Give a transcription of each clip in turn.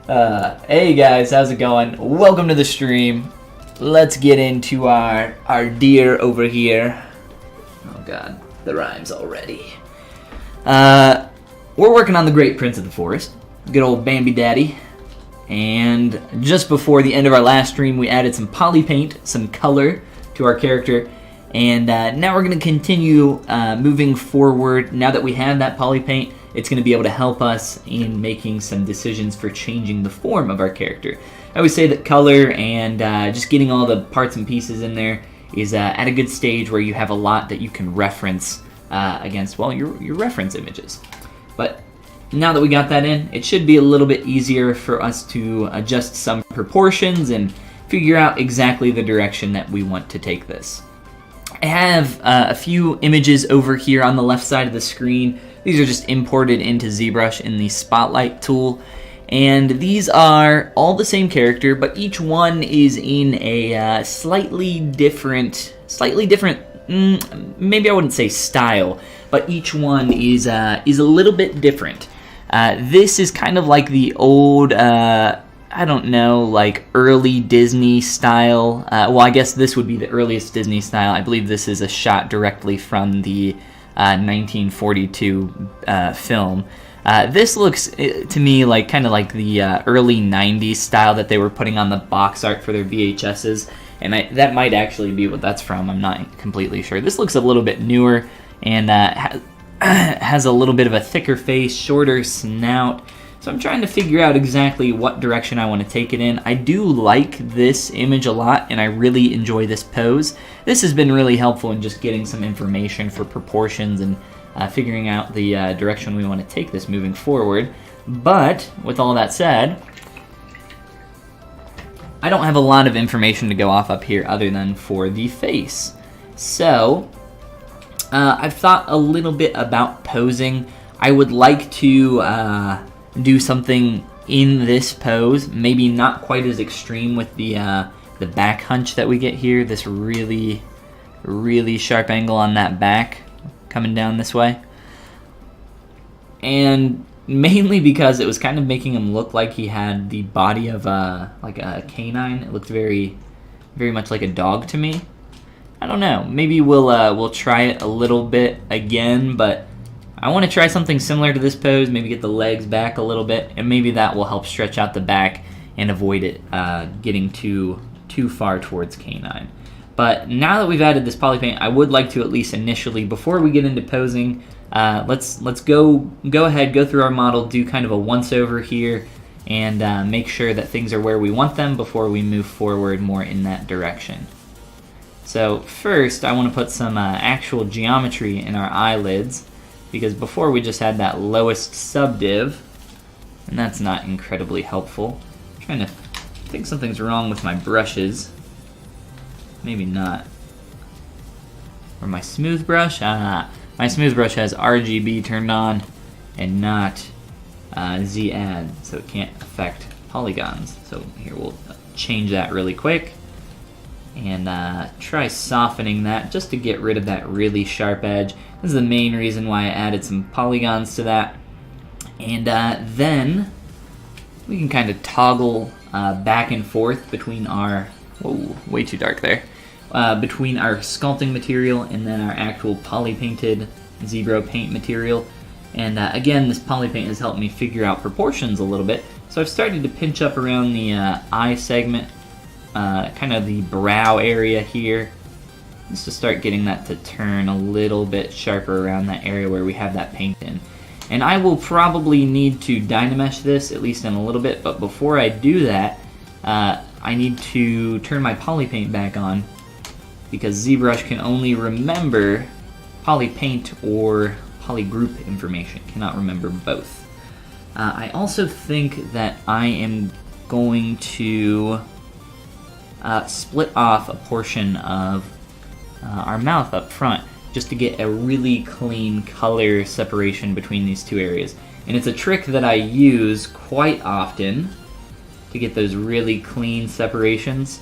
Hey guys, how's it going? Welcome to the stream. Let's get into our deer over here. Oh god, the rhymes already. We're working on the Great Prince of the Forest, good old Bambi Daddy. And just before the end of our last stream, we added some poly paint, some color to our character. And now we're going to continue moving forward. Now that we have that poly paint, it's going to be able to help us in making some decisions for changing the form of our character. I always say that color and just getting all the parts and pieces in there is at a good stage where you have a lot that you can reference against, well, your reference images. But now that we got that in, it should be a little bit easier for us to adjust some proportions and figure out exactly the direction that we want to take this. I have a few images over here on the left side of the screen. These are just imported into ZBrush in the Spotlight tool. And these are all the same character, but each one is in a slightly different, maybe I wouldn't say style, but each one is a little bit different. This is kind of like the old, I don't know, like early Disney style. Well, I guess this would be the earliest Disney style. I believe this is a shot directly from the 1942 film. This looks to me like kind of like the early 90s style that they were putting on the box art for their VHSs, and that might actually be what that's from. I'm not completely sure. This looks a little bit newer and has a little bit of a thicker face, shorter snout. So I'm trying to figure out exactly what direction I want to take it in. I do like this image a lot, and I really enjoy this pose. This has been really helpful in just getting some information for proportions and figuring out the direction we want to take this moving forward. But with all that said, I don't have a lot of information to go off up here other than for the face. So I've thought a little bit about posing. I would like to do something in this pose, maybe not quite as extreme with the back hunch that we get here, this really sharp angle on that back coming down this way. And mainly because it was kind of making him look like he had the body of like a canine. It looked very much like a dog to me. I don't know, maybe we'll try it a little bit again, but I want to try something similar to this pose, maybe get the legs back a little bit, and maybe that will help stretch out the back and avoid it getting too far towards canine. But now that we've added this poly paint, I would like to at least initially, before we get into posing, let's go ahead, go through our model, do kind of a once-over here, and make sure that things are where we want them before we move forward more in that direction. So first, I want to put some actual geometry in our eyelids, because before we just had that lowest subdiv, and that's not incredibly helpful. I'm trying to think something's wrong with my brushes. Maybe not. Or my smooth brush? My smooth brush has RGB turned on and not Z add, so it can't affect polygons. So here we'll change that really quick and try softening that just to get rid of that really sharp edge. This is the main reason why I added some polygons to that. And then we can kind of toggle back and forth between our, whoa, way too dark there, between our sculpting material and then our actual poly painted ZBrush paint material. And again, this poly paint has helped me figure out proportions a little bit. So I've started to pinch up around the eye segment, kind of the brow area here, just to start getting that to turn a little bit sharper around that area where we have that paint in. And I will probably need to Dynamesh this, at least in a little bit, but before I do that, I need to turn my poly paint back on, because ZBrush can only remember poly paint or poly group information, cannot remember both. I also think that I am going to split off a portion of our mouth up front, just to get a really clean color separation between these two areas. And it's a trick that I use quite often to get those really clean separations.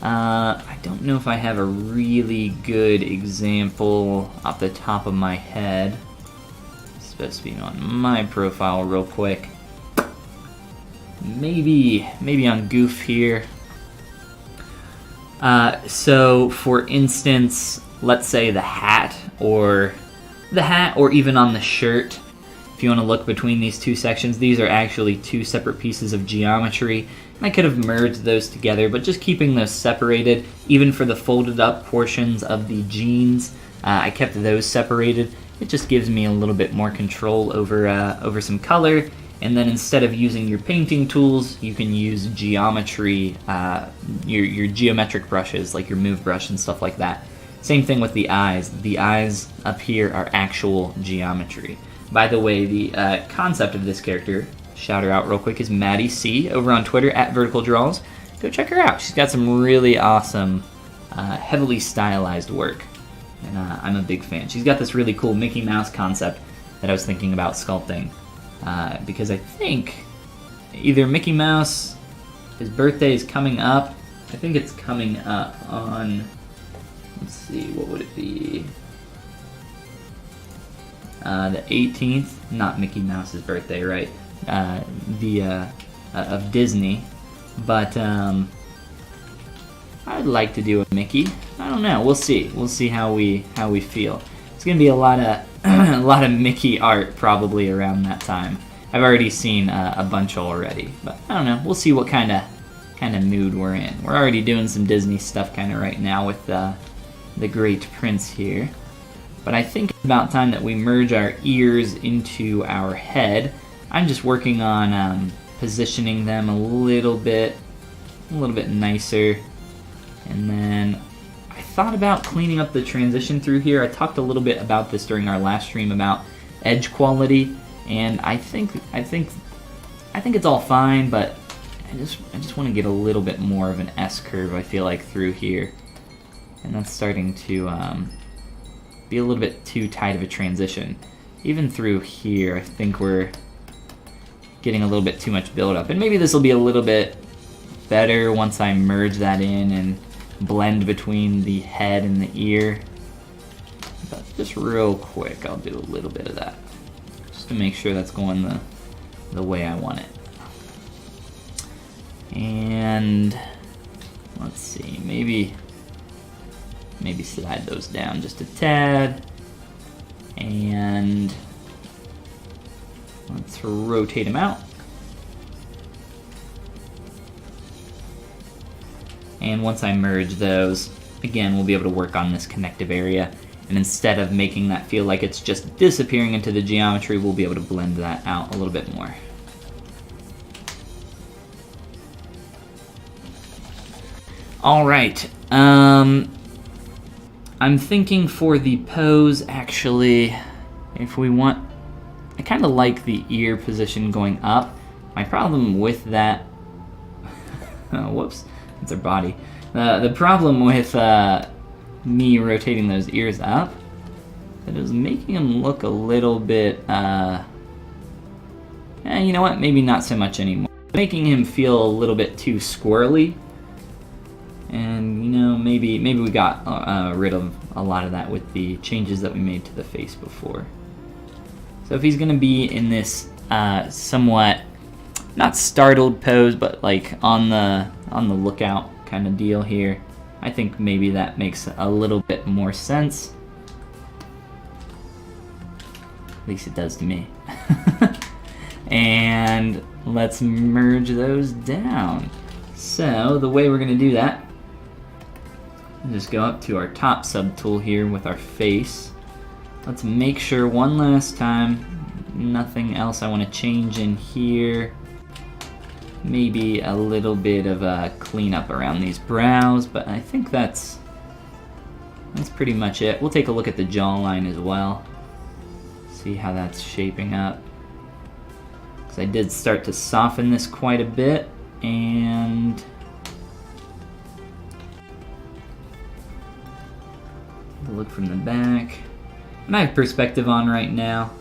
I don't know if I have a really good example off the top of my head. It's supposed to be on my profile real quick. maybe on Goof here. So for instance, let's say the hat or even on the shirt. If you want to look between these two sections, these are actually two separate pieces of geometry. And I could have merged those together, but just keeping those separated, even for the folded up portions of the jeans, I kept those separated. It just gives me a little bit more control over some color. And then instead of using your painting tools, you can use geometry, your geometric brushes, like your move brush and stuff like that. Same thing with the eyes. The eyes up here are actual geometry. By the way, the concept of this character, shout her out real quick, is Maddie C over on Twitter at Vertical Draws. Go check her out. She's got some really awesome, heavily stylized work, and I'm a big fan. She's got this really cool Mickey Mouse concept that I was thinking about sculpting. Because I think either Mickey Mouse, his birthday is coming up. I think it's coming up on, let's see, what would it be? The 18th, not Mickey Mouse's birthday, right? Of Disney. But I'd like to do a Mickey. I don't know. We'll see. We'll see how we feel. It's gonna be a lot of a lot of Mickey art probably around that time. I've already seen a bunch already, but I don't know. We'll see what kind of mood we're in. We're already doing some Disney stuff kind of right now with the Great Prince here, but I think it's about time that we merge our ears into our head. I'm just working on positioning them a little bit nicer, and then I thought about cleaning up the transition through here. I talked a little bit about this during our last stream about edge quality, and I think it's all fine, but I just want to get a little bit more of an S curve, I feel like, through here, and that's starting to be a little bit too tight of a transition. Even through here, I think we're getting a little bit too much buildup, and maybe this will be a little bit better once I merge that in and blend between the head and the ear. But just real quick, I'll do a little bit of that, just to make sure that's going the way I want it. And let's see, maybe slide those down just a tad, and let's rotate them out. And once I merge those, again, we'll be able to work on this connective area. And instead of making that feel like it's just disappearing into the geometry, we'll be able to blend that out a little bit more. All right. I'm thinking for the pose, actually, if we want, I kind of like the ear position going up. My problem with that, oh, whoops. It's their body. The problem with me rotating those ears up, it was making them look a little bit, you know what, maybe not so much anymore. Making him feel a little bit too squirrely. And, you know, maybe we got rid of a lot of that with the changes that we made to the face before. So if he's going to be in this somewhat, not startled pose, but like on the lookout kind of deal here, I think maybe that makes a little bit more sense. At least it does to me. And let's merge those down. So the way we're going to do that, just go up to our top subtool here with our face. Let's make sure one last time, nothing else I want to change in here. Maybe a little bit of a cleanup around these brows, but I think that's pretty much it. We'll take a look at the jawline as well, see how that's shaping up. Because I did start to soften this quite a bit, and look from the back. And I have perspective on right now.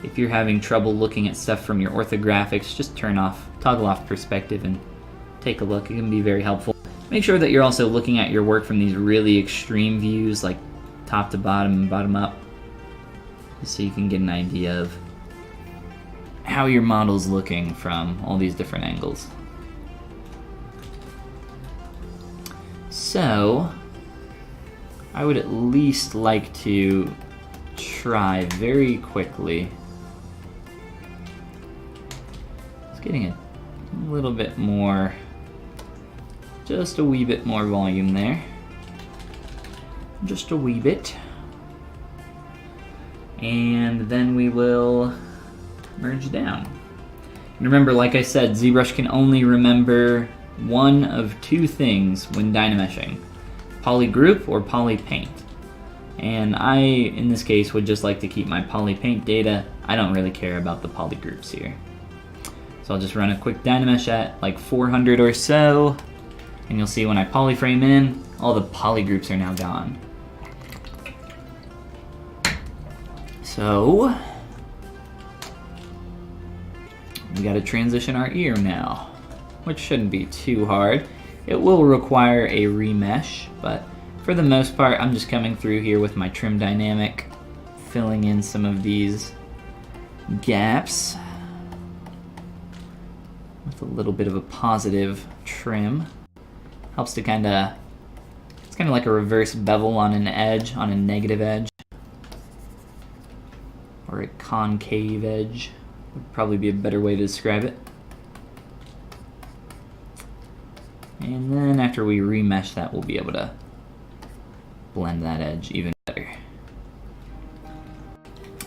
If you're having trouble looking at stuff from your orthographics, just toggle off perspective and take a look. It can be very helpful. Make sure that you're also looking at your work from these really extreme views, like top to bottom and bottom up, just so you can get an idea of how your model's looking from all these different angles. So, I would at least like to try very quickly. It's getting a little bit more, just a wee bit more volume there. Just a wee bit. And then we will merge down. And remember, like I said, ZBrush can only remember one of two things when dynameshing: polygroup or polypaint. And I, in this case, would just like to keep my polypaint data. I don't really care about the polygroups here. So I'll just run a quick dynamesh at like 400 or so, and you'll see when I polyframe in, all the polygroups are now gone. So we got to transition our ear now, which shouldn't be too hard. It will require a remesh, but for the most part, I'm just coming through here with my trim dynamic, filling in some of these gaps with a little bit of a positive trim. Helps to it's kind of like a reverse bevel on an edge, on a negative edge, or a concave edge would probably be a better way to describe it. And then after we remesh that, we'll be able to blend that edge even better.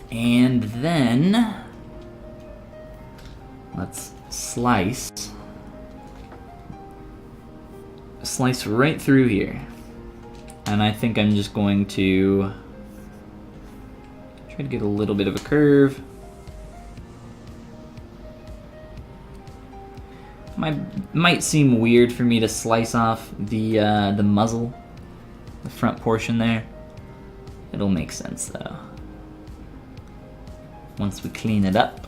And then let's slice right through here. And I think I'm just going to try to get a little bit of a curve. Might seem weird for me to slice off the muzzle, the front portion there. It'll make sense though, once we clean it up.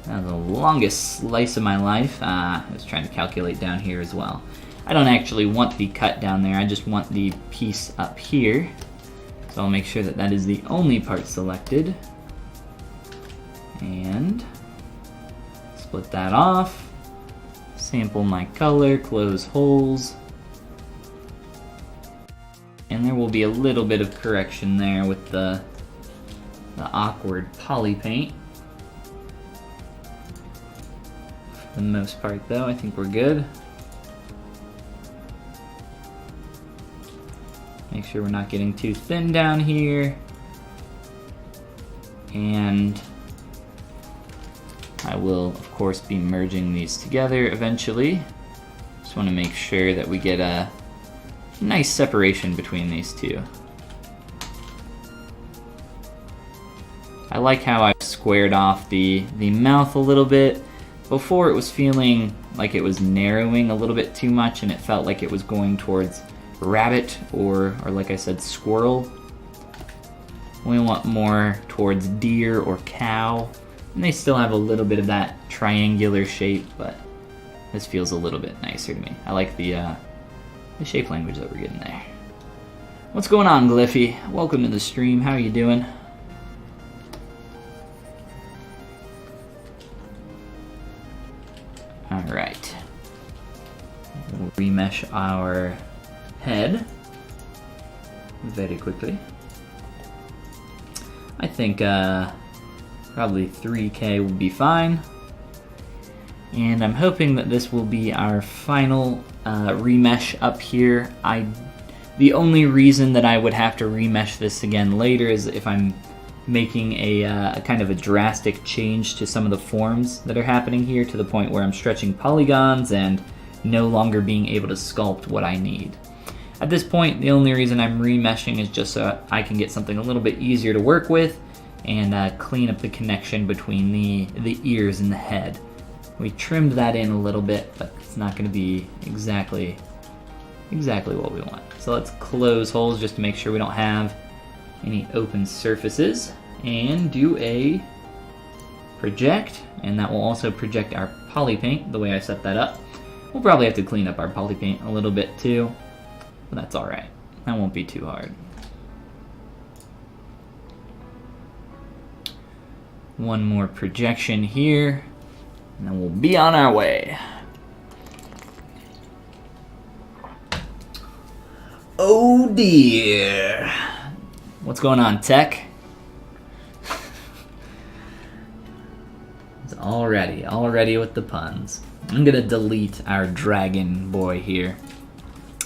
That was the longest slice of my life. I was trying to calculate down here as well. I don't actually want the cut down there, I just want the piece up here. So I'll make sure that that is the only part selected. And split that off, sample my color, close holes. And there will be a little bit of correction there with the awkward poly paint. For the most part though, I think we're good. Make sure we're not getting too thin down here. And I will, of course, be merging these together eventually. Just want to make sure that we get a nice separation between these two. I like how I've squared off the mouth a little bit. Before it was feeling like it was narrowing a little bit too much and it felt like it was going towards rabbit or like I said, squirrel. We want more towards deer or cow. And they still have a little bit of that triangular shape, but this feels a little bit nicer to me. I like the shape language that we're getting there. What's going on, Gliffy? Welcome to the stream. How are you doing? Alright. We'll remesh our head very quickly. I think probably 3K will be fine. And I'm hoping that this will be our final remesh up here. The only reason that I would have to remesh this again later is if I'm making a kind of a drastic change to some of the forms that are happening here, to the point where I'm stretching polygons and no longer being able to sculpt what I need. At this point, the only reason I'm remeshing is just so I can get something a little bit easier to work with and clean up the connection between the ears and the head. We trimmed that in a little bit, but it's not going to be exactly what we want. So let's close holes just to make sure we don't have any open surfaces, and do a project, and that will also project our poly paint the way I set that up. We'll probably have to clean up our poly paint a little bit too, but that's alright. That won't be too hard. One more projection here, and then we'll be on our way. Oh dear. What's going on, Tech? It's already with the puns. I'm gonna delete our dragon boy here.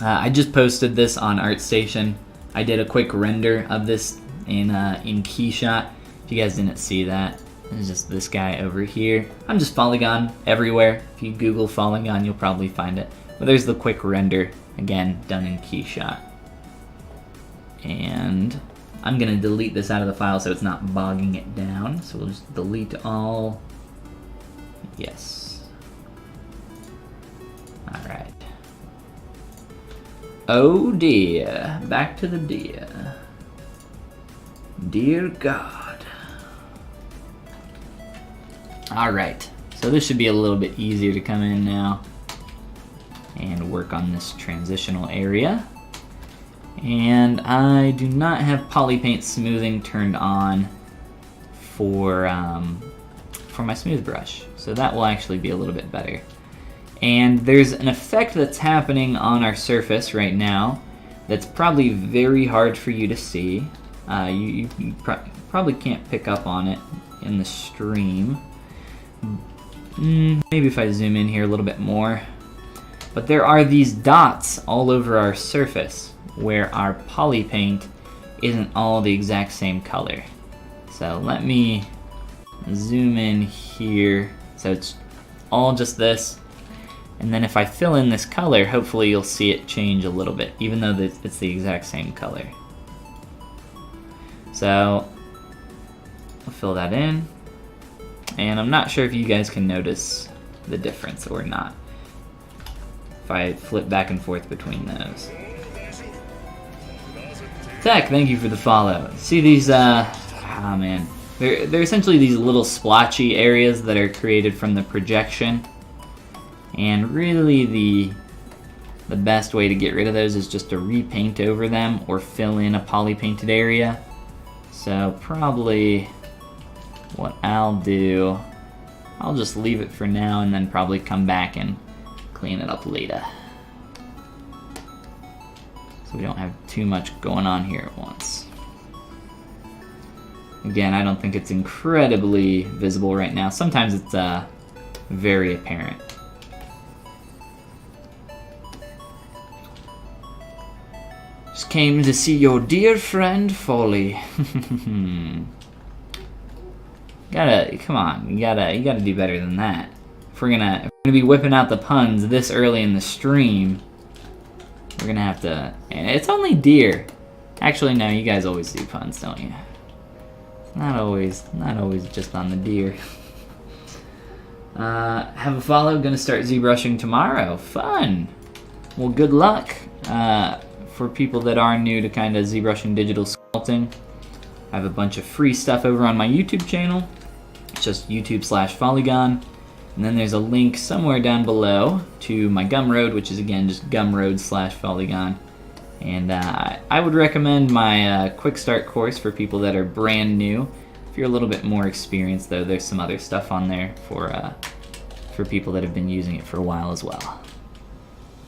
I just posted this on ArtStation. I did a quick render of this in Keyshot. If you guys didn't see that, it's just this guy over here. I'm just Follygon everywhere. If you Google Follygon, you'll probably find it. But there's the quick render, again, done in Keyshot. And I'm gonna delete this out of the file so it's not bogging it down. So we'll just delete all. Yes. All right. Oh dear. Back to the dear. Dear God. All right. So this should be a little bit easier to come in now and work on this transitional area. And I do not have polypaint smoothing turned on for my smooth brush, so that will actually be a little bit better. And there's an effect that's happening on our surface right now that's probably very hard for you to see. You probably can't pick up on it in the stream. Maybe if I zoom in here a little bit more. But there are these dots all over our surface where our poly paint isn't all the exact same color. So let me zoom in here so it's all just this. And then if I fill in this color, hopefully you'll see it change a little bit, even though it's the exact same color. So I'll fill that in. And I'm not sure if you guys can notice the difference or not if I flip back and forth between those. Tech, thank you for the follow. See these, oh man. They're essentially these little splotchy areas that are created from the projection. And really the best way to get rid of those is just to repaint over them or fill in a poly painted area. So probably what I'll do, I'll just leave it for now and then probably come back and clean it up later. So we don't have too much going on here at once. Again, I don't think it's incredibly visible right now. Sometimes it's very apparent. Just came to see your dear friend Folly. Come on, you gotta do better than that. If we're gonna be whipping out the puns this early in the stream, we're gonna have to. And it's only deer. Actually, no, you guys always do puns, don't you? Not always just on the deer. Have a follow. Gonna start ZBrushing tomorrow. Fun. Well, good luck. For people that are new to kind of ZBrushing digital sculpting, I have a bunch of free stuff over on my YouTube channel. It's just YouTube/Follygon. And then there's a link somewhere down below to my Gumroad, which is again just Gumroad/Follygon. And I would recommend my Quick Start course for people that are brand new. If you're a little bit more experienced though, there's some other stuff on there for people that have been using it for a while as well.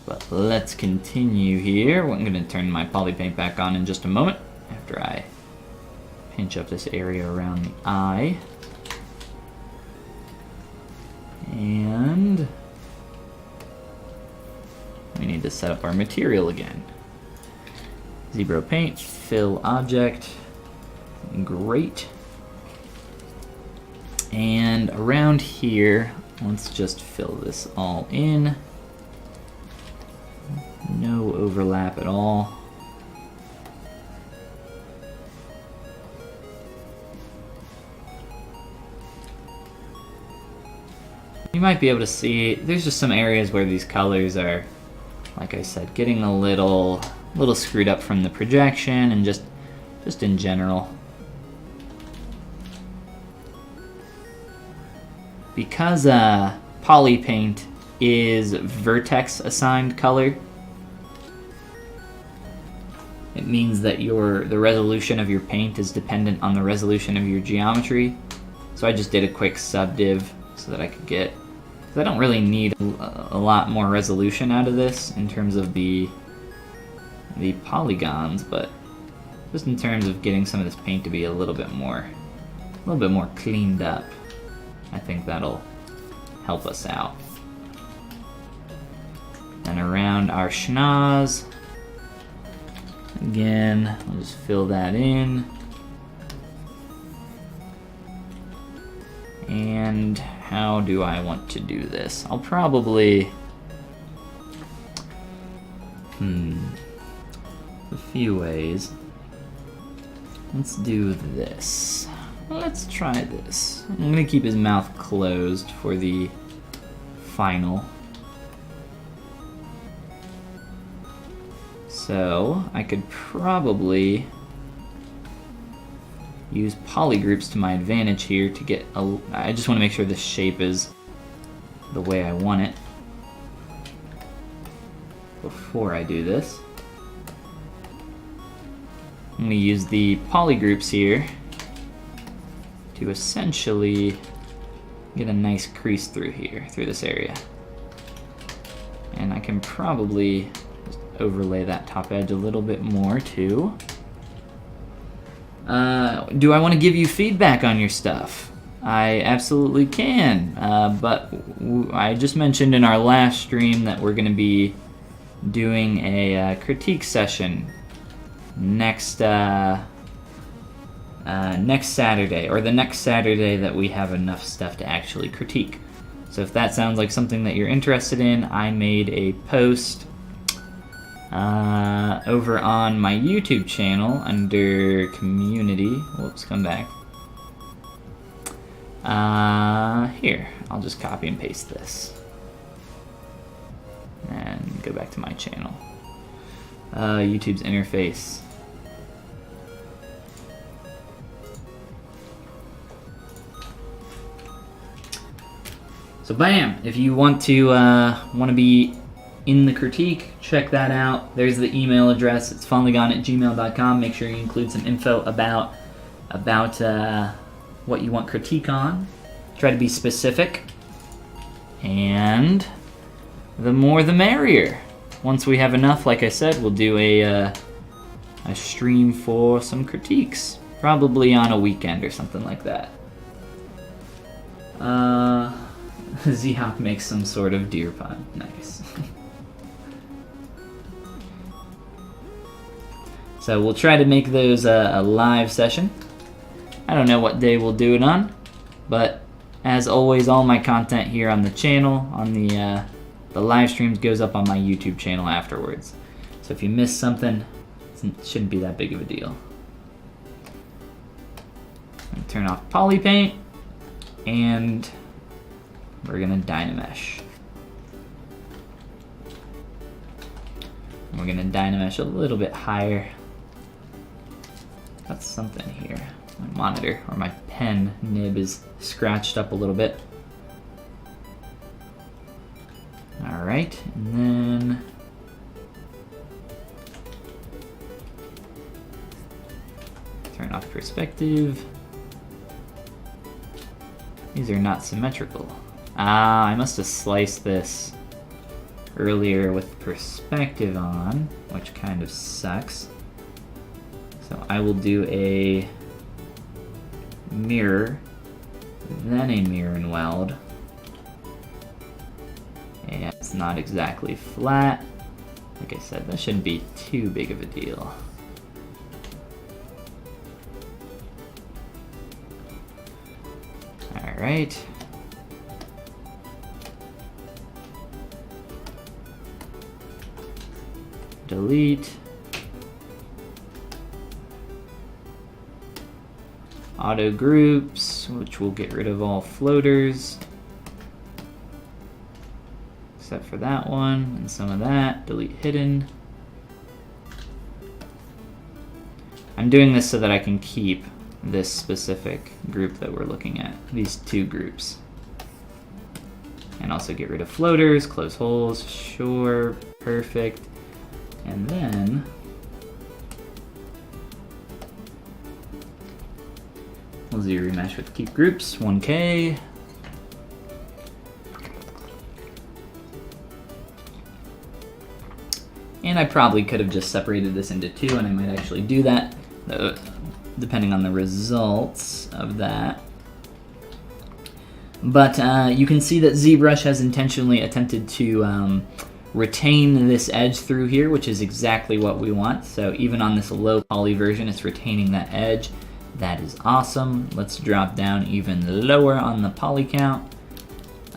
But let's continue here. I'm going to turn my poly paint back on in just a moment after I pinch up this area around the eye. And we need to set up our material again. ZBrush paint, fill object, great. And around here, let's just fill this all in. No overlap at all. You might be able to see, there's just some areas where these colors are, like I said, getting a little screwed up from the projection and just in general. Because poly paint is vertex assigned color, it means that the resolution of your paint is dependent on the resolution of your geometry. So I just did a quick subdiv so that I could get, because I don't really need a lot more resolution out of this in terms of the polygons, but just in terms of getting some of this paint to be a little bit more cleaned up, I think that'll help us out. And around our schnoz, again, I'll just fill that in. And how do I want to do this? I'll probably, a few ways. Let's do this. Let's try this. I'm gonna keep his mouth closed for the final. So I could probably use polygroups to my advantage here to get a, I just want to make sure this shape is the way I want it before I do this. I'm going to use the polygroups here to essentially get a nice crease through here, through this area. And I can probably just overlay that top edge a little bit more too. Do I want to give you feedback on your stuff? I absolutely can, but I just mentioned in our last stream that we're going to be doing a critique session next Saturday, or the next Saturday that we have enough stuff to actually critique. So if that sounds like something that you're interested in, I made a post over on my YouTube channel under community. Whoops, come back. Here, I'll just copy and paste this. And go back to my channel. YouTube's interface. So bam, if you want to be in the critique, check that out. There's the email address. It's follygon@gmail.com. Make sure you include some info about what you want critique on. Try to be specific. And the more the merrier. Once we have enough, like I said, we'll do a stream for some critiques. Probably on a weekend or something like that. Z-Hop makes some sort of deer pun. Nice. So we'll try to make those a live session. I don't know what day we'll do it on, but as always, all my content here on the channel, on the live streams, goes up on my YouTube channel afterwards. So if you miss something, it shouldn't be that big of a deal. Turn off poly paint, and we're gonna Dynamesh. We're gonna Dynamesh a little bit higher. Got something here. My monitor, or my pen nib, is scratched up a little bit. Alright, and then turn off perspective. These are not symmetrical. Ah, I must have sliced this earlier with perspective on, which kind of sucks. So I will do a mirror, then a mirror and weld. And it's not exactly flat. Like I said, that shouldn't be too big of a deal. Alright. Delete. Auto groups, which will get rid of all floaters. Except for that one and some of that. Delete hidden. I'm doing this so that I can keep this specific group that we're looking at. These two groups. And also get rid of floaters, close holes, sure, perfect. And then we'll We'll ZRemesh with keep groups, 1K. And I probably could have just separated this into two, and I might actually do that, depending on the results of that. But you can see that ZBrush has intentionally attempted to retain this edge through here, which is exactly what we want. So even on this low poly version, it's retaining that edge. That is awesome. Let's drop down even lower on the poly count.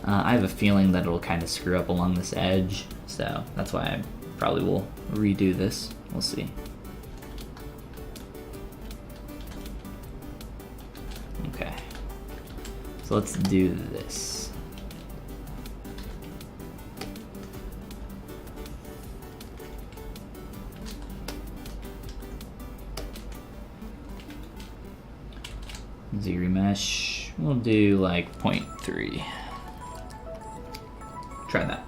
I have a feeling that it'll kind of screw up along this edge, so that's why I probably will redo this. We'll see. Okay. So let's do this. ZRemesh, we'll do like 0.3. Try that.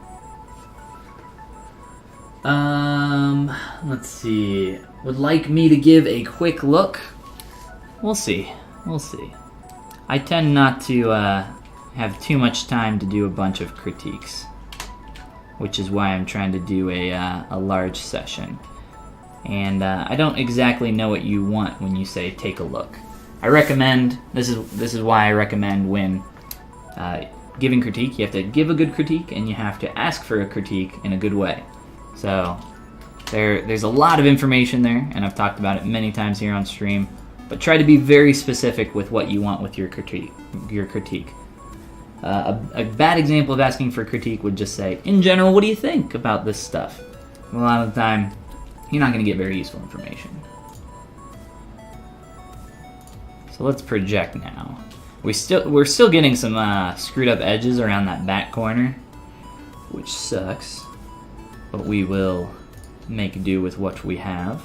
Let's see. Would like me to give a quick look? We'll see. We'll see. I tend not to have too much time to do a bunch of critiques, which is why I'm trying to do a large session. And I don't exactly know what you want when you say take a look. I recommend, this is why I recommend when giving critique, you have to give a good critique and you have to ask for a critique in a good way. So there's a lot of information there, and I've talked about it many times here on stream, but try to be very specific with what you want with your critique. A bad example of asking for critique would just say, in general, what do you think about this stuff? A lot of the time, you're not going to get very useful information. So let's project now. We're still getting some screwed up edges around that back corner, which sucks. But we will make do with what we have.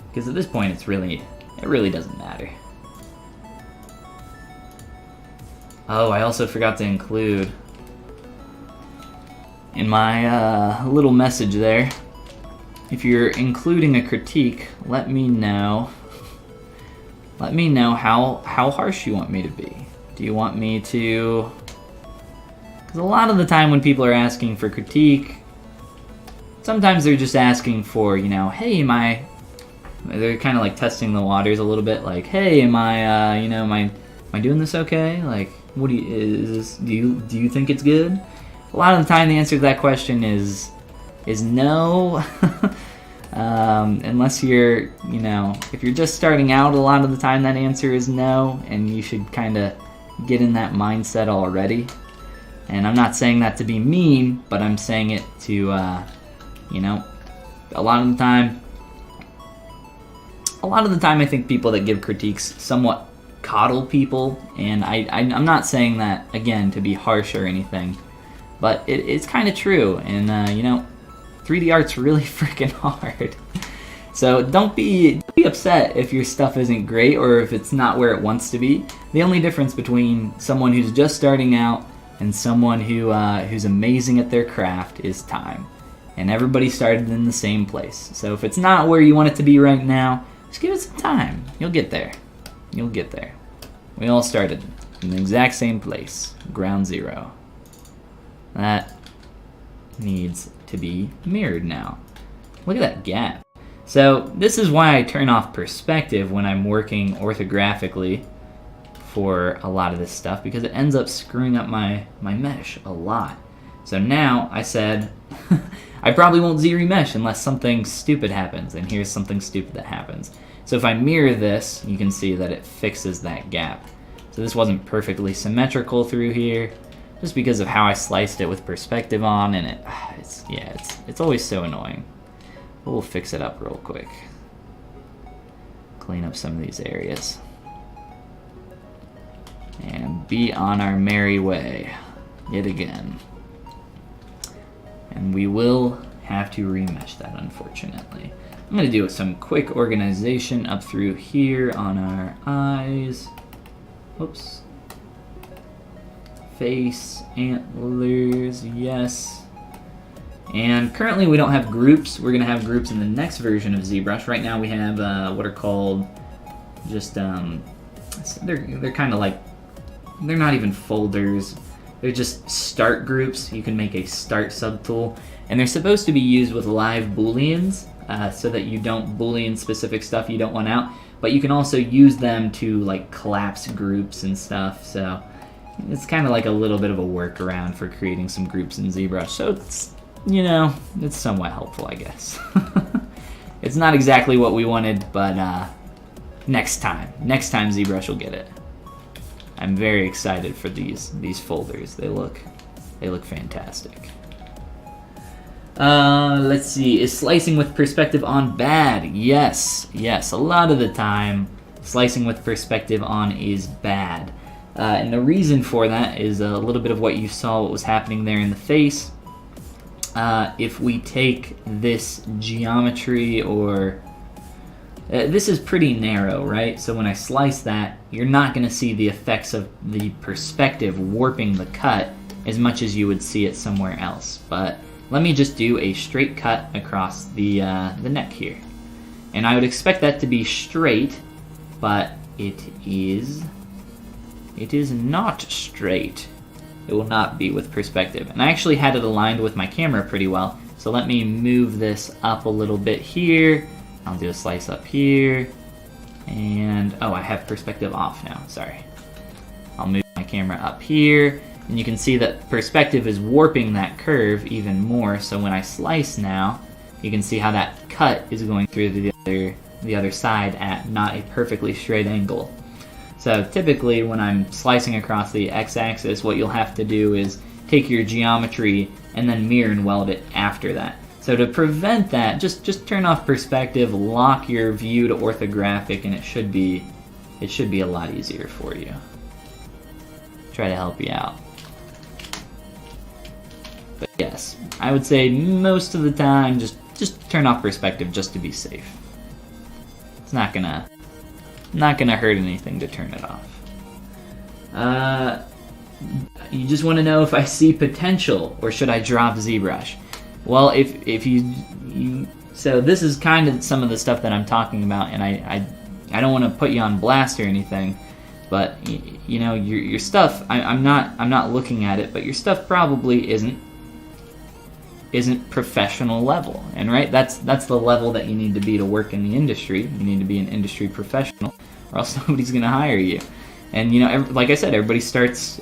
Because at this point, it really doesn't matter. Oh, I also forgot to include in my little message there, if you're including a critique, let me know. Let me know how harsh you want me to be. Do you want me to... Because a lot of the time when people are asking for critique, sometimes they're just asking for, you know, hey, they're kind of like testing the waters a little bit, like, hey, am I doing this okay? Like, what do you think it's good? A lot of the time the answer to that question is no. Unless you're, if you're just starting out, a lot of the time that answer is no, and you should kind of get in that mindset already. And I'm not saying that to be mean, but I'm saying it to, a lot of the time I think people that give critiques somewhat coddle people, and I'm not saying that, again, to be harsh or anything, but it's kind of true, and, 3D art's really freaking hard. So don't be upset if your stuff isn't great or if it's not where it wants to be. The only difference between someone who's just starting out and someone who's amazing at their craft is time. And everybody started in the same place. So if it's not where you want it to be right now, just give it some time. You'll get there. You'll get there. We all started in the exact same place, ground zero. That needs to be mirrored now. Look at that gap. So this is why I turn off perspective when I'm working orthographically for a lot of this stuff, because it ends up screwing up my mesh a lot. So now I said I probably won't ZRemesh unless something stupid happens, and here's something stupid that happens. So if I mirror this, you can see that it fixes that gap. So this wasn't perfectly symmetrical through here, just because of how I sliced it with perspective on, and it's always so annoying. But we'll fix it up real quick. Clean up some of these areas. And be on our merry way, yet again. And we will have to remesh that, unfortunately. I'm going to do some quick organization up through here on our eyes. Whoops. Face, antlers, yes. And currently we don't have groups. We're going to have groups in the next version of ZBrush. Right now we have what are called Just they're kind of like, they're not even folders. They're just start groups. You can make a start subtool, and they're supposed to be used with live booleans, so that you don't boolean specific stuff you don't want out. But you can also use them to like collapse groups and stuff. So it's kind of like a little bit of a workaround for creating some groups in ZBrush. So it's, you know, it's somewhat helpful, I guess. It's not exactly what we wanted, but next time ZBrush will get it. I'm very excited for these folders. They look fantastic. Let's see. Is slicing with perspective on bad? Yes. A lot of the time, slicing with perspective on is bad. And the reason for that is a little bit of what you saw, what was happening there in the face. If we take this geometry, or this is pretty narrow, right? So when I slice that, you're not going to see the effects of the perspective warping the cut as much as you would see it somewhere else. But let me just do a straight cut across the neck here. And I would expect that to be straight, but it is not straight. It will not be with perspective. And I actually had it aligned with my camera pretty well. So let me move this up a little bit here. I'll do a slice up here. And, oh, I have perspective off now, sorry. I'll move my camera up here. And you can see that perspective is warping that curve even more. So when I slice now, you can see how that cut is going through the other side at not a perfectly straight angle. So typically when I'm slicing across the x-axis, what you'll have to do is take your geometry and then mirror and weld it after that. So to prevent that, just turn off perspective, lock your view to orthographic, and it should be a lot easier for you. Try to help you out. But yes, I would say most of the time just turn off perspective just to be safe. It's not gonna hurt anything to turn it off. You just want to know if I see potential, or should I drop ZBrush? Well, if you so this is kind of some of the stuff that I'm talking about, and I don't want to put you on blast or anything, but you know, your stuff, I'm not looking at it, but your stuff probably isn't professional level, and right, that's the level that you need to be to work in the industry. You need to be an industry professional, or else nobody's gonna hire you. And you know, like I said, everybody starts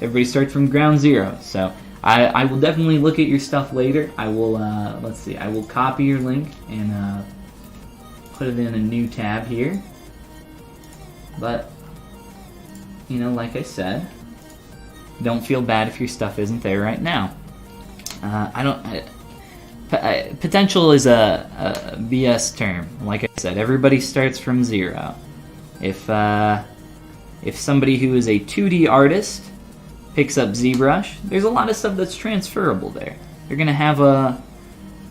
from ground zero. So I will definitely look at your stuff later. I will let's see, I will copy your link and put it in a new tab here. But you know, like I said, don't feel bad if your stuff isn't there right now. Potential is a BS term. Like I said, everybody starts from zero. If somebody who is a 2D artist picks up ZBrush, there's a lot of stuff that's transferable there. They're gonna have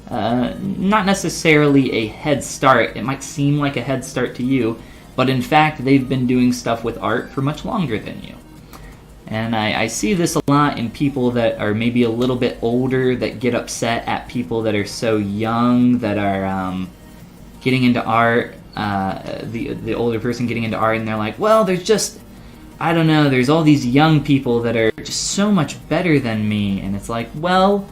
not necessarily a head start. It might seem like a head start to you, but in fact, they've been doing stuff with art for much longer than you. And I see this a lot in people that are maybe a little bit older that get upset at people that are so young, that are getting into art, the older person getting into art, and they're like, well, there's just, I don't know, there's all these young people that are just so much better than me. And it's like, well,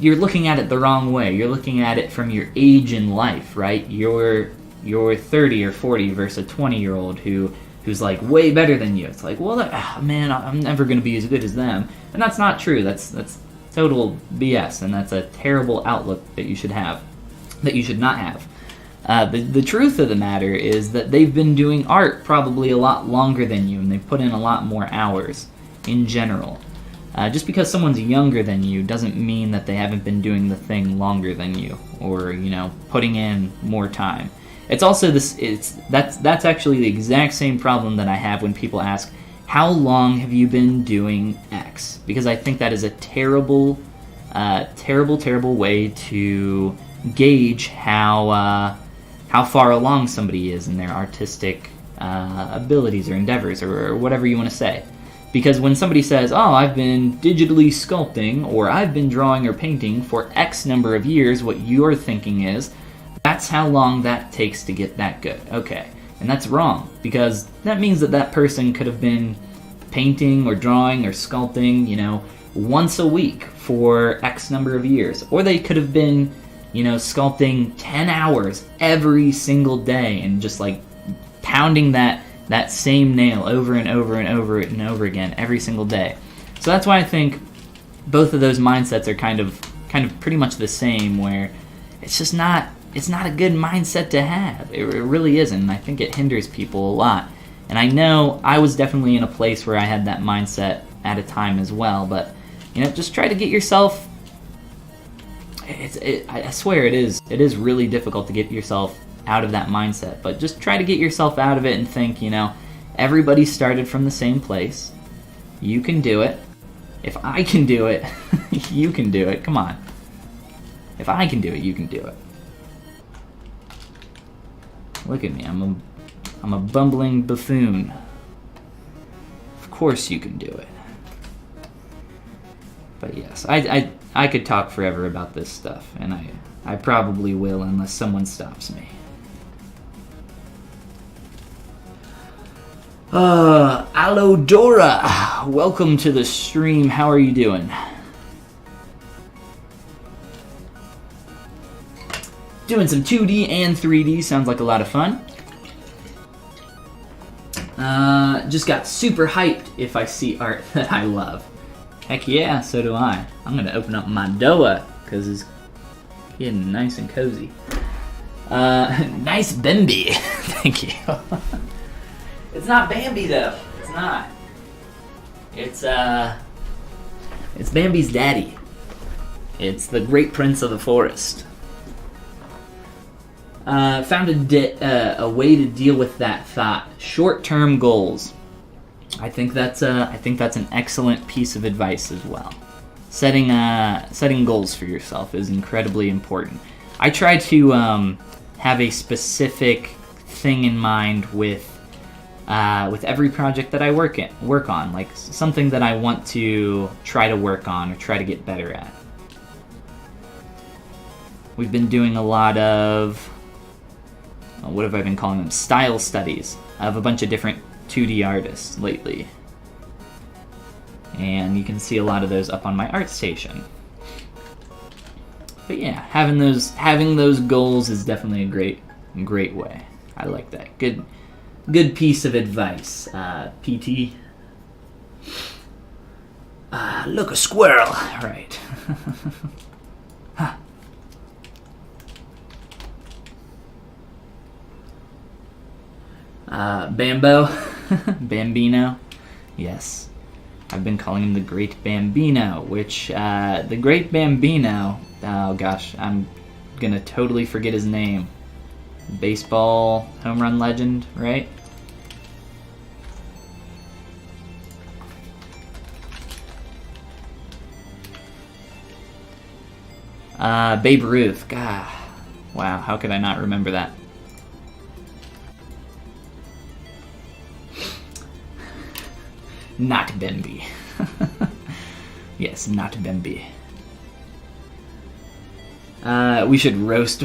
you're looking at it the wrong way. You're looking at it from your age in life, right? You're 30 or 40 versus a 20-year-old who's like way better than you. It's like, well, man, I'm never going to be as good as them. And that's not true. That's total BS, and that's a terrible outlook that you should have, that you should not have. The truth of the matter is that they've been doing art probably a lot longer than you, and they've put in a lot more hours in general. Just because someone's younger than you doesn't mean that they haven't been doing the thing longer than you, or, you know, putting in more time. It's also that's actually the exact same problem that I have when people ask, how long have you been doing X? Because I think that is a terrible way to gauge how far along somebody is in their artistic abilities or endeavors, or whatever you want to say. Because when somebody says, oh, I've been digitally sculpting, or I've been drawing or painting for X number of years, what you're thinking is, that's how long that takes to get that good. Okay, And that's wrong, because that means that that person could have been painting or drawing or sculpting, you know, once a week for X number of years. Or they could have been, you know, sculpting 10 hours every single day and just like pounding that same nail over and over and over and over again every single day. So that's why I think both of those mindsets are kind of pretty much the same, where it's just not a good mindset to have. It really isn't, and I think it hinders people a lot. And I know I was definitely in a place where I had that mindset at a time as well, but, you know, just try to get yourself... I swear it is really difficult to get yourself out of that mindset, but just try to get yourself out of it and think, you know, everybody started from the same place. You can do it. If I can do it, you can do it. Come on. If I can do it, you can do it. Look at me, I'm a bumbling buffoon. Of course you can do it. But yes, I could talk forever about this stuff, and I probably will unless someone stops me. Alodora, welcome to the stream. How are you doing? Doing some 2D and 3D, sounds like a lot of fun. Just got super hyped if I see art that I love. Heck yeah, so do I. I'm gonna open up my Doa, because it's getting nice and cozy. Nice Bambi. Thank you. It's not Bambi though. It's not. It's Bambi's daddy. It's the great prince of the forest. Found a way to deal with that thought. Short-term goals. I think that's an excellent piece of advice as well. Setting goals for yourself is incredibly important. I try to have a specific thing in mind with every project that I work on, like something that I want to try to work on or try to get better at. We've been doing a lot of, what have I been calling them? Style studies of a bunch of different 2D artists lately. And you can see a lot of those up on my ArtStation. But yeah, having those goals is definitely a great way. I like that. Good piece of advice, PT. Look, a squirrel. Right. Huh. Bambo. Bambino. Yes. I've been calling him the Great Bambino, which, the Great Bambino, oh gosh, I'm gonna totally forget his name. Baseball home run legend, right? Babe Ruth. God. Wow, how could I not remember that? Not Bambi. Yes, not Bambi. We should roast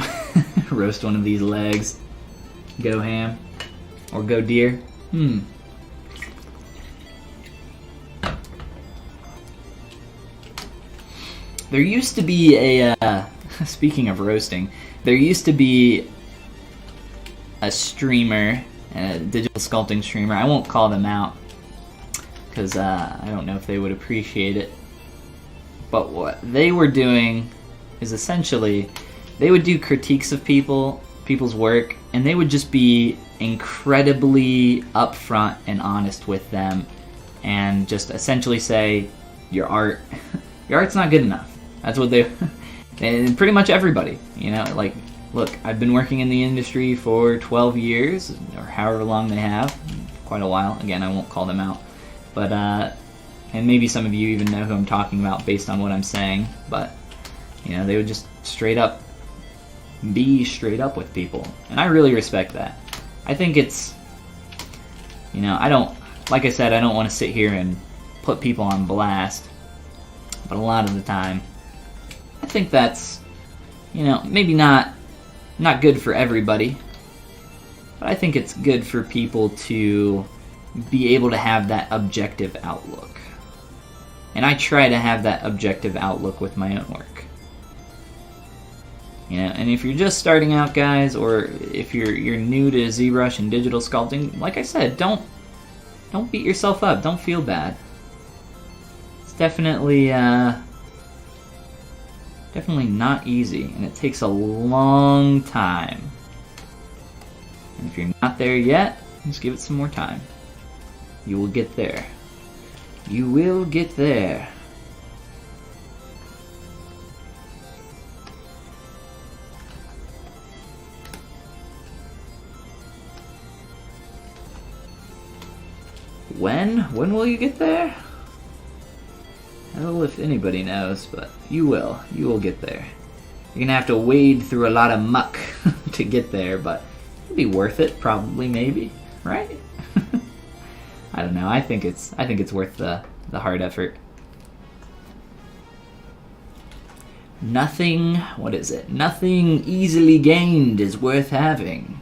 roast one of these legs. Go ham. Or go deer. There used to be a, speaking of roasting, there used to be a streamer, a digital sculpting streamer. I won't call them out, because I don't know if they would appreciate it. But what they were doing is essentially, they would do critiques of people's work, and they would just be incredibly upfront and honest with them, and just essentially say, your art's not good enough. That's what they, and pretty much everybody, you know, like, look, I've been working in the industry for 12 years, or however long they have, quite a while. Again, I won't call them out. But, and maybe some of you even know who I'm talking about based on what I'm saying, but, you know, they would just be straight up with people. And I really respect that. I think it's, you know, like I said, I don't want to sit here and put people on blast, but a lot of the time, I think that's, you know, maybe not good for everybody, but I think it's good for people to be able to have that objective outlook. And I try to have that objective outlook with my own work. You know, and if you're just starting out, guys, or if you're new to ZBrush and digital sculpting, like I said, don't beat yourself up. Don't feel bad. It's definitely not easy, and it takes a long time. And if you're not there yet, just give it some more time. You will get there. You will get there. When will you get there? I don't know if anybody knows, but you will. You will get there. You're gonna have to wade through a lot of muck to get there, but it'll be worth it, probably, maybe, right? I don't know. I think it's worth the hard effort. Nothing. What is it? Nothing easily gained is worth having.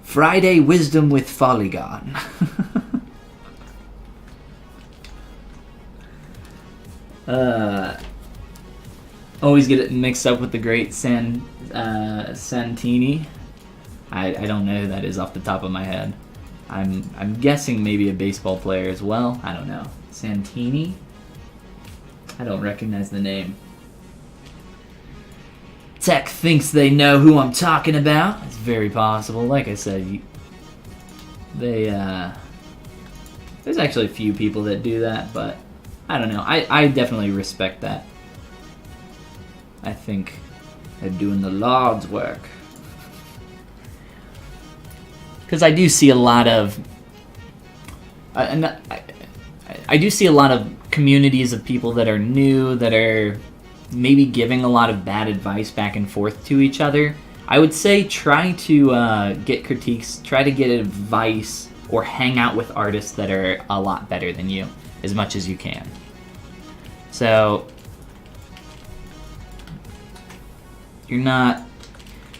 Friday wisdom with Follygon. Always get it mixed up with the great Santini. I don't know who that is off the top of my head. I'm guessing maybe a baseball player as well. I don't know. Santini? I don't recognize the name. Tech thinks they know who I'm talking about. It's very possible. Like I said, there's actually a few people that do that, but I don't know. I definitely respect that. I think they're doing the Lord's work. Because I do see a lot of... I do see a lot of communities of people that are new, that are maybe giving a lot of bad advice back and forth to each other. I would say try to get critiques, try to get advice, or hang out with artists that are a lot better than you as much as you can. So, you're not...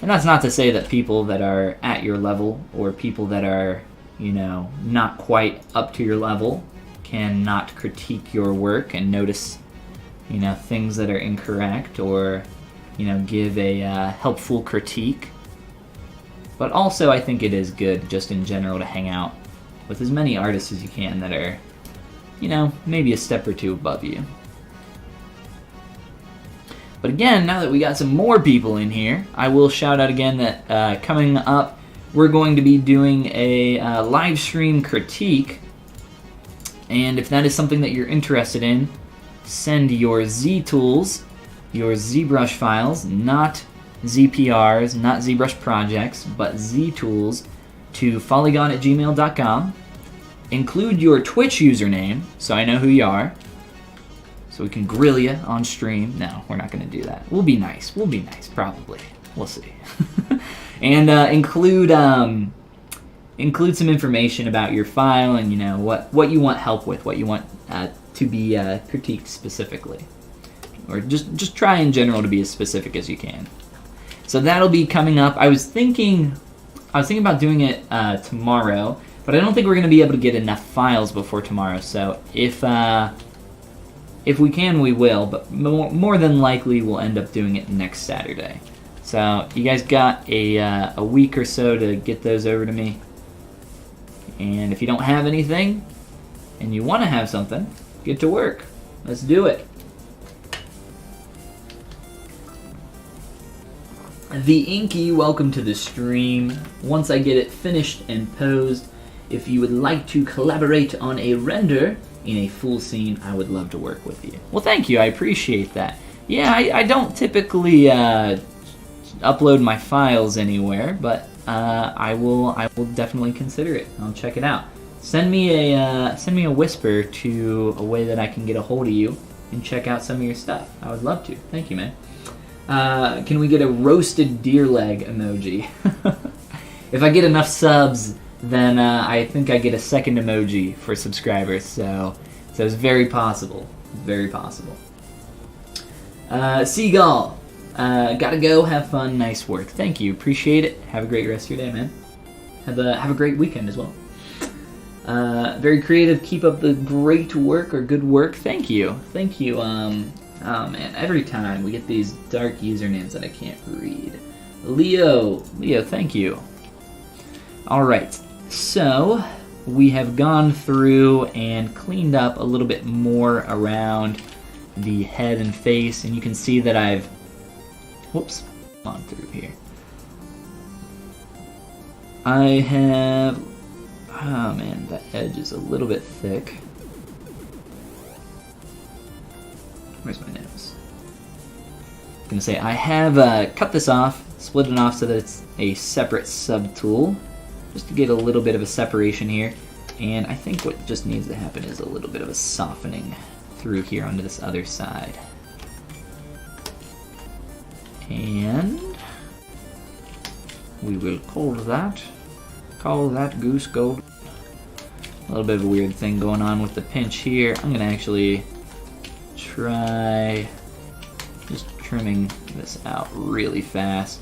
And that's not to say that people that are at your level or people that are, you know, not quite up to your level cannot critique your work and notice, you know, things that are incorrect or, you know, give a helpful critique. But also I think it is good just in general to hang out with as many artists as you can that are, you know, maybe a step or two above you. But again, now that we got some more people in here, I will shout out again that coming up, we're going to be doing a live stream critique. And if that is something that you're interested in, send your Z-tools, your ZBrush files, not ZPRs, not ZBrush projects, but Z-tools, to follygon@gmail.com. Include your Twitch username, so I know who you are. So we can grill you on stream. No, we're not going to do that. We'll be nice. We'll be nice, probably. We'll see. And include some information about your file and, you know, what you want help with, what you want to be critiqued specifically. Or just try in general to be as specific as you can. So that'll be coming up. I was thinking about doing it tomorrow, but I don't think we're going to be able to get enough files before tomorrow. So if we can, we will, but more than likely we'll end up doing it next Saturday. So you guys got a week or so to get those over to me. And if you don't have anything and you want to have something, get to work. Let's do it. The Inky, welcome to the stream. Once I get it finished and posed, if you would like to collaborate on a render in a full scene, I would love to work with you. Well, thank you. I appreciate that. Yeah, I don't typically upload my files anywhere, but I will definitely consider it. I'll check it out. Send me a whisper to a way that I can get a hold of you and check out some of your stuff. I would love to. Thank you, man. Can we get a roasted deer leg emoji? If I get enough subs, then I think I get a second emoji for subscribers, so it's very possible. Very possible. Seagull, Gotta go. Have fun. Nice work. Thank you. Appreciate it. Have a great rest of your day, man. Have a great weekend as well. Very creative. Keep up the great work or good work. Thank you. Thank you. Oh man, every time we get these dark usernames that I can't read. Leo, thank you. All right, so we have gone through and cleaned up a little bit more around the head and face, and you can see that I've, whoops, on through here. I have, oh man, that edge is a little bit thick. Where's my nose? I'm gonna say I have cut this off, split it off so that it's a separate subtool, just to get a little bit of a separation here. And I think what just needs to happen is a little bit of a softening through here onto this other side. And we will call that goose gold. A little bit of a weird thing going on with the pinch here. I'm gonna actually try just trimming this out really fast.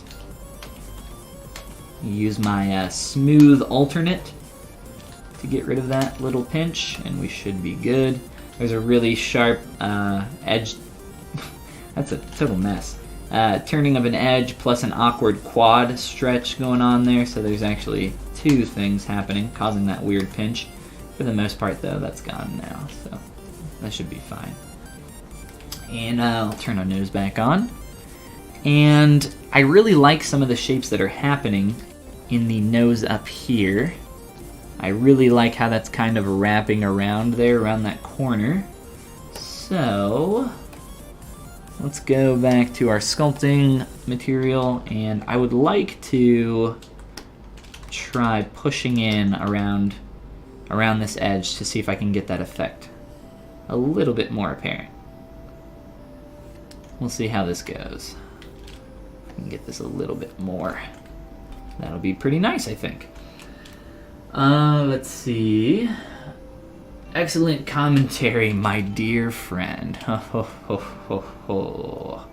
Use my smooth alternate to get rid of that little pinch, and we should be good. There's a really sharp edge. That's a total mess. Turning of an edge plus an awkward quad stretch going on there, so there's actually two things happening causing that weird pinch. For the most part though, that's gone now, so that should be fine. And I'll turn our nose back on. And I really like some of the shapes that are happening in the nose up here. I really like how that's kind of wrapping around there, around that corner. So let's go back to our sculpting material, and I would like to try pushing in around this edge to see if I can get that effect a little bit more apparent. We'll see how this goes. I can get this a little bit more. That'll be pretty nice, I think. Let's see. Excellent commentary, my dear friend. Ho, ho, ho, ho, ho.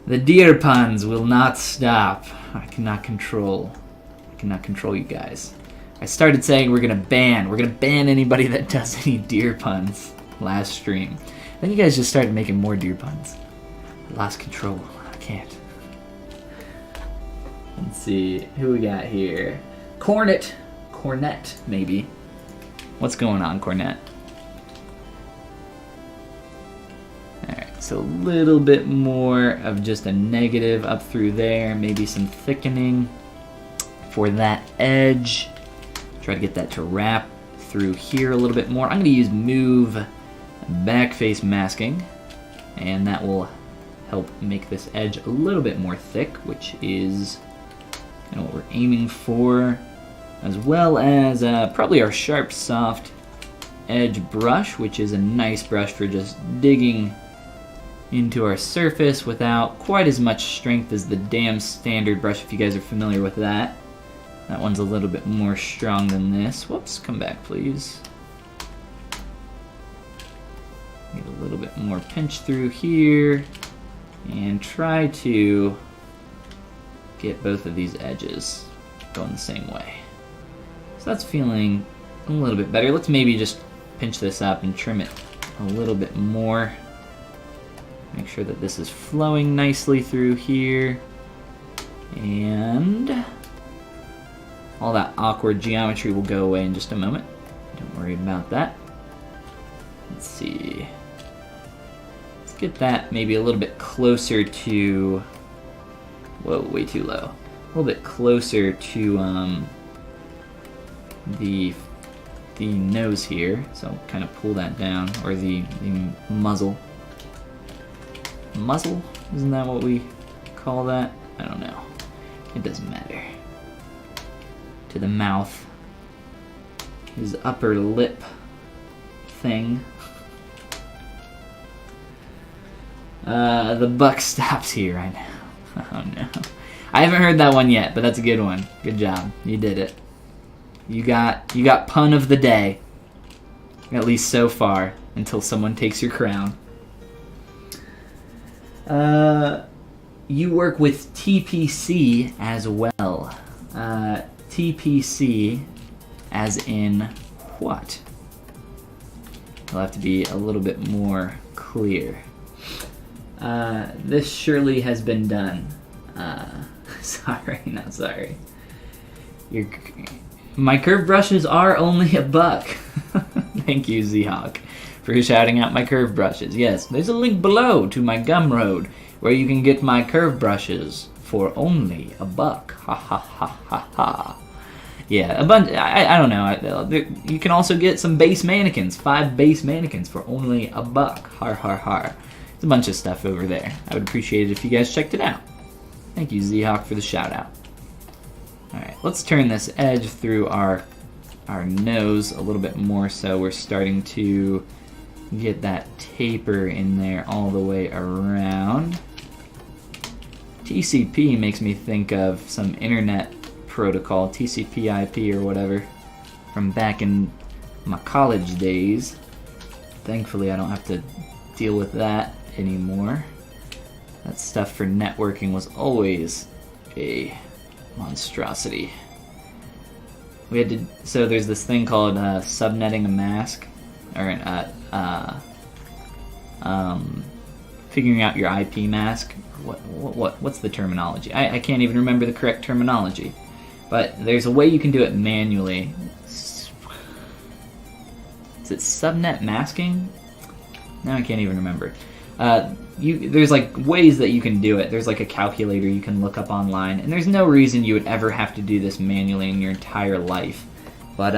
The deer puns will not stop. I cannot control you guys. I started saying we're gonna ban anybody that does any deer puns last stream. Then you guys just started making more deer puns. I lost control. I can't. Let's see who we got here. Cornet, maybe. What's going on, Cornet? Alright, so a little bit more of just a negative up through there, maybe some thickening for that edge. Try to get that to wrap through here a little bit more. I'm going to use move back face masking, and that will help make this edge a little bit more thick, which is what we're aiming for, as well as probably our sharp soft edge brush, which is a nice brush for just digging into our surface without quite as much strength as the damn standard brush, if you guys are familiar with that. That one's a little bit more strong than this. Whoops, come back please. Get a little bit more pinch through here and try to get both of these edges going the same way. So that's feeling a little bit better. Let's maybe just pinch this up and trim it a little bit more. Make sure that this is flowing nicely through here. And all that awkward geometry will go away in just a moment. Don't worry about that. Let's see. Let's get that maybe a little bit closer to... Whoa, way too low. A little bit closer to the nose here. So I'll kind of pull that down, or the muzzle. Muzzle? Isn't that what we call that? I don't know. It doesn't matter. To the mouth. His upper lip thing. The buck stops here, I know. Oh no. I haven't heard that one yet, but that's a good one. Good job. You did it. You got pun of the day. At least so far, until someone takes your crown. you work with TPC as well. TPC as in what? It'll have to be a little bit more clear. This surely has been done. Sorry, not sorry. My curved brushes are only $1. Thank you, Zhawk, for shouting out my curved brushes. Yes, there's a link below to my Gumroad where you can get my curved brushes for only $1. Ha ha ha ha ha. Yeah, a bunch. I don't know. You can also get some base mannequins, 5 base mannequins for only $1. Har har har. There's a bunch of stuff over there. I would appreciate it if you guys checked it out. Thank you, Zhawk, for the shout out. Alright, let's turn this edge through our nose a little bit more so we're starting to get that taper in there all the way around. TCP makes me think of some internet protocol, TCP/IP or whatever, from back in my college days. Thankfully, I don't have to deal with that anymore. That stuff for networking was always a monstrosity. We had to, so there's this thing called subnetting a mask, or figuring out your IP mask. What's the terminology? I can't even remember the correct terminology. But there's a way you can do it manually. Is it subnet masking? Now I can't even remember. There's like ways that you can do it. There's like a calculator you can look up online, and there's no reason you would ever have to do this manually in your entire life. But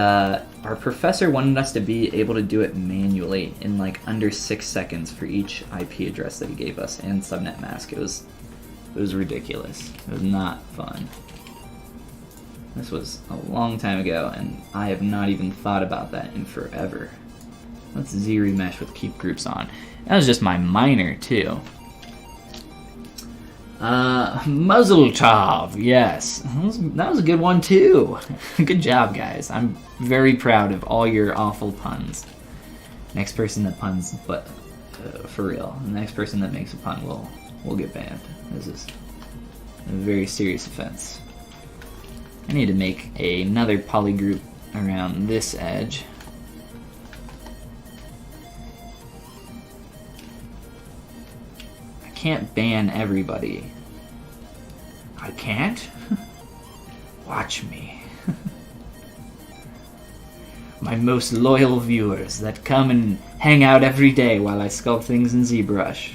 our professor wanted us to be able to do it manually in like under 6 seconds for each IP address that he gave us and subnet mask. It was ridiculous. It was not fun. This was a long time ago, and I have not even thought about that in forever. Let's Z-remesh with keep groups on. That was just my minor, too. Muzzle tov, yes. That was a good one, too. Good job, guys. I'm very proud of all your awful puns. Next person that puns, but for real, the next person that makes a pun will get banned. This is a very serious offense. I need to make another polygroup around this edge. I can't ban everybody. I can't? Watch me. My most loyal viewers that come and hang out every day while I sculpt things in ZBrush.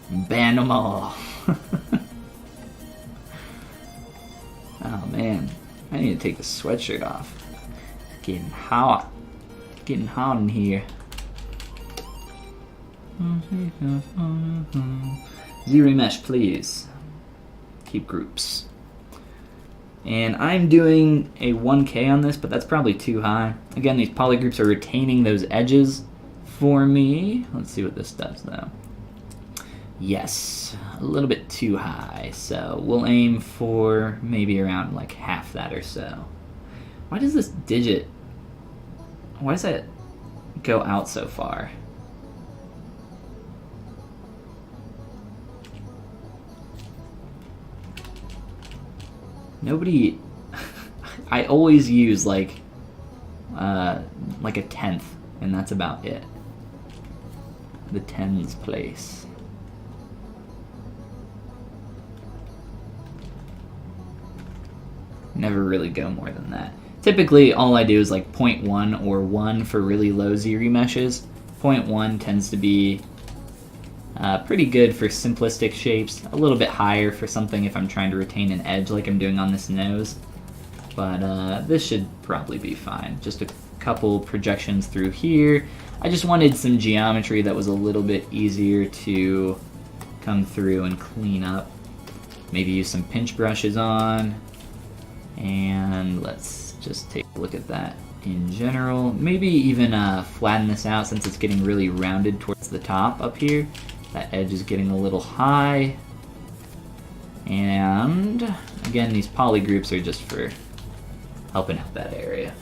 Ban them all. Oh man, I need to take the sweatshirt off. It's getting hot. It's getting hot in here. Z-remesh, please. Keep groups. And I'm doing a 1K on this, but that's probably too high. Again, these polygroups are retaining those edges for me. Let's see what this does, though. Yes, a little bit too high, so we'll aim for maybe around like half that or so. Why does this digit, why does that go out so far? Nobody, I always use like a 1/10, and that's about it. The tens place. Never really go more than that. Typically, all I do is like 0.1 or 1 for really low Z-remeshes. 0.1 tends to be pretty good for simplistic shapes. A little bit higher for something if I'm trying to retain an edge like I'm doing on this nose. But this should probably be fine. Just a couple projections through here. I just wanted some geometry that was a little bit easier to come through and clean up. Maybe use some pinch brushes on. And let's just take a look at that in general. Maybe even flatten this out since it's getting really rounded towards the top up here. That edge is getting a little high. And again, these poly groups are just for helping out that area.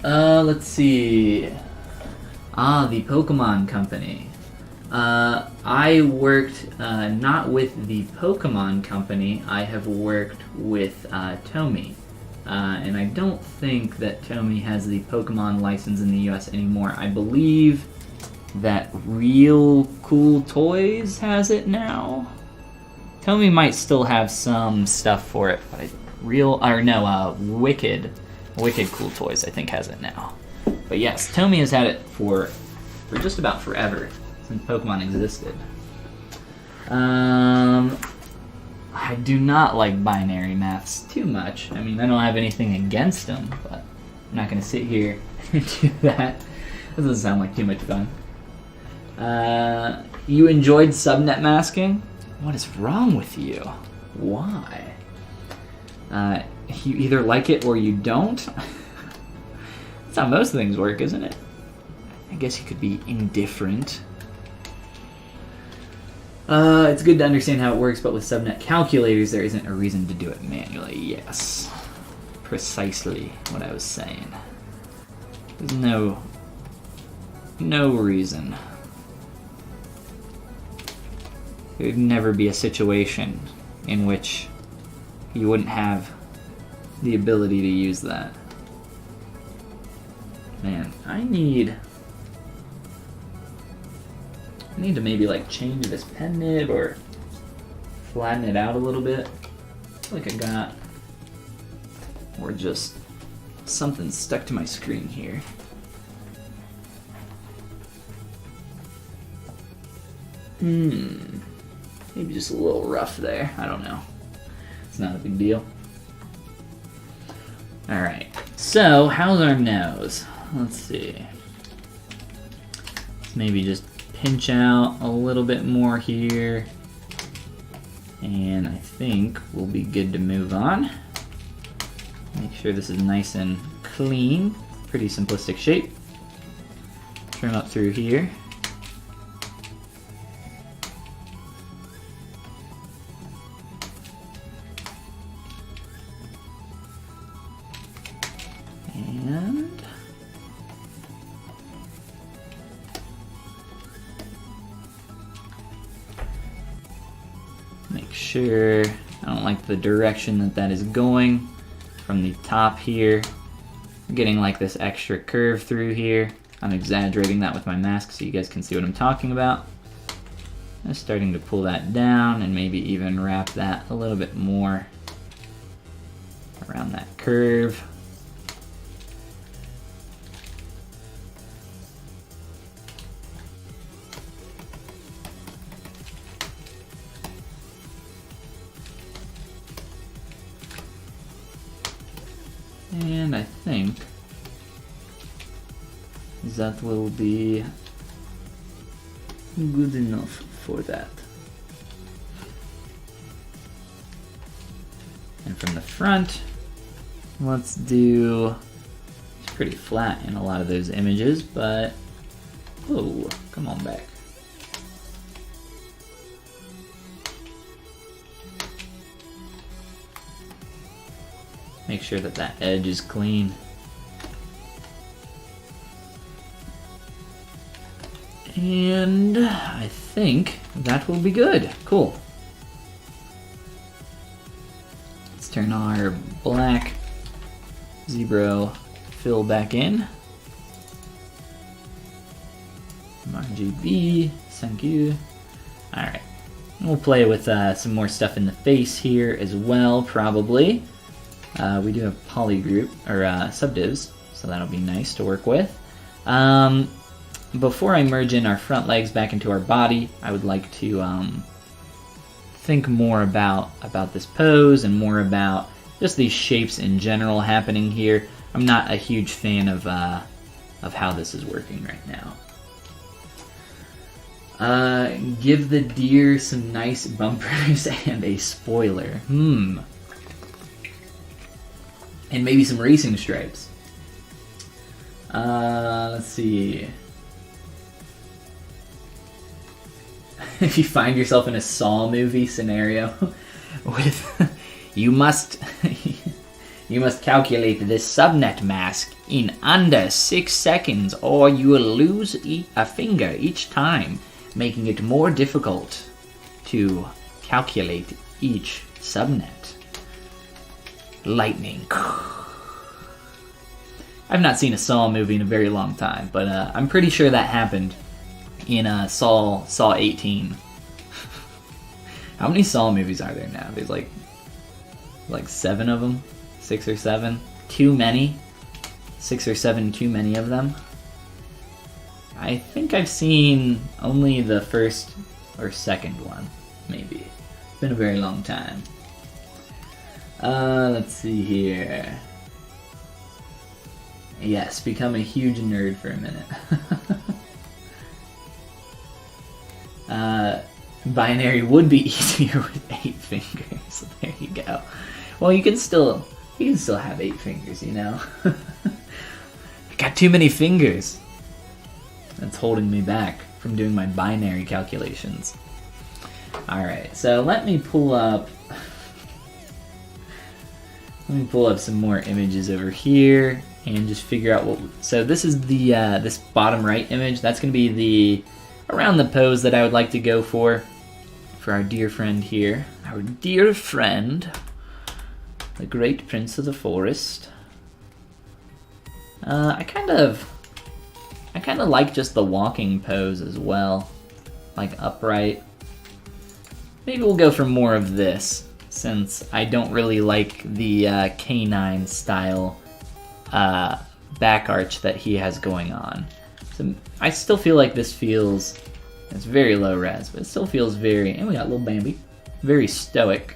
Let's see. The Pokemon Company. I worked not with the Pokemon company. I have worked with Tomy. And I don't think that Tomy has the Pokemon license in the US anymore. I believe that Real Cool Toys has it now. Tomy might still have some stuff for it, but Wicked Cool Toys I think has it now. But yes, Tomy has had it for just about forever, since Pokemon existed. I do not like binary maths too much. I mean, I don't have anything against them, but I'm not going to sit here and do that. That doesn't sound like too much fun. You enjoyed subnet masking? What is wrong with you? Why? You either like it or you don't? That's how most things work, isn't it? I guess you could be indifferent. It's good to understand how it works, but with subnet calculators, there isn't a reason to do it manually. Yes. Precisely what I was saying. There's no reason. There'd never be a situation in which you wouldn't have the ability to use that. Man, I need to maybe like change this pen nib or flatten it out a little bit. I feel like I got, or just something stuck to my screen here. Maybe just a little rough there. I don't know. It's not a big deal. Alright, so how's our nose? Let's see. Let's maybe just pinch out a little bit more here. And I think we'll be good to move on. Make sure this is nice and clean. Pretty simplistic shape. Trim up through here. And make sure, I don't like the direction that is going from the top here. I'm getting like this extra curve through here. I'm exaggerating that with my mask so you guys can see what I'm talking about. I'm starting to pull that down and maybe even wrap that a little bit more around that curve. And I think that will be good enough for that. And from the front, let's do, it's pretty flat in a lot of those images, but, oh, come on back. Make sure that that edge is clean. And I think that will be good. Cool. Let's turn our black ZBrush fill back in. RGB, thank you. Alright. We'll play with some more stuff in the face here as well, probably. We do have polygroup, or subdivs, so that'll be nice to work with. Before I merge in our front legs back into our body, I would like to think more about this pose and more about just these shapes in general happening here. I'm not a huge fan of how this is working right now. Give the deer some nice bumpers and a spoiler. And maybe some racing stripes. Let's see. If you find yourself in a Saw movie scenario with you must calculate this subnet mask in under 6 seconds or you will lose a finger each time. making it more difficult to calculate each subnet. Lightning. I've not seen a Saw movie in a very long time, but I'm pretty sure that happened in Saw 18. How many Saw movies are there now? There's like 7 of them? 6 or 7? Too many? 6 or 7 too many of them? I think I've seen only the first or second one, maybe. It's been a very long time. Let's see here. Yes, become a huge nerd for a minute. Binary would be easier with 8 fingers. There you go. Well, you can still have 8 fingers, you know. I got too many fingers. That's holding me back from doing my binary calculations. Alright, so let me pull up some more images over here and just figure out what. So this is the this bottom right image. That's going to be around the pose that I would like to go for our dear friend here. Our dear friend, the great prince of the forest. I kind of like just the walking pose as well, like upright. Maybe we'll go for more of this, since I don't really like the canine style back arch that he has going on. So I still feel like this feels, it's very low res, but it still feels very, and we got little Bambi, very stoic.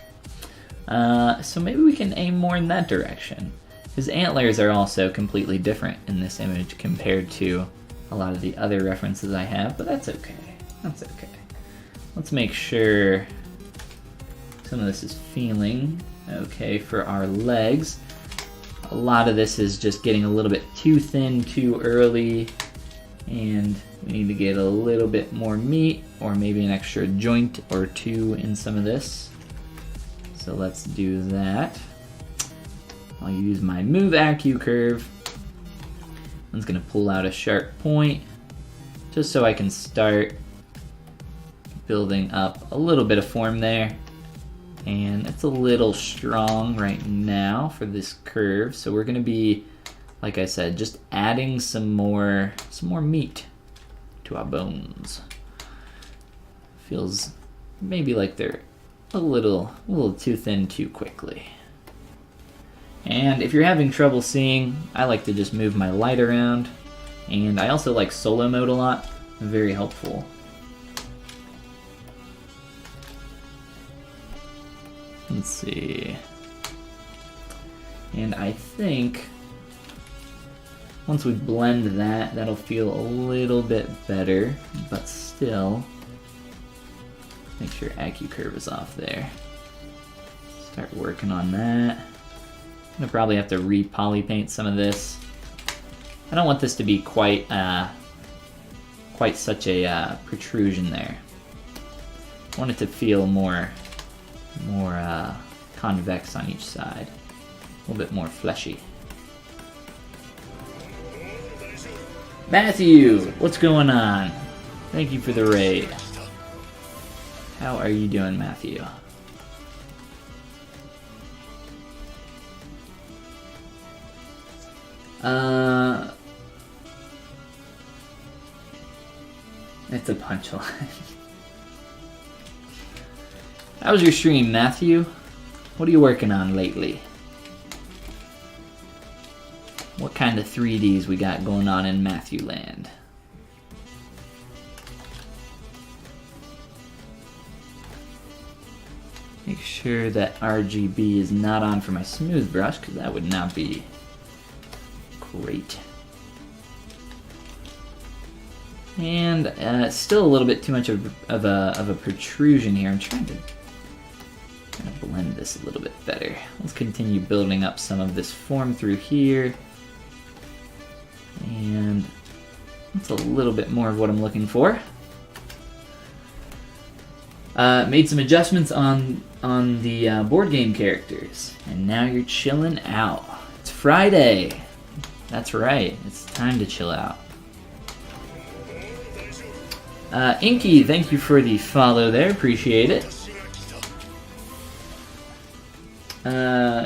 So maybe we can aim more in that direction. His antlers are also completely different in this image compared to a lot of the other references I have, but that's okay. That's okay. Let's make sure some of this is feeling okay for our legs. A lot of this is just getting a little bit too thin too early, and we need to get a little bit more meat, or maybe an extra joint or 2 in some of this. So let's do that. I'll use my move AQ curve. I'm just gonna pull out a sharp point just so I can start building up a little bit of form there. And it's a little strong right now for this curve, so we're gonna be, like I said, just adding some more meat to our bones. Feels maybe like they're a little too thin too quickly. And if you're having trouble seeing, I like to just move my light around, and I also like solo mode a lot. Very helpful. Let's see. And I think once we blend that, that'll feel a little bit better, but still, make sure AQ curve is off there. Start working on that. I'm gonna probably have to re-poly paint some of this. I don't want this to be quite such a protrusion there. I want it to feel more convex on each side, a little bit more fleshy. Matthew, what's going on? Thank you for the raid. How are you doing, Matthew? It's a punchline. How was your stream, Matthew? What are you working on lately? What kind of 3Ds we got going on in Matthew land? Make sure that RGB is not on for my smooth brush, because that would not be great. And it's still a little bit too much of a protrusion here. I'm trying to blend this a little bit better. Let's continue building up some of this form through here. And that's a little bit more of what I'm looking for. Made some adjustments on the board game characters, and now you're chilling out. It's Friday. That's right. It's time to chill out. Inky, thank you for the follow there. Appreciate it.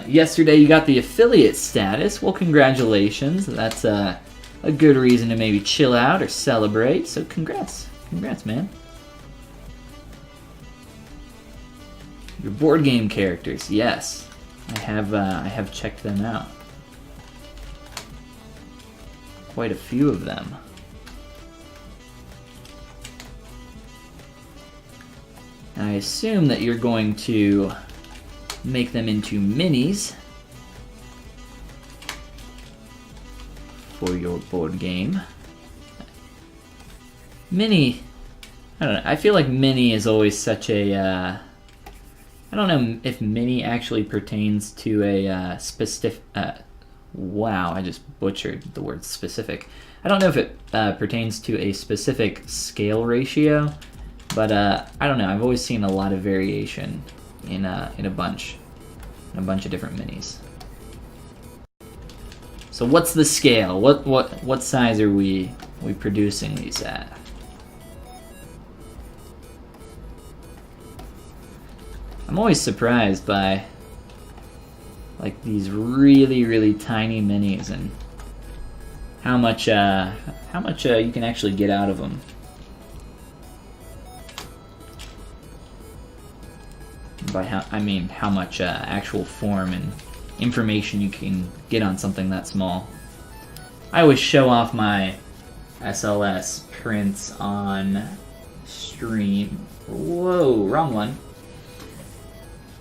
Yesterday you got the affiliate status. Well, congratulations. That's a good reason to maybe chill out or celebrate. So congrats. Congrats, man. Your board game characters, yes. I have checked them out. Quite a few of them. And I assume that you're going to make them into minis for your board game. Mini, I don't know, I feel like mini is always such a, I don't know if mini actually pertains to a specific, wow, I just butchered the word specific. I don't know if it pertains to a specific scale ratio, but I don't know, I've always seen a lot of variation in a bunch of different minis. So what's the scale? What size are we producing these at? I'm always surprised by like these really tiny minis and how much you can actually get out of them. By how I mean how much actual form and information you can get on something that small. I always show off my SLS prints on stream. Whoa, wrong one.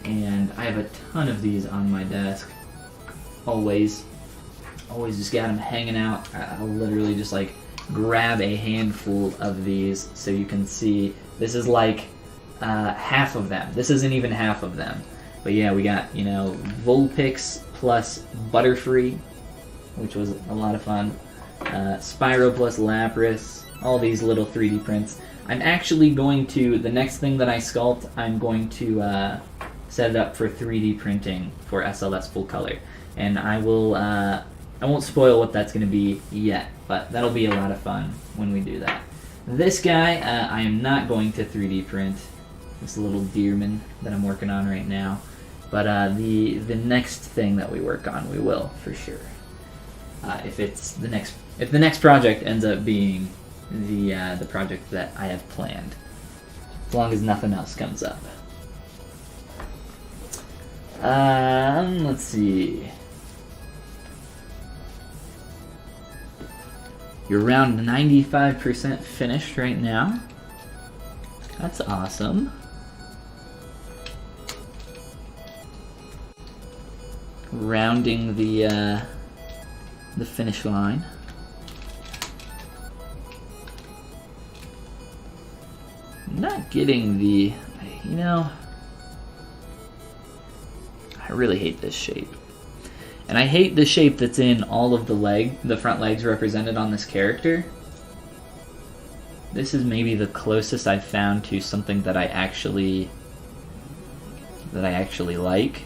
And I have a ton of these on my desk. Always just got them hanging out. I'll literally just like grab a handful of these so you can see. This is like half of them. This isn't even half of them. But yeah, we got, you know, Vulpix plus Butterfree, which was a lot of fun. Spyro plus Lapras, all these little 3D prints. I'm actually going to, the next thing that I sculpt, I'm going to set it up for 3D printing for SLS full color. And I will, I won't spoil what that's going to be yet, but that'll be a lot of fun when we do that. This guy, I am not going to 3D print. This little deerman that I'm working on right now. But the next thing that we work on, we will for sure. If the next project ends up being the project that I have planned, as long as nothing else comes up. Let's see. You're around 95% finished right now. That's awesome. Rounding the finish line. I'm not getting the, you know, I really hate this shape. And I hate the shape that's in all of the front legs represented on this character. This is maybe the closest I've found to something that I actually like.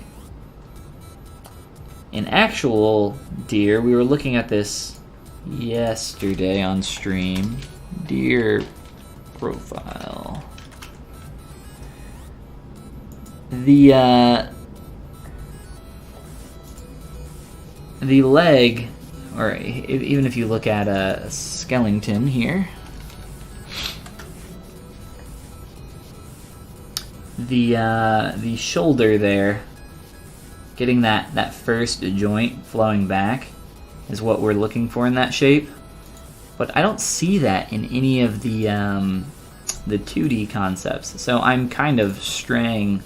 In actual deer, we were looking at this yesterday on stream. Deer profile. The leg, or even if you look at a skeleton here, the shoulder there, getting that first joint flowing back is what we're looking for in that shape. But I don't see that in any of the 2D concepts. So I'm kind of straying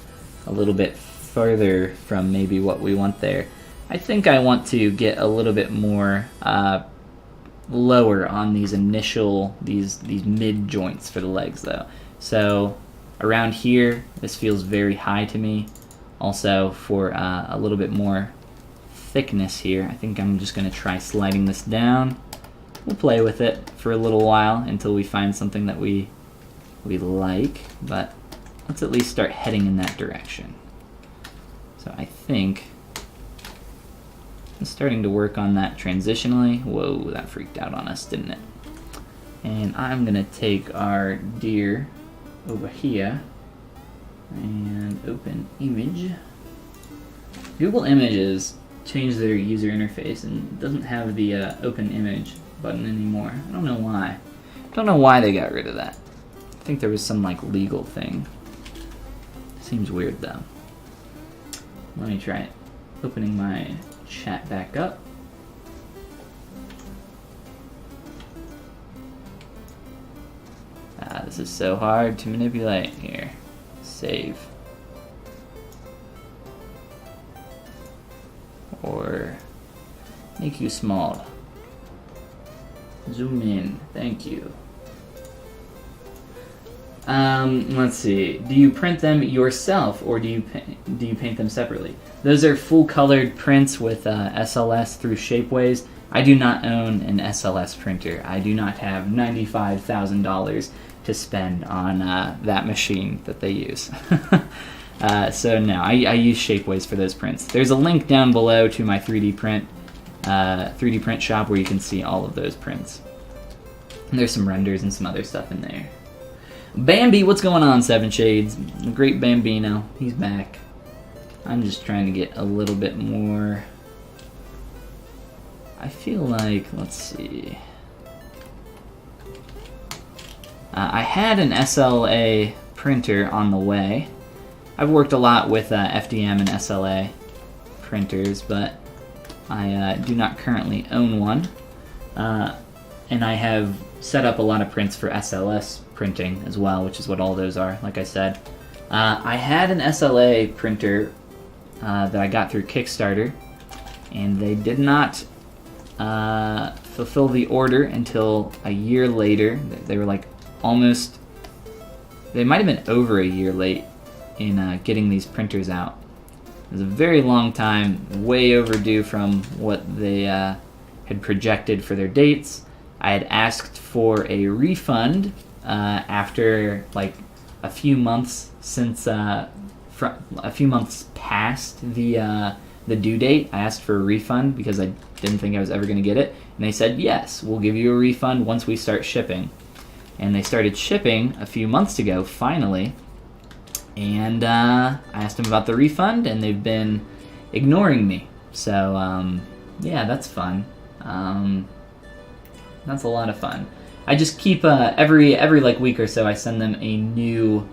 a little bit further from maybe what we want there. I think I want to get a little bit more lower on these initial, these mid joints for the legs though. So around here, this feels very high to me. Also for a little bit more thickness here, I think I'm just going to try sliding this down. We'll play with it for a little while until we find something that we like, but let's at least start heading in that direction. So I think I'm starting to work on that transitionally. Whoa, that freaked out on us, didn't it? And I'm gonna take our deer over here and open image. Google Images changed their user interface and doesn't have the open image button anymore. I don't know why. Don't know why they got rid of that. I think there was some like legal thing. Seems weird though. Let me try it. Opening my chat back up. This is so hard to manipulate. Here, save. Or make you small. Zoom in, thank you. Let's see. Do you print them yourself, or do you paint them separately? Those are full-colored prints with SLS through Shapeways. I do not own an SLS printer. I do not have $95,000 to spend on that machine that they use. So no, I use Shapeways for those prints. There's a link down below to my 3D print shop where you can see all of those prints. And there's some renders and some other stuff in there. Bambi, what's going on, Seven Shades? The great Bambino, he's back. I'm just trying to get a little bit more. I feel like, let's see. I had an SLA printer on the way. I've worked a lot with FDM and SLA printers, but I do not currently own one. And I have set up a lot of prints for SLS printing as well, which is what all those are, like I said. I had an SLA printer that I got through Kickstarter, and they did not fulfill the order until a year later. They were like almost, they might have been over a year late in getting these printers out. It was a very long time, way overdue from what they had projected for their dates. I had asked for a refund after like a few months since a few months past the due date. I asked for a refund because I didn't think I was ever going to get it, and they said yes, we'll give you a refund once we start shipping. And they started shipping a few months ago, finally. And I asked them about the refund, and they've been ignoring me. So yeah, that's fun. That's a lot of fun. I just keep every like week or so, I send them a new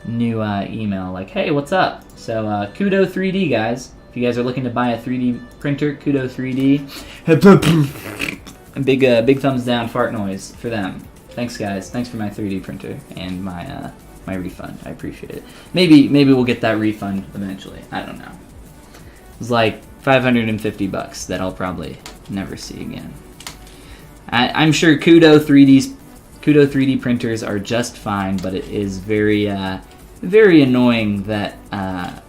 email like, hey, what's up? So Kudo 3D, guys. If you guys are looking to buy a 3D printer, Kudo 3D. Big thumbs down fart noise for them. Thanks, guys. Thanks for my 3D printer and my refund. I appreciate it. Maybe we'll get that refund eventually. I don't know. It was like $550 that I'll probably never see again. I'm sure Kudo 3D printers are just fine, but it is very annoying that I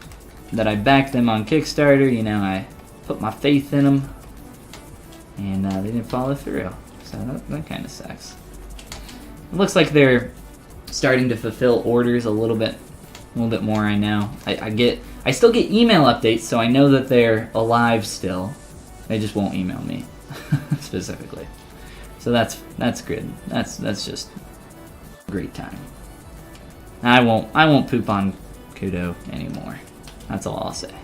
backed them on Kickstarter. You know, I put my faith in them, and they didn't follow through. So that kind of sucks. It looks like they're starting to fulfill orders a little bit more. I know. I still get email updates, so I know that they're alive still. They just won't email me specifically. So that's good. That's just a great time. I won't poop on Kudo anymore. That's all I'll say.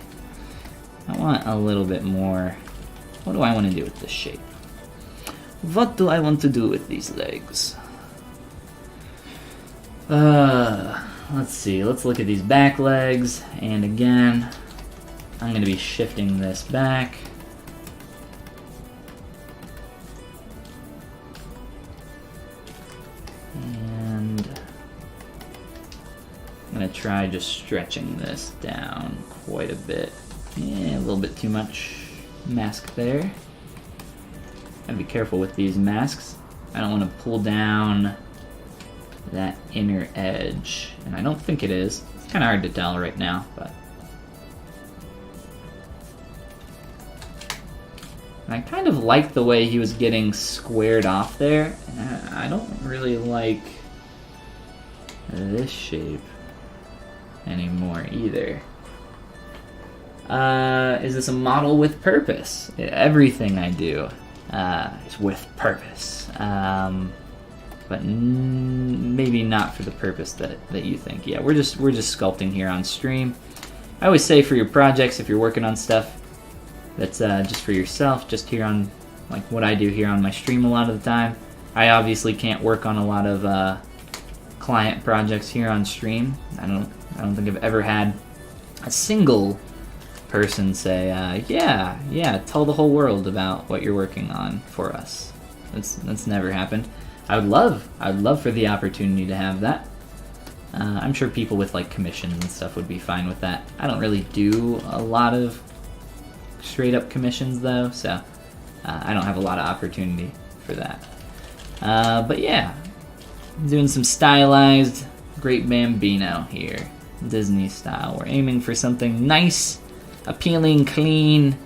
I want a little bit more. What do I want to do with this shape? What do I want to do with these legs? Let's see. Let's look at these back legs. And again, I'm going to be shifting this back. And I'm going to try just stretching this down quite a bit. Yeah, a little bit too much mask there. Gotta be careful with these masks. I don't want to pull down that inner edge, and I don't think it is. It's kind of hard to tell right now, but and I kind of like the way he was getting squared off there. I don't really like this shape anymore either. Is this a model with purpose? Everything I do is with purpose. but maybe not for the purpose that you think. Yeah, we're just sculpting here on stream. I always say for your projects, if you're working on stuff that's just for yourself, just here on like what I do here on my stream a lot of the time. I obviously can't work on a lot of client projects here on stream. I don't think I've ever had a single person say, yeah, tell the whole world about what you're working on for us. That's never happened. I would love for the opportunity to have that. I'm sure people with like commissions and stuff would be fine with that. I don't really do a lot of straight up commissions though, so I don't have a lot of opportunity for that. But yeah, doing some stylized Great Bambino here, Disney style. We're aiming for something nice, appealing, clean,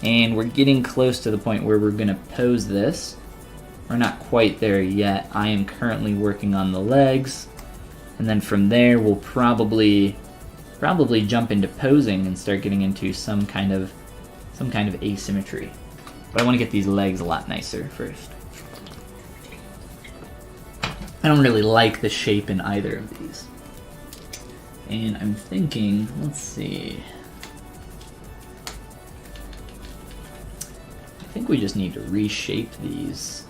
and we're getting close to the point where we're gonna pose this. We're not quite there yet. I am currently working on the legs, and then from there we'll probably jump into posing and start getting into some kind of asymmetry. But I want to get these legs a lot nicer first. I don't really like the shape in either of these. And I'm thinking, let's see. I think we just need to reshape these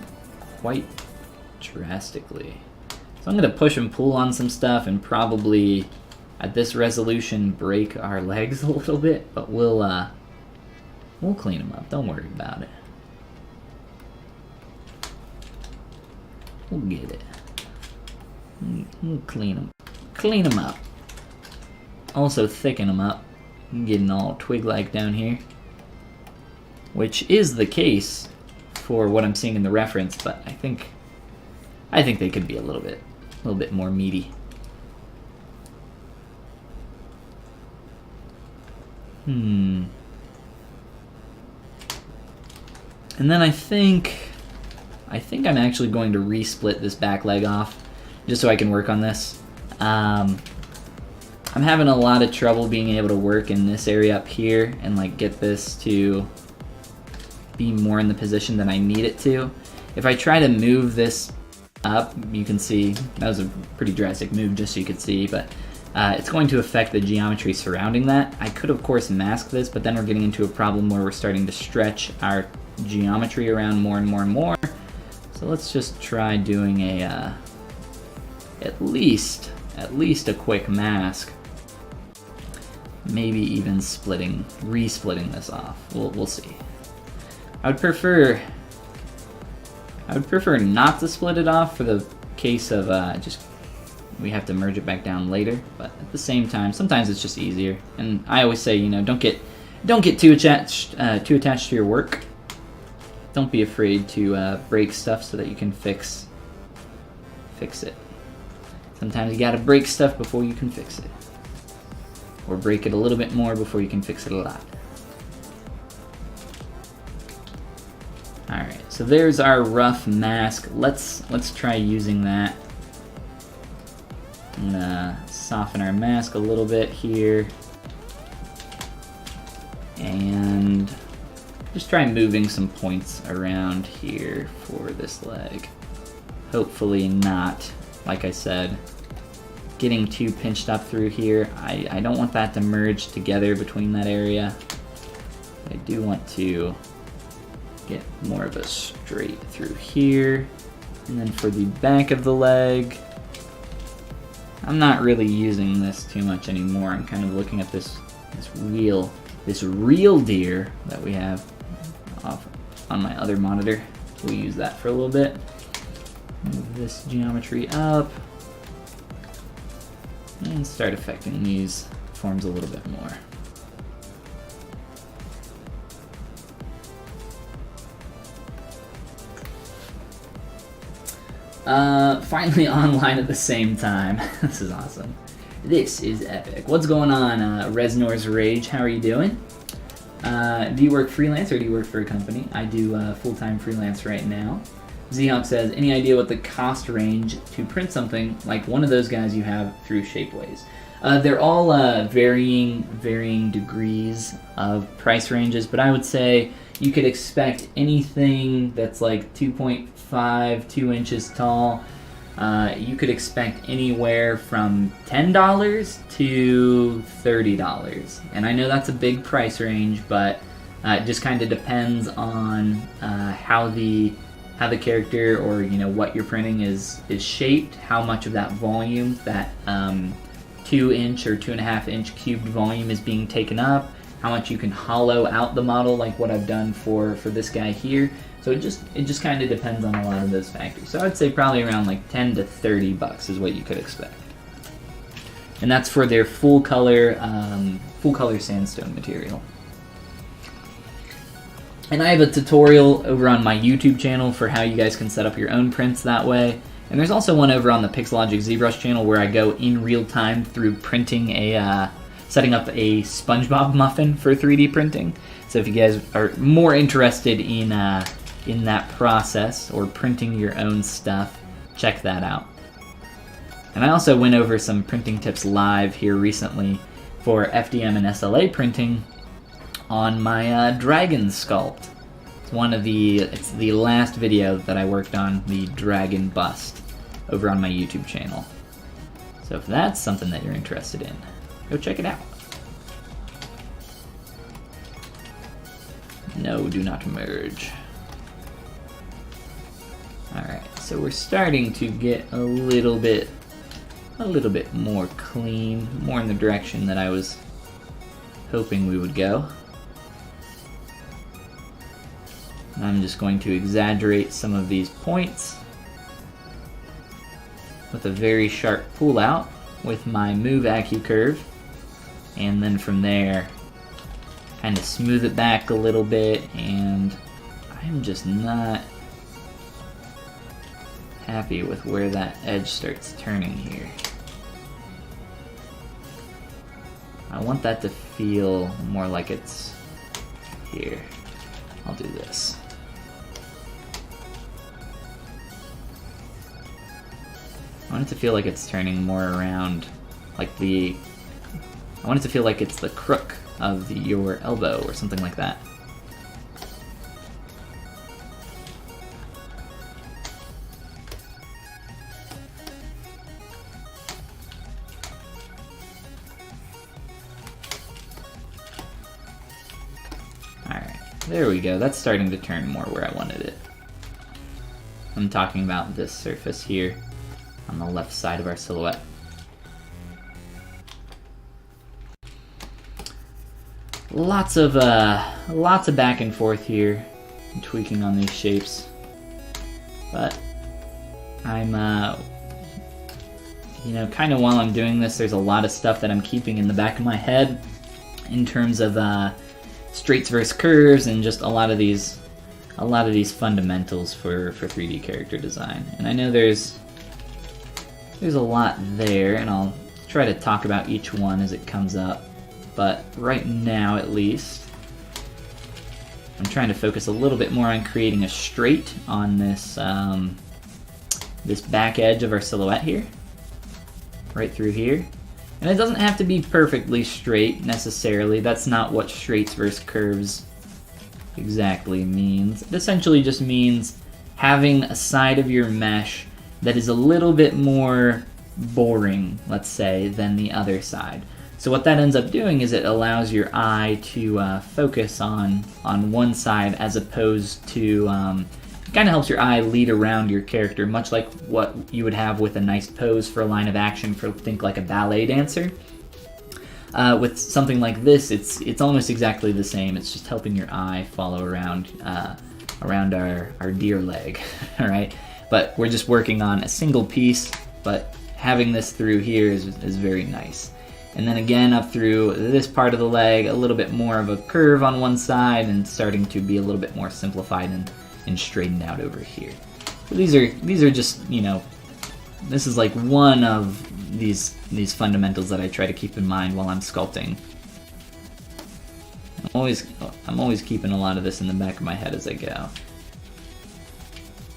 quite drastically. So I'm going to push and pull on some stuff and probably, at this resolution, break our legs a little bit, but we'll clean them up. Don't worry about it. We'll get it. We'll clean them up. Also thicken them up. I'm getting all twig-like down here, which is the case for what I'm seeing in the reference, but I think they could be a little bit more meaty. And then I think I'm actually going to resplit this back leg off just so I can work on this. I'm having a lot of trouble being able to work in this area up here and like get this to be more in the position that I need it to. If I try to move this up, you can see that was a pretty drastic move just so you could see, but it's going to affect the geometry surrounding that. I could of course mask this, but then we're getting into a problem where we're starting to stretch our geometry around more and more and more. So let's just try doing a at least a quick mask. Maybe even resplitting this off. We'll see. I would prefer not to split it off for the case of just we have to merge it back down later. But at the same time, sometimes it's just easier. And I always say, don't get too attached to your work. Don't be afraid to break stuff so that you can fix it. Sometimes you gotta break stuff before you can fix it. Or break it a little bit more before you can fix it a lot. Alright, so there's our rough mask. Let's try using that. I'm gonna soften our mask a little bit here. And just try moving some points around here for this leg. Hopefully not, like I said, getting too pinched up through here. I don't want that to merge together between that area. I do want to get more of a straight through here. And then for the back of the leg, I'm not really using this too much anymore. I'm kind of looking at this real deer that we have off on my other monitor. We'll use that for a little bit. Move this geometry up and start affecting these forms a little bit more. Finally online at the same time. This is awesome. This is epic. What's going on, Resnor's Rage? How are you doing? Do you work freelance or do you work for a company? I do full-time freelance right now. Zhawk says, any idea what the cost range to print something like one of those guys you have through Shapeways? They're all varying degrees of price ranges, but I would say you could expect anything that's like 2.5, 2 inches tall you could expect anywhere from $10 to $30. And I know that's a big price range, but it just kind of depends on how the character, or what you're printing is shaped, how much of that volume, that 2-inch or 2.5-inch cubed volume is being taken up, how much you can hollow out the model, like what I've done for this guy here. So it just kind of depends on a lot of those factors. So I'd say probably around like $10 to $30 is what you could expect. And that's for their full color sandstone material. And I have a tutorial over on my YouTube channel for how you guys can set up your own prints that way. And there's also one over on the Pixelogic ZBrush channel where I go in real time through printing setting up a SpongeBob muffin for 3D printing. So if you guys are more interested in that process, or printing your own stuff, check that out. And I also went over some printing tips live here recently for FDM and SLA printing on my dragon sculpt. It's the last video that I worked on, the dragon bust, over on my YouTube channel. So if that's something that you're interested in, go check it out. No, do not merge. Alright, so we're starting to get a little bit more clean, more in the direction that I was hoping we would go. I'm just going to exaggerate some of these points with a very sharp pull out with my move AccuCurve, and then from there kind of smooth it back a little bit. And I'm just not happy with where that edge starts turning here. I want that to feel more like it's here. I'll do this. I want it to feel like it's turning more around, like I want it to feel like it's the crook of your elbow or something like that. Alright, there we go. That's starting to turn more where I wanted it. I'm talking about this surface here on the left side of our silhouette. Lots of back and forth here, and tweaking on these shapes, but I'm kind of while I'm doing this, there's a lot of stuff that I'm keeping in the back of my head in terms of straights versus curves, and just a lot of these fundamentals for 3D character design. And I know there's a lot there, and I'll try to talk about each one as it comes up. But right now, at least, I'm trying to focus a little bit more on creating a straight on this this back edge of our silhouette here, right through here. And it doesn't have to be perfectly straight necessarily. That's not what straights versus curves exactly means. It essentially just means having a side of your mesh that is a little bit more boring, let's say, than the other side. So what that ends up doing is it allows your eye to focus on one side, as opposed to, it kind of helps your eye lead around your character, much like what you would have with a nice pose for a line of action for, think like a ballet dancer. With something like this, it's almost exactly the same. It's just helping your eye follow around our deer leg, all right? But we're just working on a single piece, but having this through here is very nice. And then again, up through this part of the leg, a little bit more of a curve on one side, and starting to be a little bit more simplified and straightened out over here. So these are just, this is like one of these fundamentals that I try to keep in mind while I'm sculpting. I'm always keeping a lot of this in the back of my head as I go.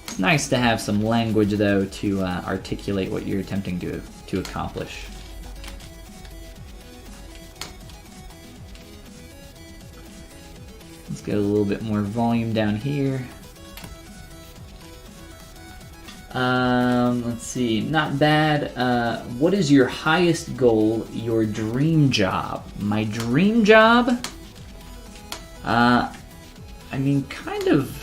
It's nice to have some language, though, to articulate what you're attempting to accomplish. Let's get a little bit more volume down here. Let's see. Not bad. What is your highest goal? Your dream job? My dream job? I mean, kind of,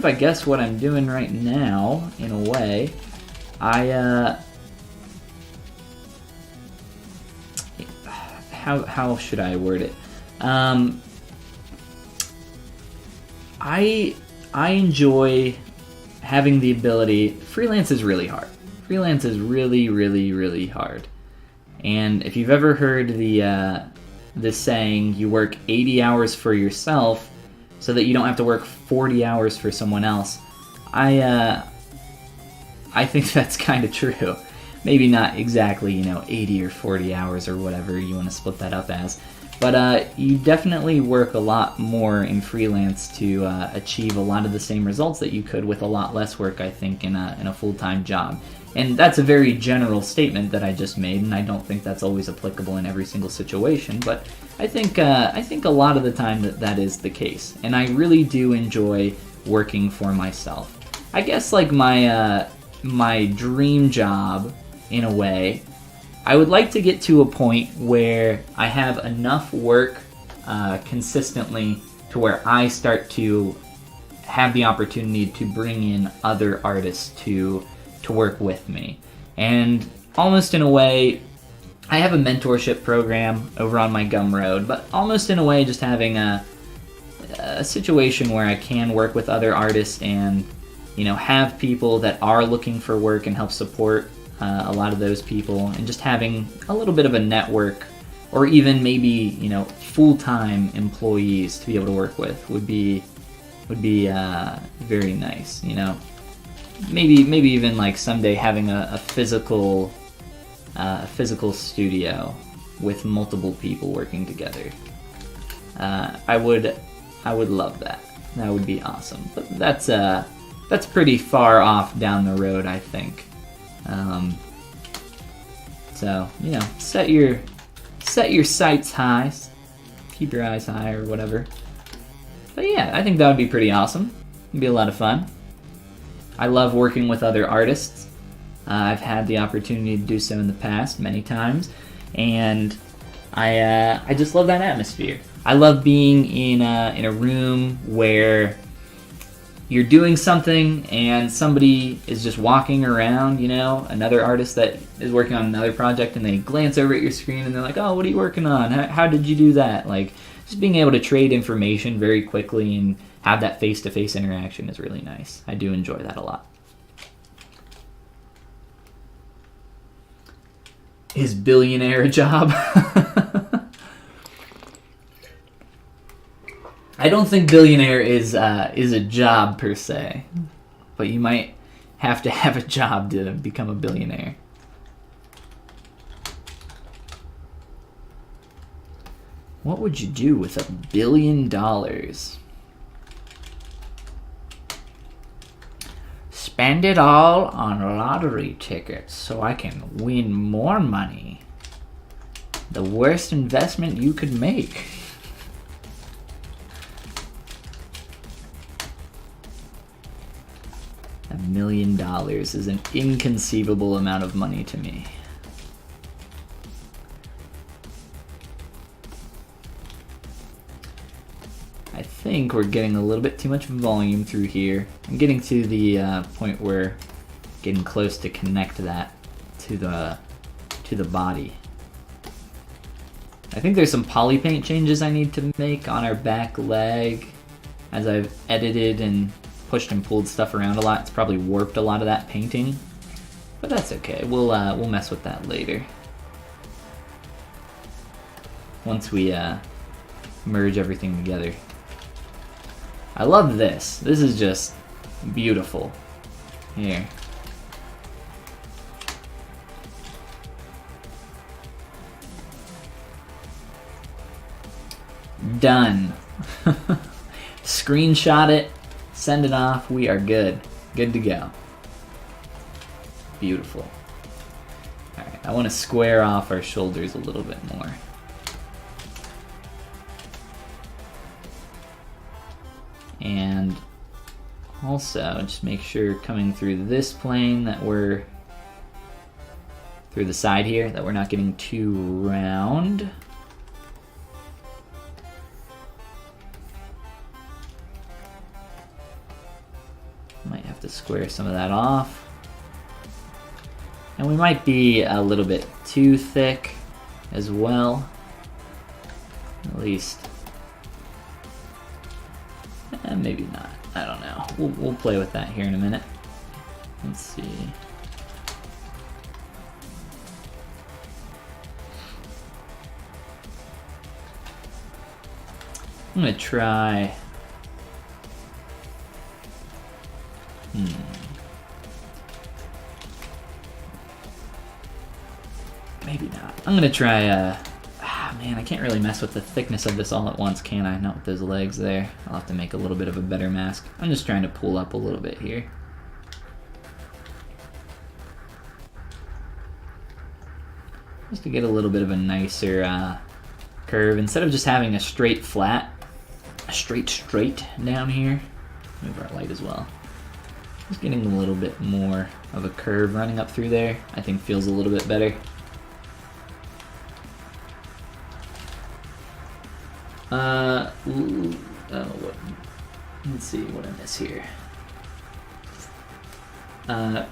I guess what I'm doing right now, in a way. How should I word it? I enjoy having the ability. Freelance is really hard. Freelance is really, really, really hard. And if you've ever heard the saying, you work 80 hours for yourself so that you don't have to work 40 hours for someone else, I think that's kind of true. Maybe not exactly, 80 or 40 hours or whatever you want to split that up as. But you definitely work a lot more in freelance to achieve a lot of the same results that you could with a lot less work, I think, in a full-time job. And that's a very general statement that I just made, and I don't think that's always applicable in every single situation. But I think a lot of the time that is the case, and I really do enjoy working for myself. I guess like my dream job, in a way, I would like to get to a point where I have enough work consistently to where I start to have the opportunity to bring in other artists to work with me. And almost in a way, I have a mentorship program over on my Gumroad, but almost in a way just having a situation where I can work with other artists and have people that are looking for work and help support a lot of those people, and just having a little bit of a network, or even maybe full-time employees to be able to work with would be very nice. Maybe even like someday having a physical studio with multiple people working together. I would love that. That would be awesome. But that's pretty far off down the road, I think. So set your sights high, keep your eyes high, or whatever. But yeah, I think that would be pretty awesome. It'd be a lot of fun. I love working with other artists. I've had the opportunity to do so in the past many times, and I just love that atmosphere. I love being in a room where you're doing something and somebody is just walking around, another artist that is working on another project, and they glance over at your screen and they're like, oh, what are you working on? How did you do that? Like, just being able to trade information very quickly and have that face-to-face interaction is really nice. I do enjoy that a lot. Is billionaire a job? I don't think billionaire is a job per se, but you might have to have a job to become a billionaire. What would you do with $1 billion? Spend it all on lottery tickets so I can win more money. The worst investment you could make. $1 million is an inconceivable amount of money to me. I think we're getting a little bit too much volume through here. I'm getting to the point where getting close to connect that to the body. I think there's some poly paint changes I need to make on our back leg. As I've edited and pushed and pulled stuff around a lot, it's probably warped a lot of that painting, but that's okay. We'll mess with that later once we merge everything together. I love this. This is just beautiful. Here. Done. Screenshot it. Send it off. We are good. Good to go. Beautiful. Alright, I want to square off our shoulders a little bit more. And also just make sure coming through this plane that we're through the side here, that we're not getting too round. Might have to square some of that off. And we might be a little bit too thick as well. At least. Maybe not. I don't know. We'll play with that here in a minute. Let's see. I'm gonna try. Maybe not. I'm gonna try. Man, I can't really mess with the thickness of this all at once, can I? Not with those legs there. I'll have to make a little bit of a better mask. I'm just trying to pull up a little bit here. Just to get a little bit of a nicer curve. Instead of just having a straight flat, a straight down here. Move our light as well. Just getting a little bit more of a curve running up through there, I think feels a little bit better. Let's see what I miss here.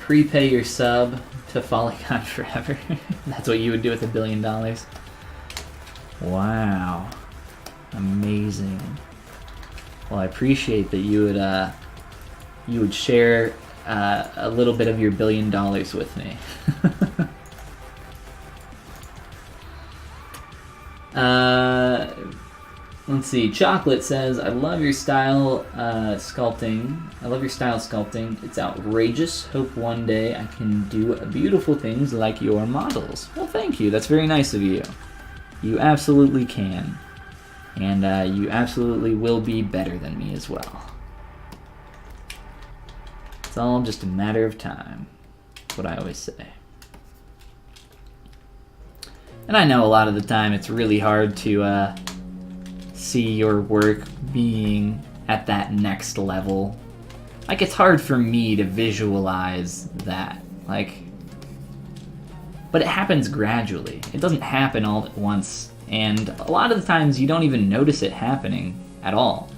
Prepay your sub to Follygon forever. That's what you would do with $1 billion. Wow, amazing. Well, I appreciate that you would share a little bit of your $1 billion with me. Let's see. Chocolate says, "I love your style sculpting. I love your style sculpting. It's outrageous. Hope one day I can do beautiful things like your models." Well, thank you. That's very nice of you. You absolutely can, and you absolutely will be better than me as well. It's all just a matter of time. That's what I always say. And I know a lot of the time it's really hard to see your work being at that next level. Like, it's hard for me to visualize that. Like, but it happens gradually. It doesn't happen all at once. And a lot of the times you don't even notice it happening at all.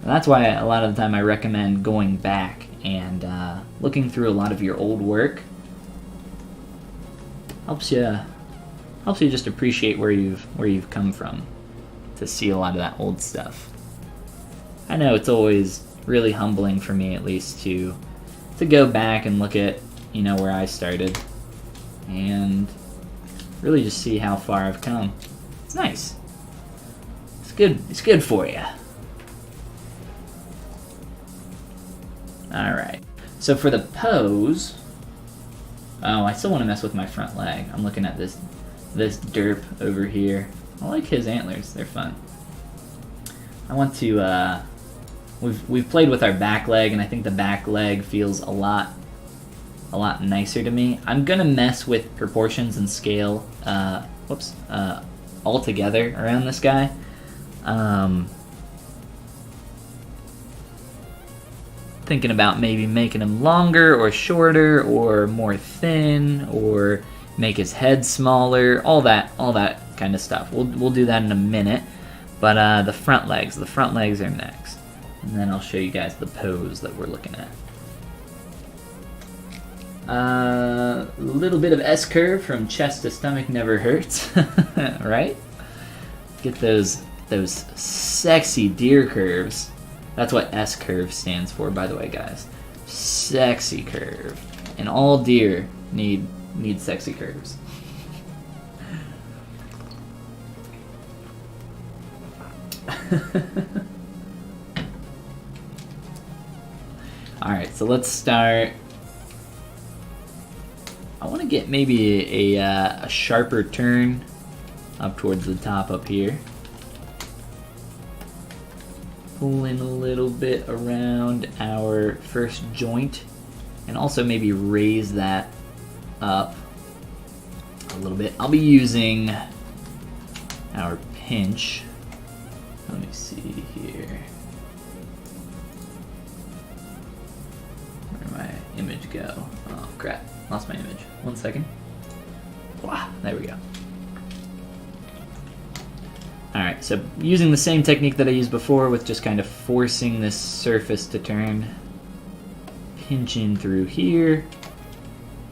And that's why a lot of the time I recommend going back and looking through a lot of your old work. Helps you just appreciate where you've come from, to see a lot of that old stuff. I know it's always really humbling for me, at least, to go back and look at, you know, where I started and really just see how far I've come. It's nice. It's good. It's good for you. All right. So for the pose, oh, I still want to mess with my front leg. I'm looking at this derp over here. I like his antlers, they're fun. I want to, we've played with our back leg, and I think the back leg feels a lot nicer to me. I'm gonna mess with proportions and scale, all together around this guy. Thinking about maybe making him longer or shorter or more thin, or make his head smaller, all that kind of stuff. We'll do that in a minute, but the front legs are next, and then I'll show you guys the pose that we're looking at. A little bit of S curve from chest to stomach never hurts, right? Get those sexy deer curves. That's what S curve stands for, by the way, guys. Sexy curve, and all deer need sexy curves. Alright, so let's start. I want to get maybe a sharper turn up towards the top up here. Pull in a little bit around our first joint, and also maybe raise that up a little bit. I'll be using our pinch. Let me see here. image go? Oh crap, lost my image. 1 second. Wow, there we go. Alright, so using the same technique that I used before with just kind of forcing this surface to turn. Pinch in through here.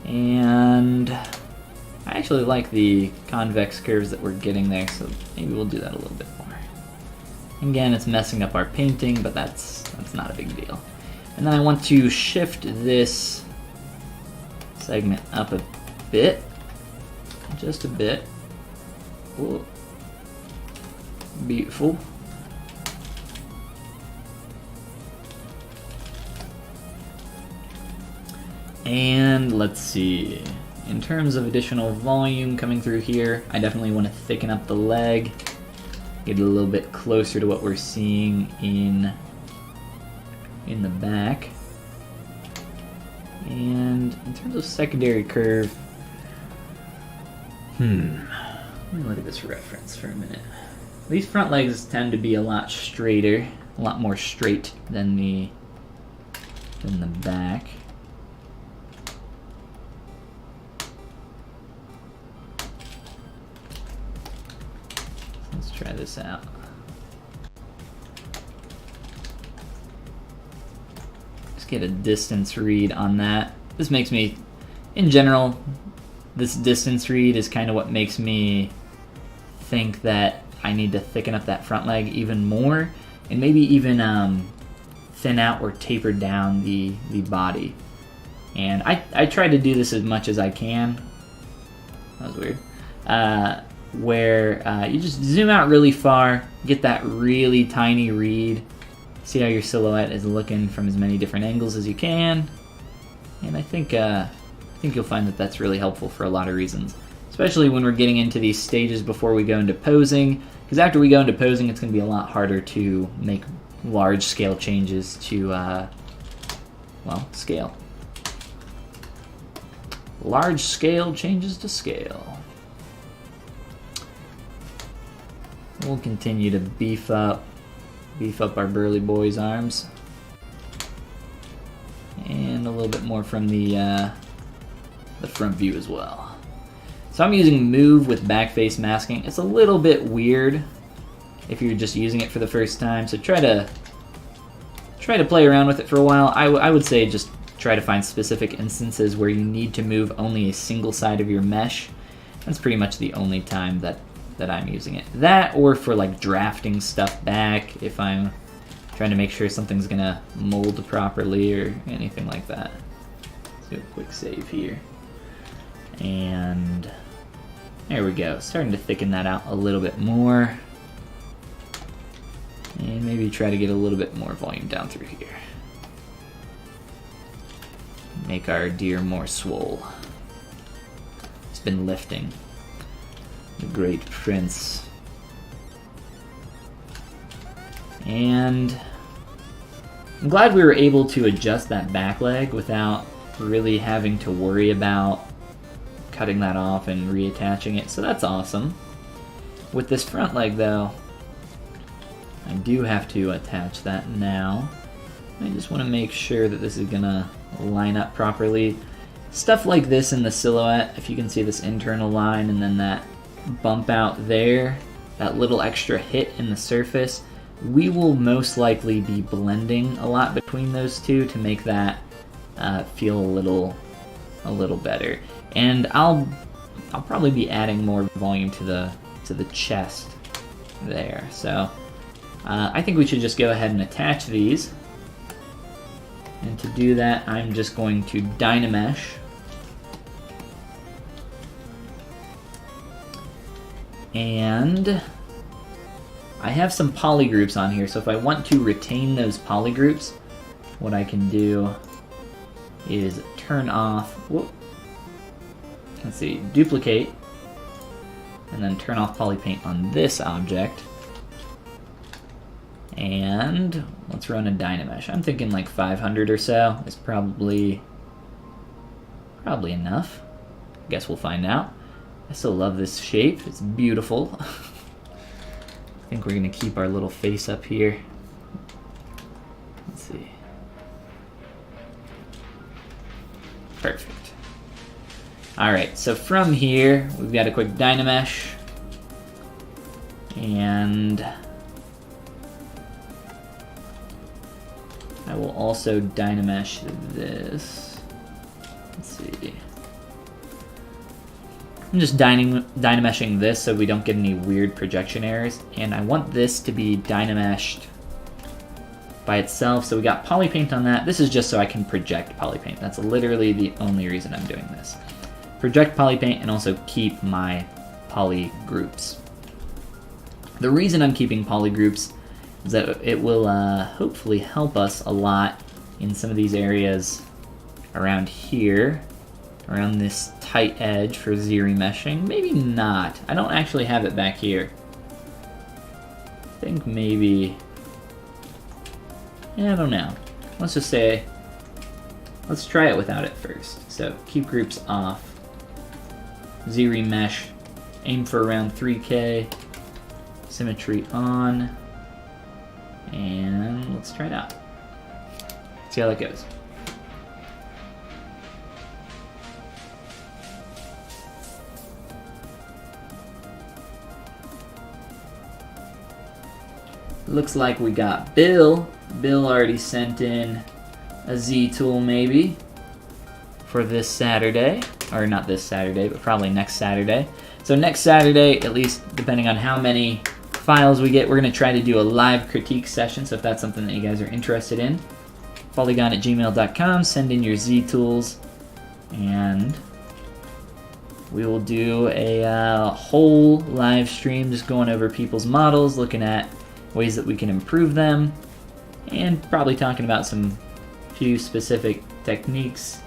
And I actually like the convex curves that we're getting there, so maybe we'll do that a little bit more. Again, it's messing up our painting, but that's not a big deal. And then I want to shift this segment up a bit. Just a bit. Ooh. Beautiful. And let's see. In terms of additional volume coming through here, I definitely want to thicken up the leg. Get it a little bit closer to what we're seeing in the back. And in terms of secondary curve, let me look at this reference for a minute. These front legs tend to be a lot straighter, a lot more straight than the back. Let's try this out. Just get a distance read on that. This makes me, in general, this distance read is kind of what makes me think that I need to thicken up that front leg even more, and maybe even thin out or taper down the body. And I try to do this as much as I can. That was weird. Where you just zoom out really far, get that really tiny read, see how your silhouette is looking from as many different angles as you can, and I think you'll find that that's really helpful for a lot of reasons, especially when we're getting into these stages before we go into posing, because after we go into posing, it's going to be a lot harder to make large-scale changes to, well, scale. Large-scale changes to scale. We'll continue to beef up our burly boy's arms, and a little bit more from the front view as well. So I'm using move with back face masking. It's a little bit weird if you're just using it for the first time, so try to play around with it for a while. I would say just try to find specific instances where you need to move only a single side of your mesh. That's pretty much the only time that I'm using it. That, or for like drafting stuff back if I'm trying to make sure something's gonna mold properly or anything like that. Let's do a quick save here. And there we go. Starting to thicken that out a little bit more. And maybe try to get a little bit more volume down through here. Make our deer more swole. It's been lifting. The great prince. And I'm glad we were able to adjust that back leg without really having to worry about cutting that off and reattaching it, so that's awesome. With this front leg though, I do have to attach that now. I just want to make sure that this is gonna line up properly. Stuff like this in the silhouette, if you can see this internal line and then that bump out there, that little extra hit in the surface, we will most likely be blending a lot between those two to make that feel a little better. And I'll probably be adding more volume to the chest there. So I think we should just go ahead and attach these. And to do that, I'm just going to Dynamesh. And I have some poly groups on here, so if I want to retain those poly groups, what I can do is turn off, let's see, duplicate, and then turn off poly paint on this object. And let's run a Dynamesh. I'm thinking like 500 or so is probably enough. Guess we'll find out. I still love this shape. It's beautiful. I think we're gonna keep our little face up here. Let's see. Perfect. Alright, so from here, we've got a quick Dynamesh. And I will also Dynamesh this. Let's see. I'm just Dynameshing this so we don't get any weird projection errors. And I want this to be Dynameshed by itself. So we got Polypaint on that. This is just so I can project Polypaint. That's literally the only reason I'm doing this. Project Polypaint and also keep my poly groups. The reason I'm keeping poly groups is that it will hopefully help us a lot in some of these areas around here, around this tight edge for Z-remeshing. Maybe not. I don't actually have it back here. I think maybe... yeah, I don't know. Let's just say... let's try it without it first. So keep groups off. Z-remesh. Aim for around 3K. Symmetry on. And let's try it out. See how that goes. Looks like we got Bill. Bill already sent in a Z tool maybe for this Saturday. Or not this Saturday, but probably next Saturday. So next Saturday, at least depending on how many files we get, we're going to try to do a live critique session. So if that's something that you guys are interested in, follygon@gmail.com, send in your Z tools, and we will do a whole live stream just going over people's models, looking at ways that we can improve them, and probably talking about some few specific techniques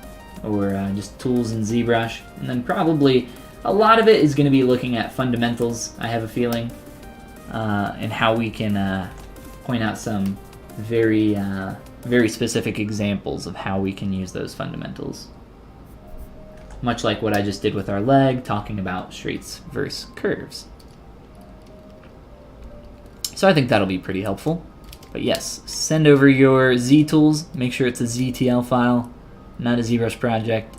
or just tools in ZBrush. And then probably a lot of it is going to be looking at fundamentals, I have a feeling, and how we can point out some very specific examples of how we can use those fundamentals. Much like what I just did with our leg, talking about straights versus curves. So I think that'll be pretty helpful. But yes, send over your Z tools. Make sure it's a ZTL file, not a ZBrush project.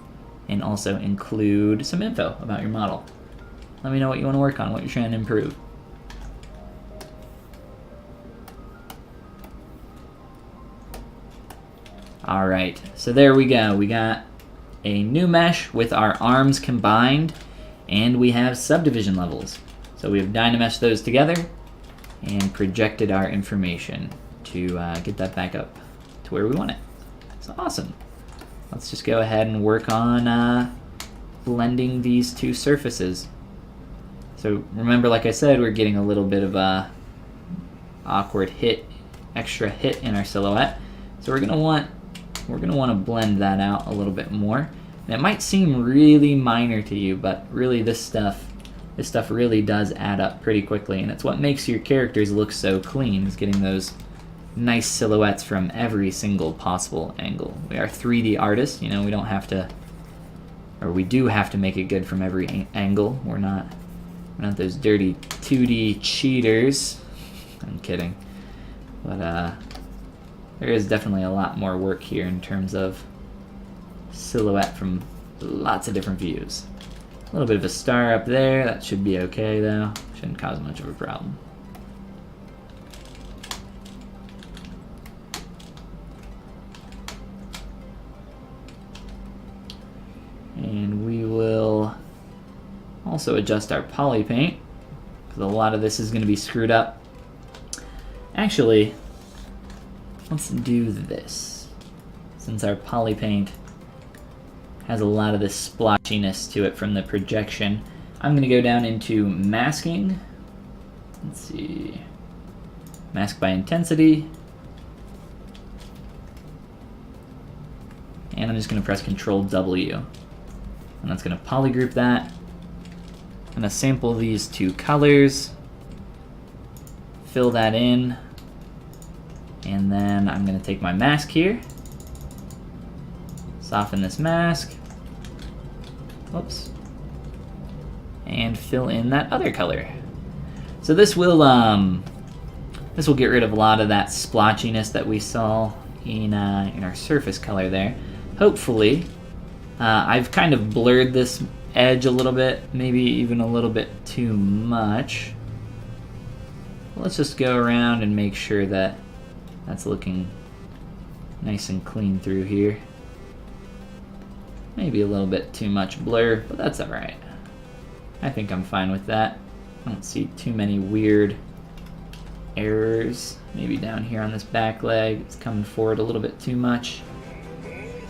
And also include some info about your model. Let me know what you want to work on, what you're trying to improve. Alright, so there we go. We got a new mesh with our arms combined, and we have subdivision levels. So we have Dynameshed those together and projected our information to get that back up to where we want it. So awesome. Let's just go ahead and work on blending these two surfaces. So remember, like I said, we're getting a little bit of a awkward hit, extra hit in our silhouette. So we're gonna want to blend that out a little bit more. And it might seem really minor to you, but really this stuff really does add up pretty quickly, and it's what makes your characters look so clean, is getting those nice silhouettes from every single possible angle. We are 3D artists, you know, we don't have to, or we do have to make it good from every angle. We're not those dirty 2D cheaters. I'm kidding. But there is definitely a lot more work here in terms of silhouette from lots of different views. A little bit of a star up there, that should be okay though. Shouldn't cause much of a problem. And we will also adjust our poly paint, because a lot of this is going to be screwed up. Actually, let's do this. Since our poly paint has a lot of this splotchiness to it from the projection, I'm going to go down into masking. Let's see. Mask by intensity. And I'm just going to press Ctrl W. And that's going to polygroup that. I'm going to sample these two colors. Fill that in. And then I'm going to take my mask here. Soften this mask. Whoops. And fill in that other color. So this will get rid of a lot of that splotchiness that we saw in our surface color there. Hopefully, I've kind of blurred this edge a little bit, maybe even a little bit too much. Let's just go around and make sure that that's looking nice and clean through here. Maybe a little bit too much blur, but that's alright. I think I'm fine with that. I don't see too many weird errors. Maybe down here on this back leg, it's coming forward a little bit too much.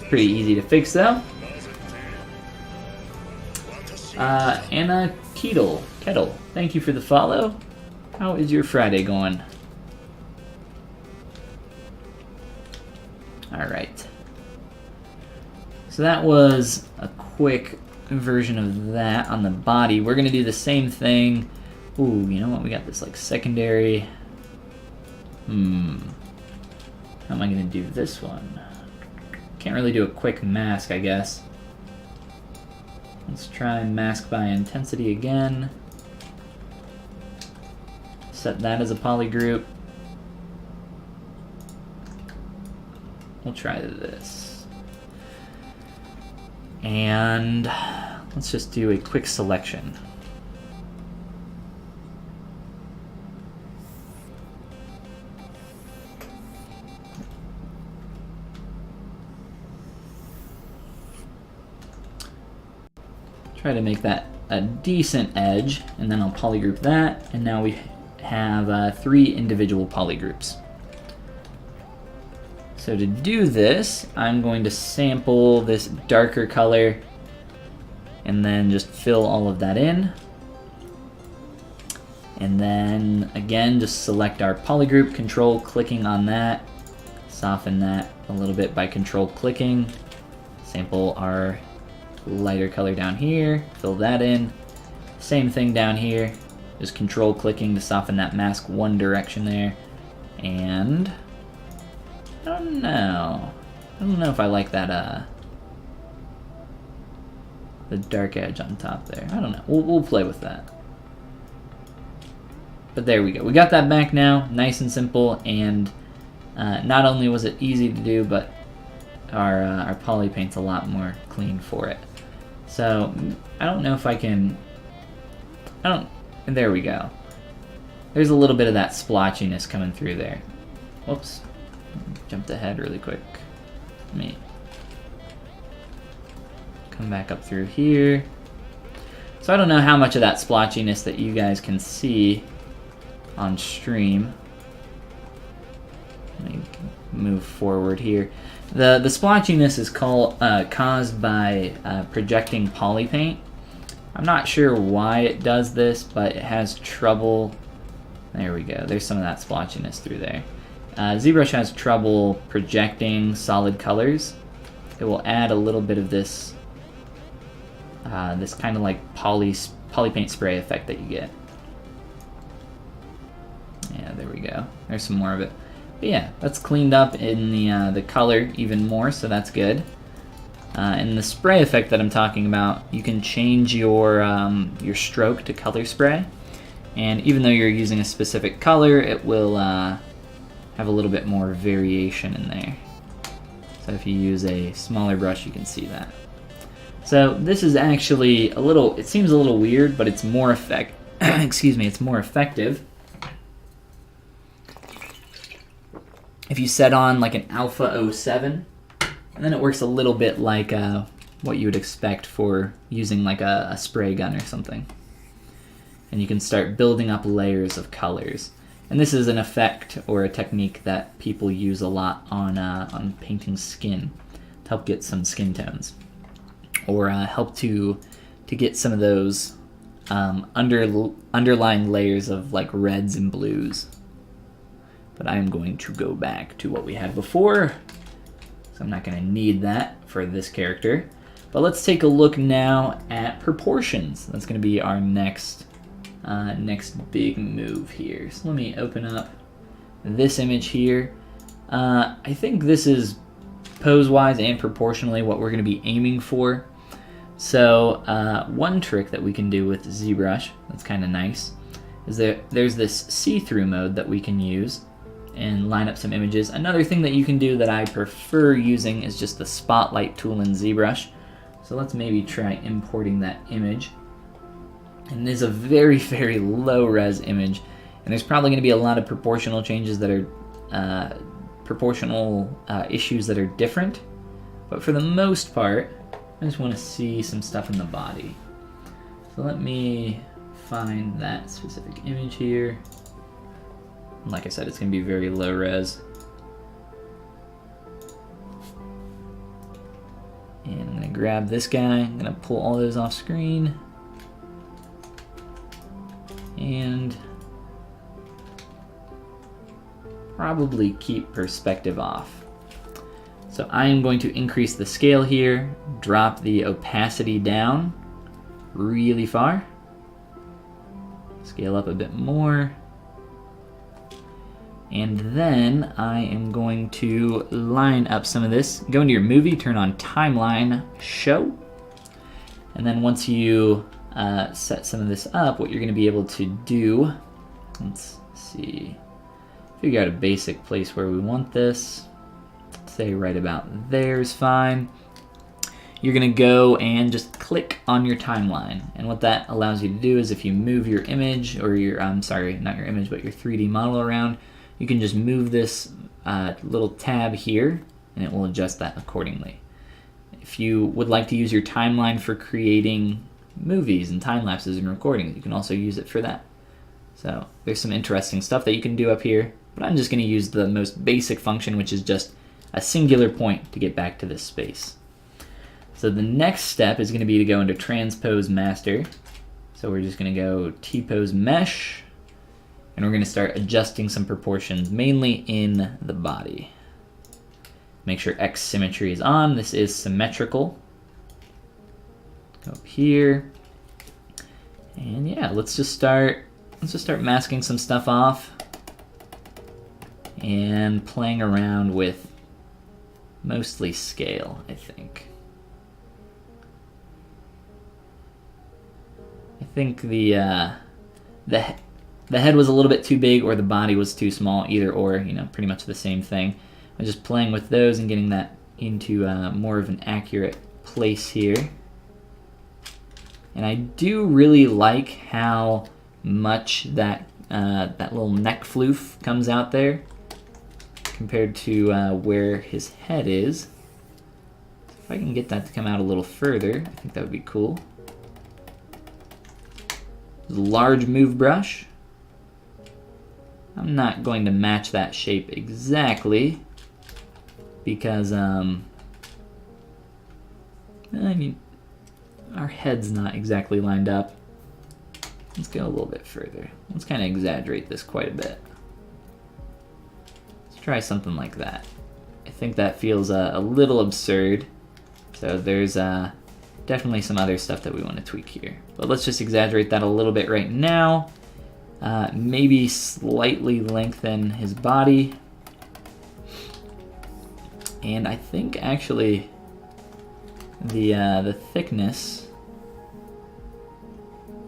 Pretty easy to fix though. Anna Kettle, thank you for the follow. How is your Friday going? Alright. So that was a quick version of that on the body. We're gonna do the same thing. Ooh, you know what? We got this like secondary. How am I gonna do this one? Can't really do a quick mask, I guess. Let's try mask by intensity again. Set that as a poly group. We'll try this. And let's just do a quick selection. Try to make that a decent edge, and then I'll polygroup that, and now we have 3 individual polygroups. So to do this, I'm going to sample this darker color and then just fill all of that in. And then again, just select our polygroup, control clicking on that, soften that a little bit by control clicking, sample our lighter color down here, fill that in. Same thing down here, just control clicking to soften that mask one direction there. And I don't know if I like that the dark edge on top there. I don't know. We'll play with that. But there we go. We got that back now, nice and simple, and not only was it easy to do, but our poly paint's a lot more clean for it. So I don't know if I can. There we go. There's a little bit of that splotchiness coming through there. Whoops. Jumped ahead really quick. Let me come back up through here. So I don't know how much of that splotchiness that you guys can see on stream. Let me move forward here. The splotchiness is caused by projecting poly paint. I'm not sure why it does this, but it has trouble. There we go. There's some of that splotchiness through there. ZBrush has trouble projecting solid colors. It will add a little bit of this this kind of like poly paint spray effect that you get. Yeah, there we go. There's some more of it. But yeah, that's cleaned up in the color even more, so that's good. And the spray effect that I'm talking about, you can change your stroke to color spray, and even though you're using a specific color, it will have a little bit more variation in there. So if you use a smaller brush, you can see that. So this is actually a little, it seems a little weird, but it's more it's more effective. If you set on like an Alpha 07, and then it works a little bit like what you would expect for using like a spray gun or something. And you can start building up layers of colors. And this is an effect or a technique that people use a lot on painting skin to help get some skin tones, or help to get some of those underlying layers of like reds and blues. But I am going to go back to what we had before, so I'm not going to need that for this character. But let's take a look now at proportions. That's going to be our next big move here. So let me open up this image here. I think this is pose-wise and proportionally what we're going to be aiming for. So one trick that we can do with ZBrush that's kind of nice is there's this see-through mode that we can use and line up some images. Another thing that you can do that I prefer using is just the spotlight tool in ZBrush. So let's maybe try importing that image. And it is a very, very low res image. And there's probably going to be a lot of proportional changes that are issues that are different. But for the most part, I just want to see some stuff in the body. So let me find that specific image here. Like I said, it's going to be very low res. And I'm going to grab this guy. I'm going to pull all those off screen. And probably keep perspective off. So I am going to increase the scale here, drop the opacity down really far, scale up a bit more, and then I am going to line up some of this. Go into your movie, turn on timeline, show, and then once you set some of this up, what you're going to be able to do, let's see, figure out a basic place where we want this. Say right about there is fine. You're going to go and just click on your timeline. And what that allows you to do is if you move your image, or your, I'm sorry, not your image, but your 3D model around, you can just move this little tab here, and it will adjust that accordingly. If you would like to use your timeline for creating movies and time lapses and recordings, you can also use it for that. So there's some interesting stuff that you can do up here, but I'm just going to use the most basic function, which is just a singular point to get back to this space. So the next step is going to be to go into Transpose Master. So we're just going to go T-Pose Mesh, and we're going to start adjusting some proportions, mainly in the body. Make sure X symmetry is on. This is symmetrical. Go up here, and yeah, let's just start masking some stuff off and playing around with mostly scale, I think. I think the head was a little bit too big, or the body was too small, either or, you know, pretty much the same thing. I'm just playing with those and getting that into more of an accurate place here. And I do really like how much that little neck floof comes out there compared to where his head is. If I can get that to come out a little further, I think that would be cool. Large move brush. I'm not going to match that shape exactly because I mean, our head's not exactly lined up. Let's go a little bit further. Let's kind of exaggerate this quite a bit. Let's try something like that. I think that feels a little absurd. So there's definitely some other stuff that we want to tweak here. But let's just exaggerate that a little bit right now. Maybe slightly lengthen his body. And I think actually the thickness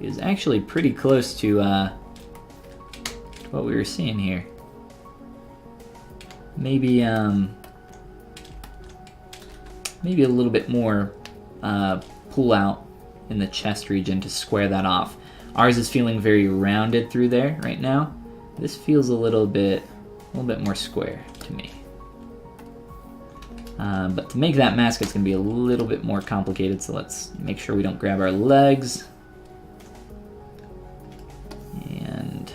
is actually pretty close to what we were seeing here. Maybe maybe a little bit more pull out in the chest region to square that off. Ours is feeling very rounded through there right now. This feels a little bit more square to me. But to make that mask, it's going to be a little bit more complicated, so let's make sure we don't grab our legs. And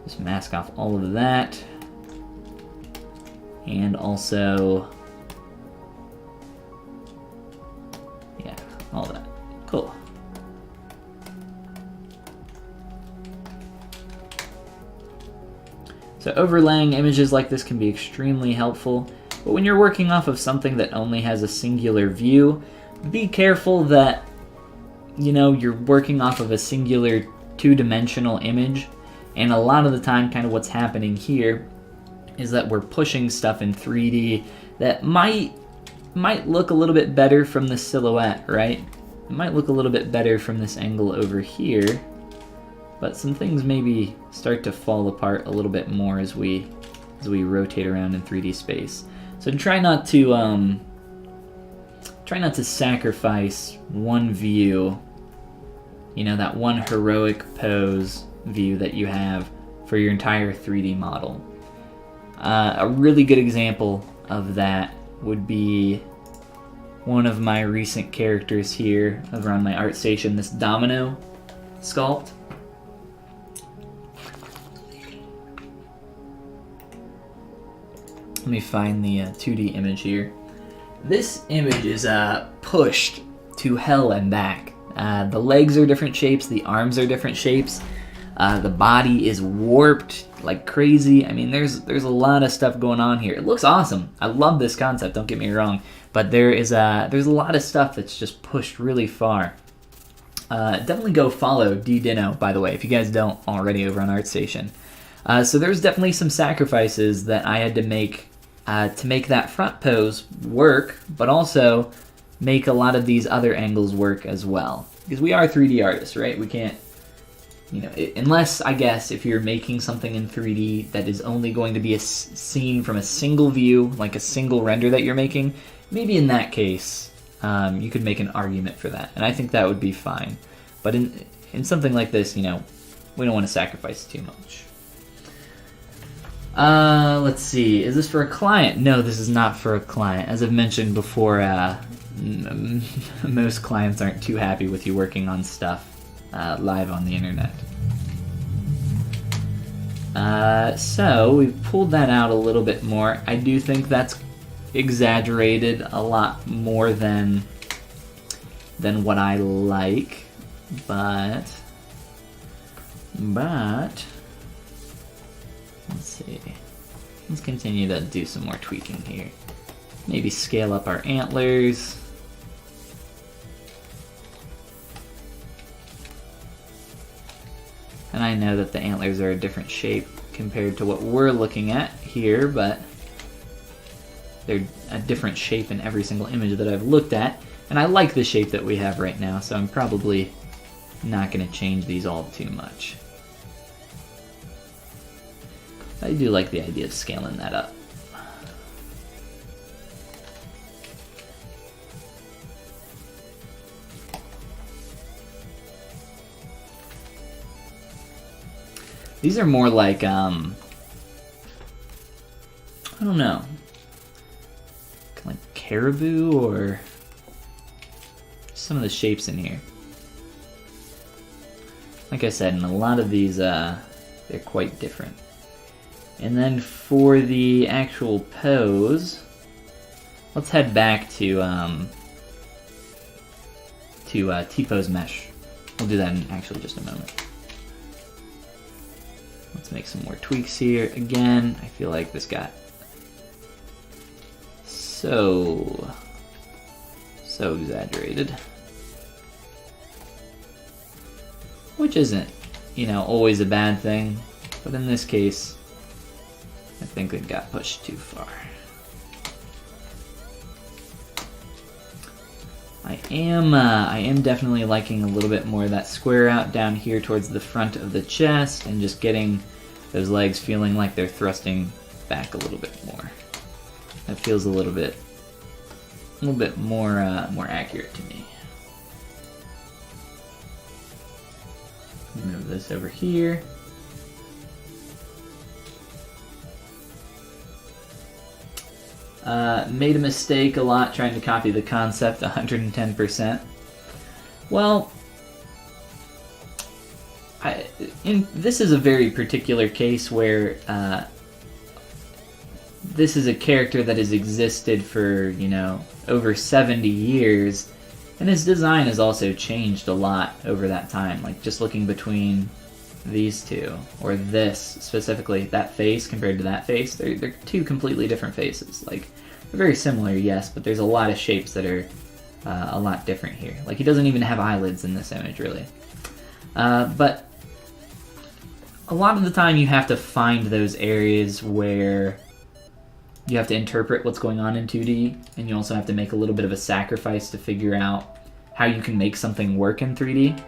just mask off all of that. And also, yeah, all that. Cool. So overlaying images like this can be extremely helpful, but when you're working off of something that only has a singular view, be careful that, you know, you're working off of a singular two-dimensional image, and a lot of the time kind of what's happening here is that we're pushing stuff in 3D that might look a little bit better from the silhouette, right? It might look a little bit better from this angle over here, but some things maybe start to fall apart a little bit more as we rotate around in 3D space. So try not to try not to sacrifice one view, you know, that one heroic pose view that you have for your entire 3D model. A really good example of that would be one of my recent characters here over on my art station, this domino sculpt. Let me find the 2D image here. This image is pushed to hell and back. The legs are different shapes, the arms are different shapes, the body is warped like crazy. I mean, there's a lot of stuff going on here. It looks awesome. I love this concept, don't get me wrong, but there's a lot of stuff that's just pushed really far. Definitely go follow ddino, by the way, if you guys don't already, over on ArtStation. So there's definitely some sacrifices that I had to make that front pose work, but also make a lot of these other angles work as well. Because we are 3D artists, right? We can't, you know, unless, I guess, if you're making something in 3D that is only going to be seen from a single view, like a single render that you're making, maybe in that case, you could make an argument for that. And I think that would be fine. But in something like this, you know, we don't want to sacrifice too much. Let's see. Is this for a client? No, this is not for a client. As I've mentioned before, most clients aren't too happy with you working on stuff live on the internet. So we've pulled that out a little bit more. I do think that's exaggerated a lot more than what I like, but let's see. Let's continue to do some more tweaking here. Maybe scale up our antlers. And I know that the antlers are a different shape compared to what we're looking at here, but they're a different shape in every single image that I've looked at. And I like the shape that we have right now, so I'm probably not going to change these all too much. I do like the idea of scaling that up. These are more like, I don't know, kind of like caribou, or some of the shapes in here. Like I said, in a lot of these, they're quite different. And then for the actual pose, let's head back to T-pose mesh. We'll do that in actually just a moment. Let's make some more tweaks here. Again, I feel like this got so exaggerated. Which isn't, you know, always a bad thing, but in this case, I think it got pushed too far. I am definitely liking a little bit more of that square out down here towards the front of the chest, and just getting those legs feeling like they're thrusting back a little bit more. That feels a little bit more accurate to me. Move this over here. Made a mistake a lot trying to copy the concept 110%. Well, this is a very particular case where this is a character that has existed for, you know, over 70 years, and his design has also changed a lot over that time. Like, just looking between these two, or this specifically, that face compared to that face, they're two completely different faces. Like, they're very similar, yes, but there's a lot of shapes that are a lot different here. Like, he doesn't even have eyelids in this image, really. But a lot of the time you have to find those areas where you have to interpret what's going on in 2D, and you also have to make a little bit of a sacrifice to figure out how you can make something work in 3D.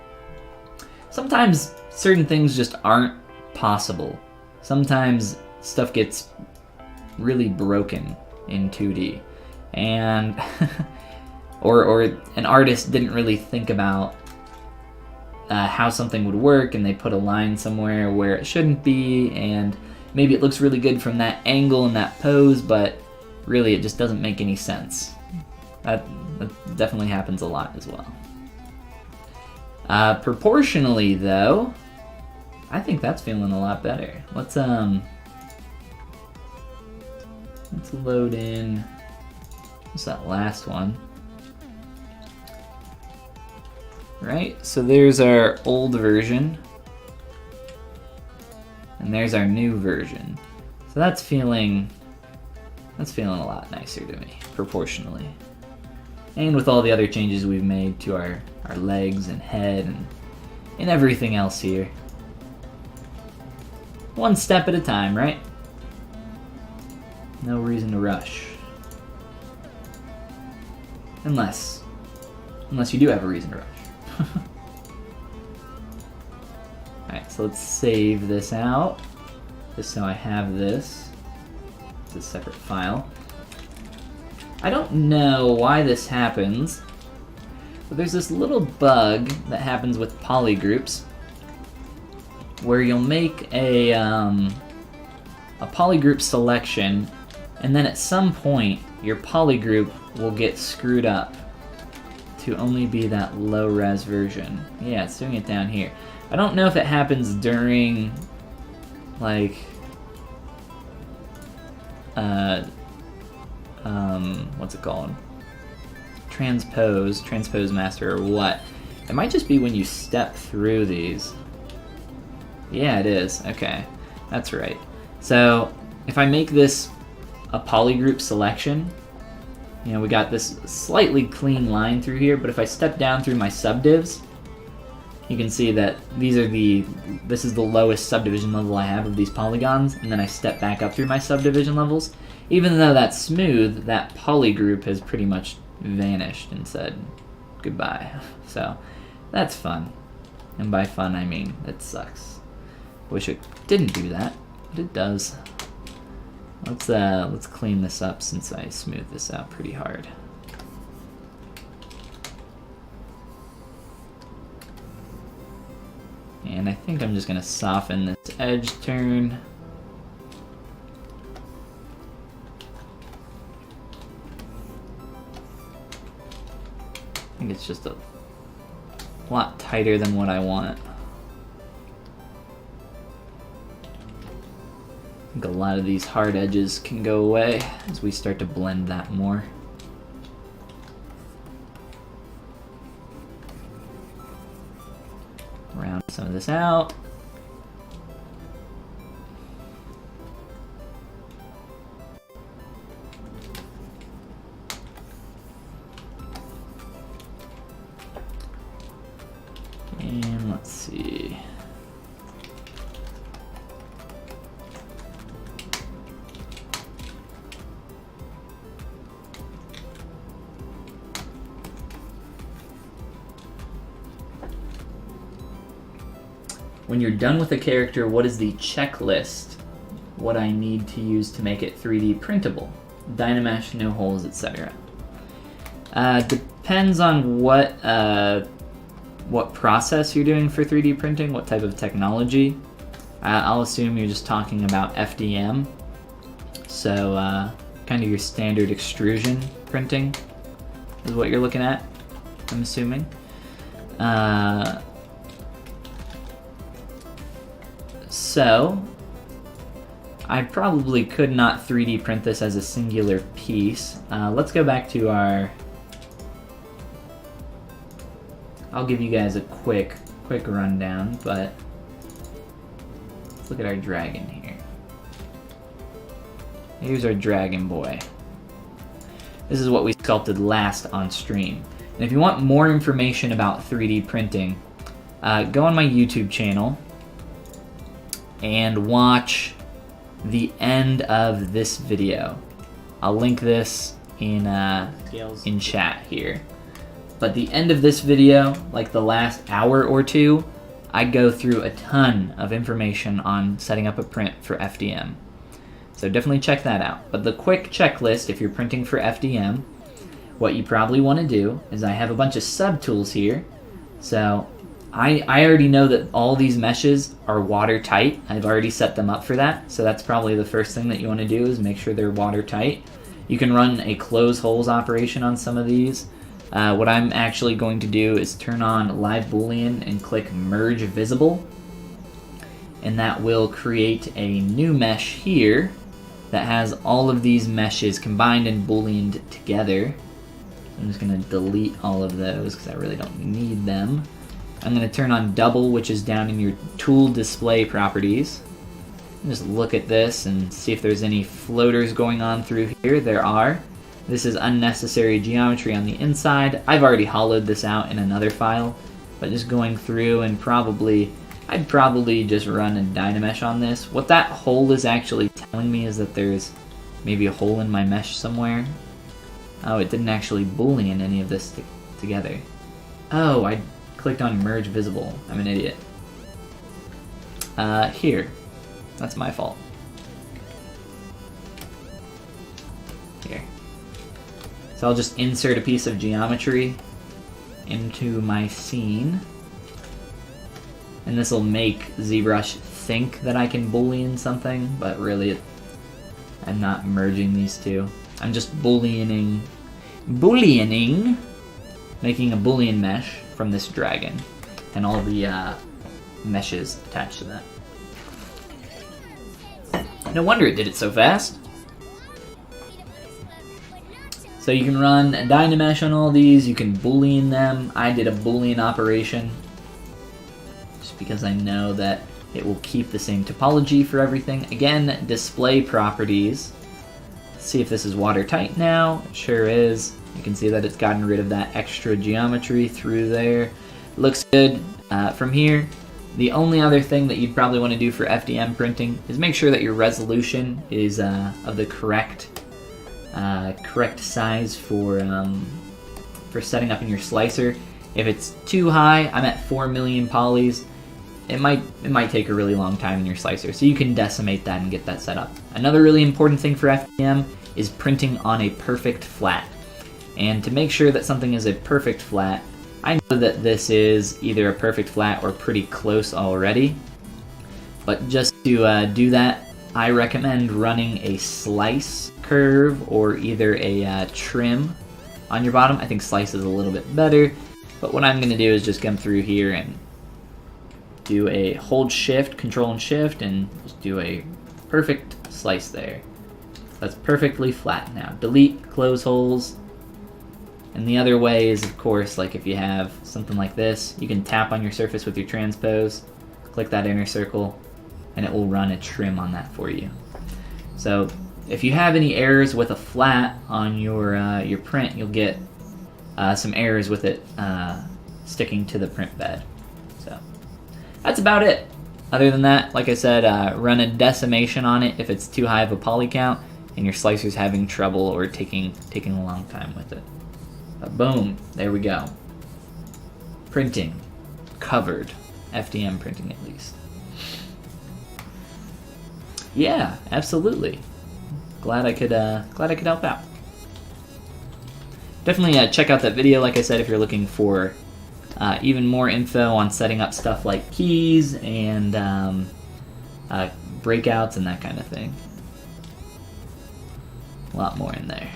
Sometimes certain things just aren't possible. Sometimes stuff gets really broken in 2D. And or an artist didn't really think about how something would work, and they put a line somewhere where it shouldn't be, and maybe it looks really good from that angle and that pose, but really it just doesn't make any sense. That definitely happens a lot as well. Proportionally though, I think that's feeling a lot better. Let's load in, what's that last one? Right, so there's our old version, and there's our new version. So that's feeling a lot nicer to me, proportionally. And with all the other changes we've made to our legs and head and everything else here. One step at a time, right? No reason to rush. Unless you do have a reason to rush. Alright, so let's save this out, just so I have this. It's a separate file. I don't know why this happens, but there's this little bug that happens with polygroups where you'll make a polygroup selection, and then at some point your polygroup will get screwed up to only be that low-res version. Yeah, it's doing it down here. I don't know if it happens during, like, what's it called? Transpose master, or what. It might just be when you step through these. Yeah, it is. Okay, that's right. So, if I make this a polygroup selection, you know, we got this slightly clean line through here, but if I step down through my subdivs, you can see that this is the lowest subdivision level I have of these polygons, and then I step back up through my subdivision levels. Even though that's smooth, that polygroup has pretty much vanished and said goodbye. So that's fun. And by fun, I mean it sucks. Wish it didn't do that, but it does. Let's clean this up since I smoothed this out pretty hard. And I think I'm just gonna soften this edge turn. I think it's just a lot tighter than what I want. I think a lot of these hard edges can go away as we start to blend that more. Round some of this out. And let's see. When you're done with a character, what is the checklist? What I need to use to make it 3D printable? Dynamesh, no holes, etc. Depends on what process you're doing for 3D printing, what type of technology. I'll assume you're just talking about FDM. So kind of your standard extrusion printing is what you're looking at, I'm assuming. So, I probably could not 3D print this as a singular piece. Let's go back to our... I'll give you guys a quick rundown, but let's look at our dragon here. Here's our dragon boy. This is what we sculpted last on stream. And if you want more information about 3D printing, go on my YouTube channel and watch the end of this video. I'll link this in chat here. But the end of this video, like the last hour or two, I go through a ton of information on setting up a print for FDM. So definitely check that out. But the quick checklist, if you're printing for FDM, what you probably want to do is I have a bunch of subtools here. So I already know that all these meshes are watertight. I've already set them up for that. So that's probably the first thing that you want to do is make sure they're watertight. You can run a close holes operation on some of these. What I'm actually going to do is turn on live boolean and click merge visible. And that will create a new mesh here that has all of these meshes combined and booleaned together. I'm just going to delete all of those because I really don't need them. I'm going to turn on double, which is down in your tool display properties. Just look at this and see if there's any floaters going on through here. There are. This is unnecessary geometry on the inside. I've already hollowed this out in another file, but just going through and I'd probably just run a Dynamesh on this. What that hole is actually telling me is that there's maybe a hole in my mesh somewhere. Oh, it didn't actually boolean any of this together. Oh, I clicked on merge visible. I'm an idiot. Here. That's my fault. Here. So I'll just insert a piece of geometry into my scene. And this will make ZBrush think that I can boolean something, but really I'm not merging these two. I'm just booleaning, making a boolean mesh from this dragon and all the meshes attached to that. No wonder it did it so fast. So you can run a Dynamesh on all these, you can boolean them. I did a boolean operation just because I know that it will keep the same topology for everything. Again, display properties. Let's see if this is watertight now. It sure is. You can see that it's gotten rid of that extra geometry through there. Looks good. From here, the only other thing that you'd probably want to do for FDM printing is make sure that your resolution is of the correct size for setting up in your slicer. If it's too high, I'm at 4 million polys. It might take a really long time in your slicer, so you can decimate that and get that set up. Another really important thing for FDM is printing on a perfect flat. And to make sure that something is a perfect flat, I know that this is either a perfect flat or pretty close already. But just to do that, I recommend running a slice curve or either a trim on your bottom. I think slice is a little bit better. But what I'm going to do is just come through here and do a hold shift, control and shift, and just do a perfect slice there. That's perfectly flat now. Delete, close holes. And the other way is, of course, like if you have something like this, you can tap on your surface with your transpose, click that inner circle, and it will run a trim on that for you. So if you have any errors with a flat on your print, you'll get some errors with it sticking to the print bed. So that's about it. Other than that, like I said, run a decimation on it if it's too high of a poly count and your slicer's having trouble or taking a long time with it. But boom, there we go. Printing covered. FDM printing at least. Yeah, absolutely. Glad I could help out. Definitely check out that video, like I said, if you're looking for even more info on setting up stuff like keys and breakouts and that kind of thing. A lot more in there.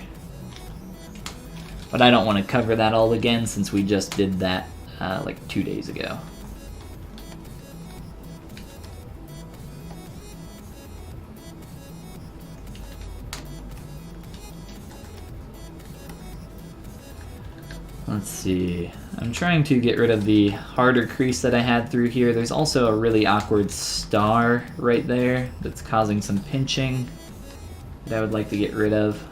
But I don't want to cover that all again since we just did that like 2 days ago. Let's see. I'm trying to get rid of the harder crease that I had through here. There's also a really awkward star right there that's causing some pinching that I would like to get rid of.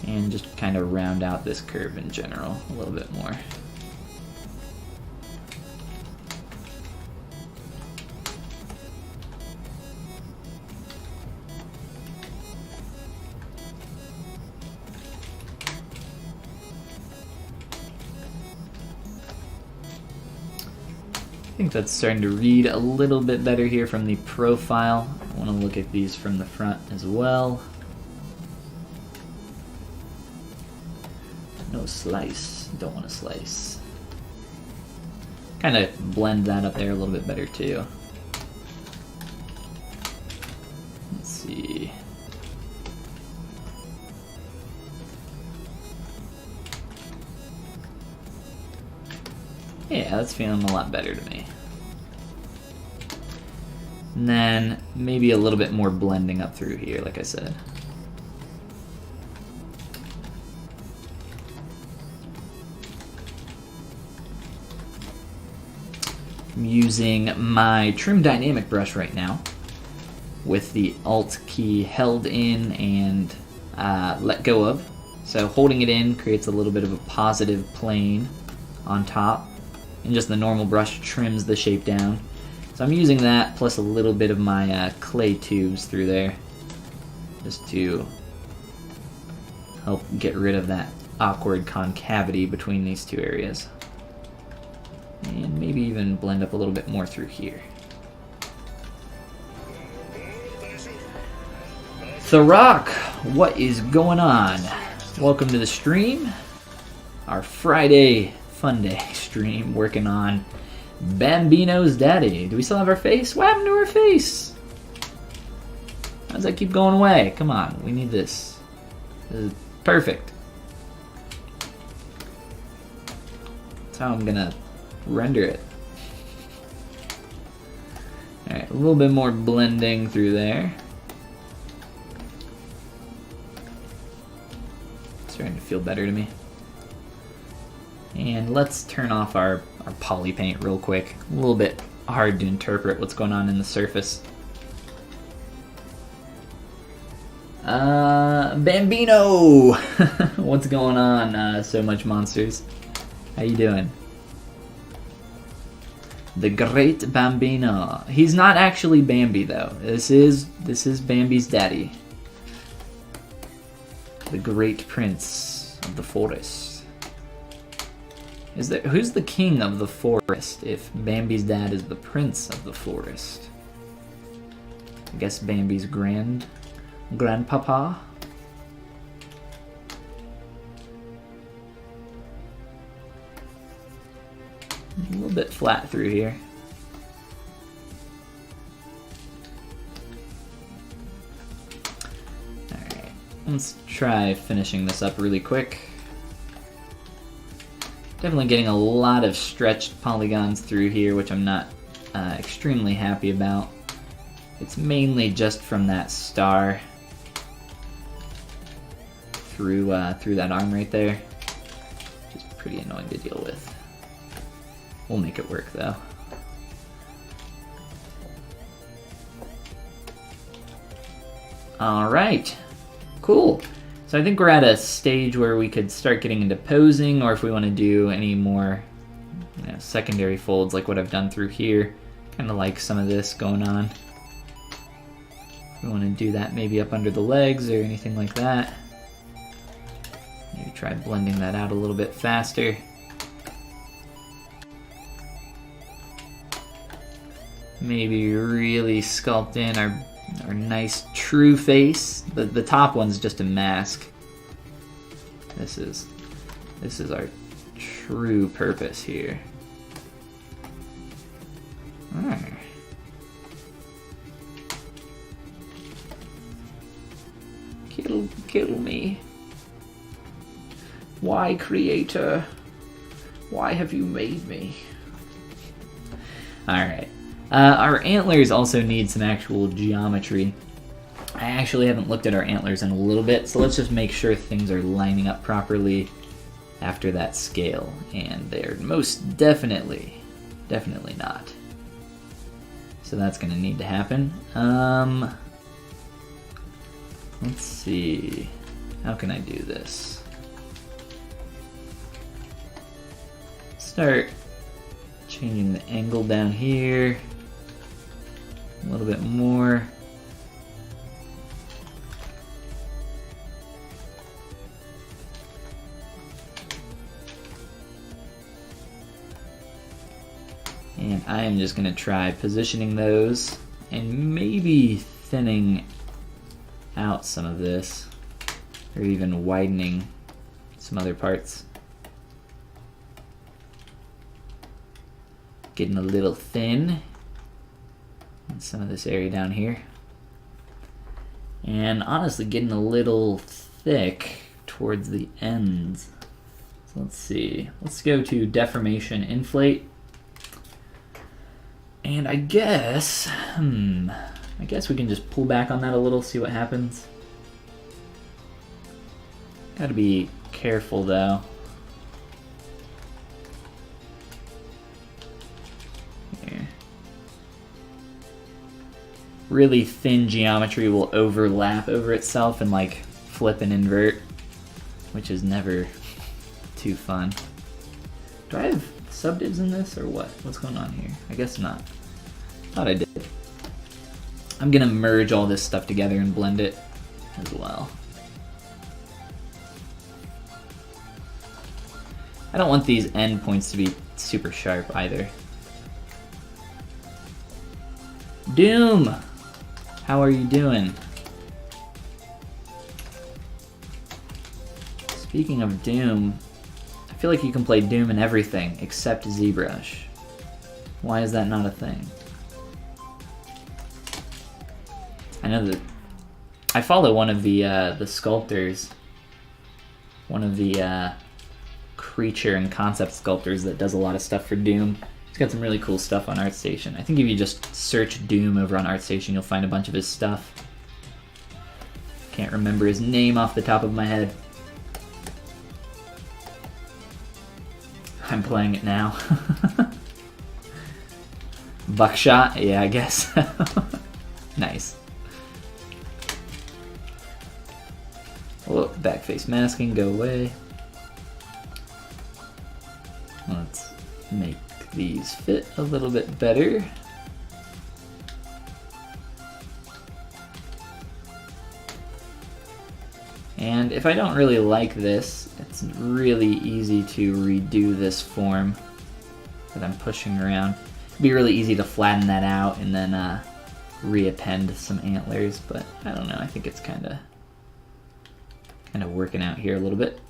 And just kind of round out this curve in general a little bit more. I think that's starting to read a little bit better here from the profile. I want to look at these from the front as well. No slice. Don't want to slice. Kind of blend that up there a little bit better too. Let's see. Yeah, that's feeling a lot better to me. And then maybe a little bit more blending up through here, like I said. I'm using my Trim Dynamic brush right now with the Alt key held in and let go of. So holding it in creates a little bit of a positive plane on top, and just the normal brush trims the shape down. So I'm using that plus a little bit of my clay tubes through there just to help get rid of that awkward concavity between these two areas. And maybe even blend up a little bit more through here. The Rock, what is going on? Welcome to the stream. Our Friday Fun Day stream working on Bambino's daddy. Do we still have our face? What happened to our face? How does that keep going away? Come on, we need this. This is perfect. That's how I'm gonna render it. Alright, a little bit more blending through there. Starting to feel better to me. And let's turn off our poly paint real quick. A little bit hard to interpret what's going on in the surface. Bambino! What's going on, So Much Monsters? How you doing? The Great Bambino. He's not actually Bambi though. This is Bambi's daddy. The Great Prince of the Forest. Who's the king of the forest if Bambi's dad is the prince of the forest? I guess Bambi's grandpapa. A little bit flat through here. Alright, let's try finishing this up really quick. Definitely getting a lot of stretched polygons through here, which I'm not extremely happy about. It's mainly just from that star through that arm right there, which is pretty annoying to deal with. We'll make it work though. Alright, cool. So I think we're at a stage where we could start getting into posing, or if we want to do any more secondary folds like what I've done through here. Kind of like some of this going on. If we want to do that maybe up under the legs or anything like that. Maybe try blending that out a little bit faster. Maybe really sculpt in our nice true face. The top one's just a mask. This is our true purpose here. Alright. Kill me. Why, creator? Why have you made me? Alright. Our antlers also need some actual geometry. I actually haven't looked at our antlers in a little bit, so let's just make sure things are lining up properly after that scale. And they're most definitely not. So that's going to need to happen. Let's see. How can I do this? Start changing the angle down here. A little bit more. And I am just going to try positioning those and maybe thinning out some of this, or even widening some other parts. getting a little thin in some of this area down here. And honestly, getting a little thick towards the ends. So let's see. Let's go to deformation inflate. And I guess we can just pull back on that a little, see what happens. Gotta be careful though. Here. Really thin geometry will overlap over itself and like flip and invert, which is never too fun. Do I have subdivs in this or what? What's going on here? I guess not. Thought I did. I'm gonna merge all this stuff together and blend it as well. I don't want these end points to be super sharp either. Doom! How are you doing? Speaking of Doom, I feel like you can play Doom in everything except ZBrush. Why is that not a thing? I know that I follow one of the sculptors, one of the creature and concept sculptors that does a lot of stuff for Doom. He's got some really cool stuff on ArtStation. I think if you just search Doom over on ArtStation, you'll find a bunch of his stuff. Can't remember his name off the top of my head. I'm playing it now. Buckshot? Yeah, I guess. Nice. Whoa, backface masking, go away. Let's make these fit a little bit better. And if I don't really like this, it's really easy to redo this form that I'm pushing around. It'd be really easy to flatten that out and then reappend some antlers, but I don't know, I think it's kind of working out here a little bit.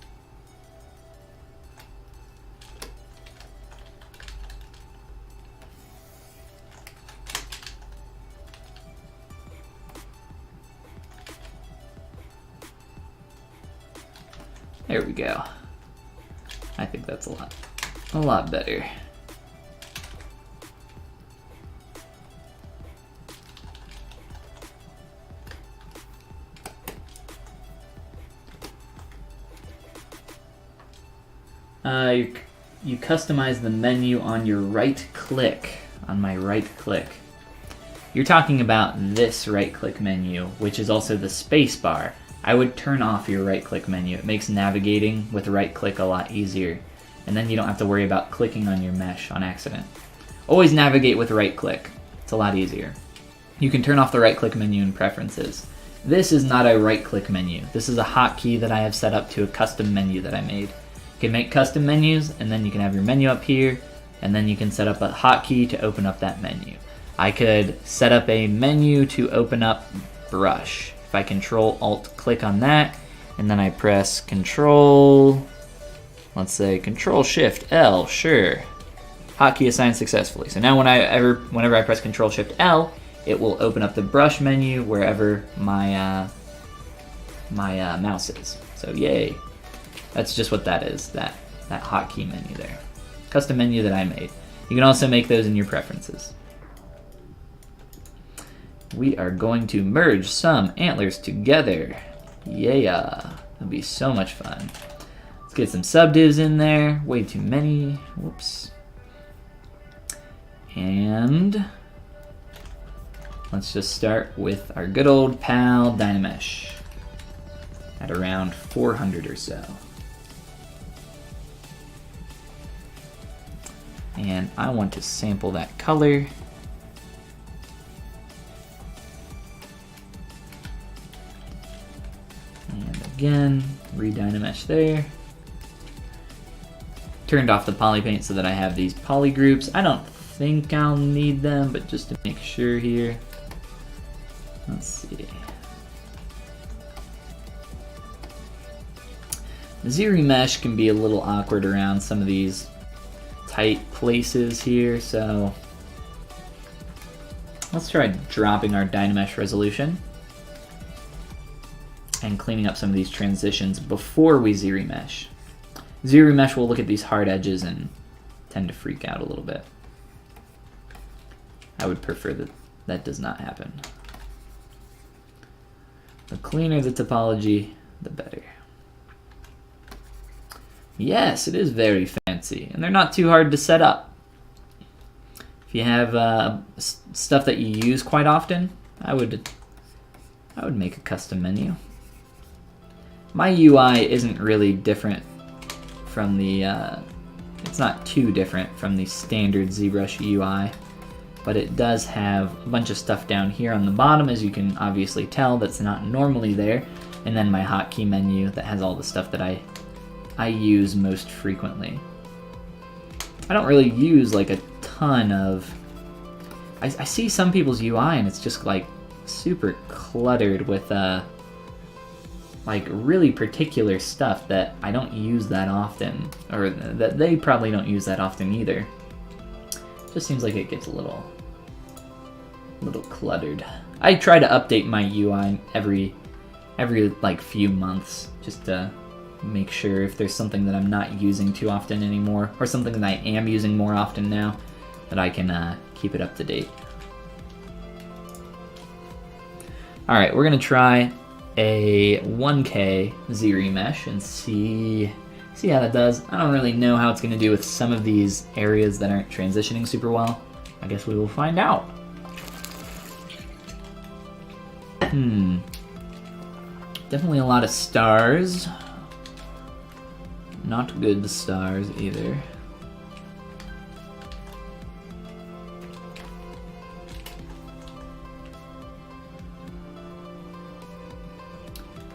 There we go. I think that's a lot better. You customize the menu on your right click, on my right click. You're talking about this right click menu, which is also the space bar. I would turn off your right click menu. It makes navigating with right click a lot easier. And then you don't have to worry about clicking on your mesh on accident. Always navigate with right click. It's a lot easier. You can turn off the right click menu in preferences. This is not a right click menu. This is a hotkey that I have set up to a custom menu that I made. You can make custom menus, and then you can have your menu up here, and then you can set up a hotkey to open up that menu. I could set up a menu to open up brush. If I Control-Alt-click on that, and then I press Control, let's say Control-Shift-L, sure. Hotkey assigned successfully. So now whenever I press Control-Shift-L, it will open up the brush menu wherever my mouse is. So yay. That's just what that is, that hotkey menu there. Custom menu that I made. You can also make those in your preferences. We are going to merge some antlers together. Yeah, that'll be so much fun. Let's get some subdivs in there. Way too many. Whoops. And let's just start with our good old pal Dynamesh at around 400 or so. And I want to sample that color. And again, re-Dynamesh there. Turned off the poly paint so that I have these poly groups. I don't think I'll need them, but just to make sure here. Let's see. The ZBrush can be a little awkward around some of these tight places here, so let's try dropping our Dynamesh resolution and cleaning up some of these transitions before we ZRemesh. ZRemesh will look at these hard edges and tend to freak out a little bit. I would prefer that that does not happen. The cleaner the topology, the better. Yes, it is very fancy, and they're not too hard to set up. If you have stuff that you use quite often, I would make a custom menu. My UI isn't really different from the, it's not too different from the standard ZBrush UI, but it does have a bunch of stuff down here on the bottom, as you can obviously tell, that's not normally there, and then my hotkey menu that has all the stuff that I use most frequently. I don't really use like a ton of... I see some people's UI and it's just like super cluttered with like really particular stuff that I don't use that often, or that they probably don't use that often either. Just seems like it gets a little cluttered. I try to update my UI every like few months just to make sure if there's something that I'm not using too often anymore, or something that I am using more often now, that I can keep it up to date. Alright, we're gonna try a 1K ZRemesh and see how that does. I don't really know how it's gonna do with some of these areas that aren't transitioning super well. I guess we will find out. Definitely a lot of stars. Not good stars either.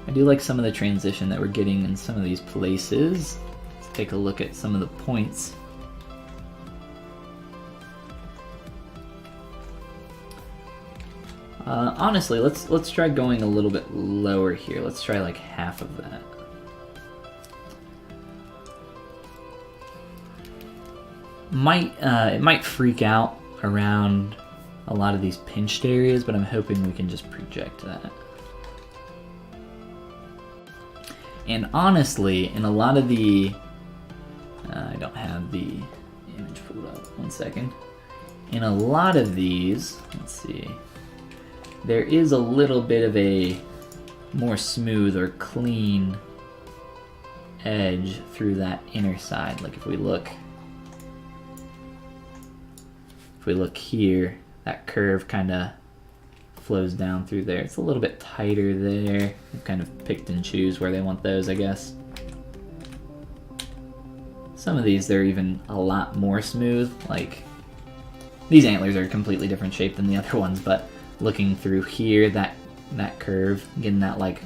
I do like some of the transition that we're getting in some of these places. Let's take a look at some of the points. Honestly, let's try going a little bit lower here. Let's try like half of that. It might freak out around a lot of these pinched areas, but I'm hoping we can just project that. And honestly, in a lot of the... I don't have the image pulled up. One second. In a lot of these, let's see, there is a little bit of a more smooth or clean edge through that inner side. Like if we look here, that curve kind of flows down through there. It's a little bit tighter there. I've kind of picked and choose where they want those, I guess. Some of these, they're even a lot more smooth. Like, these antlers are a completely different shape than the other ones, but looking through here, that curve, getting that like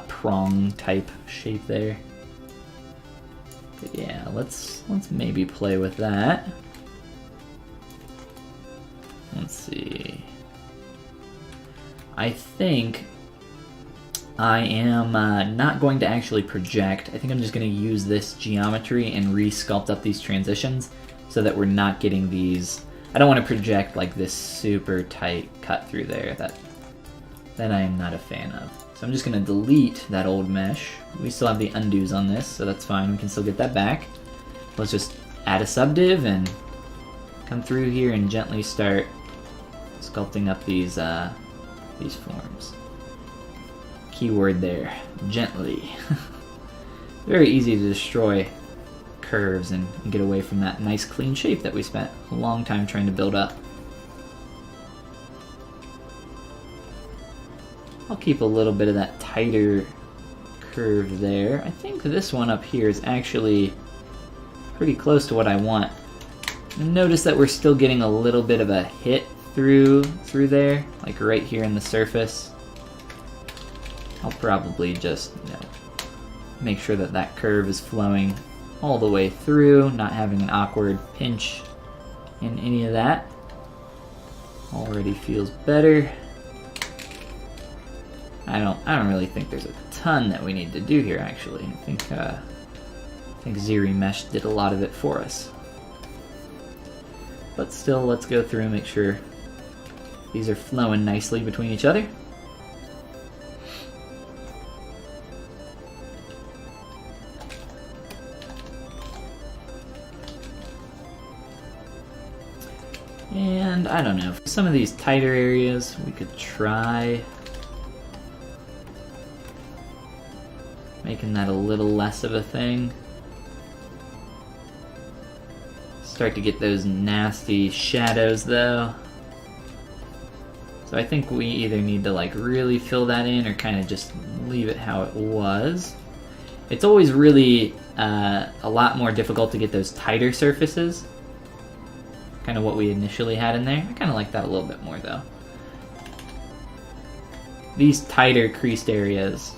prong type shape there. But yeah, let's maybe play with that. Let's see. I think I am not going to actually project. I think I'm just going to use this geometry and re-sculpt up these transitions so that we're not getting these... I don't want to project like this super tight cut through there that I am not a fan of. So I'm just going to delete that old mesh. We still have the undos on this, so that's fine. We can still get that back. Let's just add a subdiv and come through here and gently start sculpting up these forms. Keyword there, gently. Very easy to destroy curves and get away from that nice clean shape that we spent a long time trying to build up. I'll keep a little bit of that tighter curve there. I think this one up here is actually pretty close to what I want. And notice that we're still getting a little bit of a hit through there, like right here in the surface. I'll probably just, make sure that that curve is flowing all the way through, not having an awkward pinch in any of that. Already feels better. I don't really think there's a ton that we need to do here, actually. I think ZRemesh did a lot of it for us. but still, let's go through and make sure these are flowing nicely between each other. And I don't know, for some of these tighter areas, we could try making that a little less of a thing. Start to get those nasty shadows though. So I think we either need to like really fill that in or kind of just leave it how it was. It's always really a lot more difficult to get those tighter surfaces. Kind of what we initially had in there. I kind of like that a little bit more though. These tighter creased areas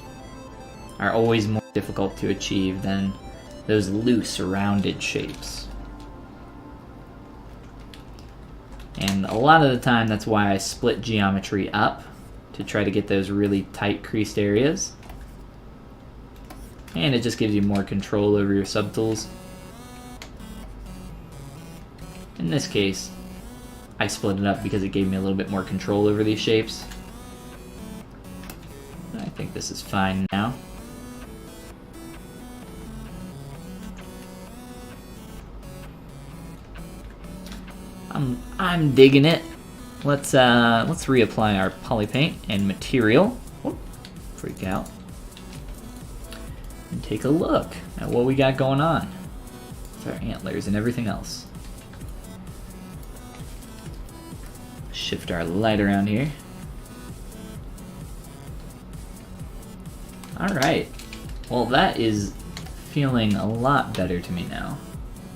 are always more difficult to achieve than those loose rounded shapes. And a lot of the time that's why I split geometry up to try to get those really tight creased areas. And it just gives you more control over your subtools. In this case, I split it up because it gave me a little bit more control over these shapes. I think this is fine now. I'm digging it. Let's reapply our poly paint and material. Whoop, freak out. And take a look at what we got going on with our antlers and everything else. Shift our light around here. Alright. Well, that is feeling a lot better to me now.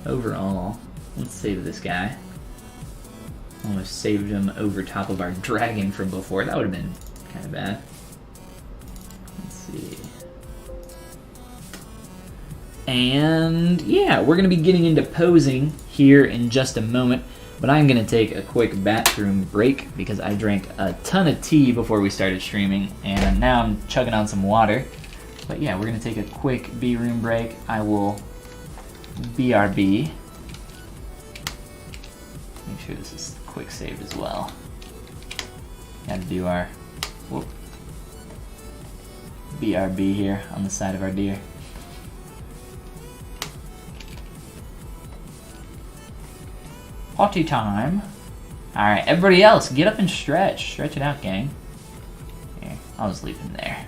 Overall. Let's save this guy. Almost saved him over top of our dragon from before. That would have been kind of bad. Let's see. And yeah, we're going to be getting into posing here in just a moment. But I'm going to take a quick bathroom break because I drank a ton of tea before we started streaming. And now I'm chugging on some water. But yeah, we're going to take a quick B-room break. I will BRB. Make sure this is quick saved as well. Got to do our whoop, BRB here on the side of our deer. Potty time. Alright, everybody else, get up and stretch. Stretch it out, gang. Here, I'll just leave him there.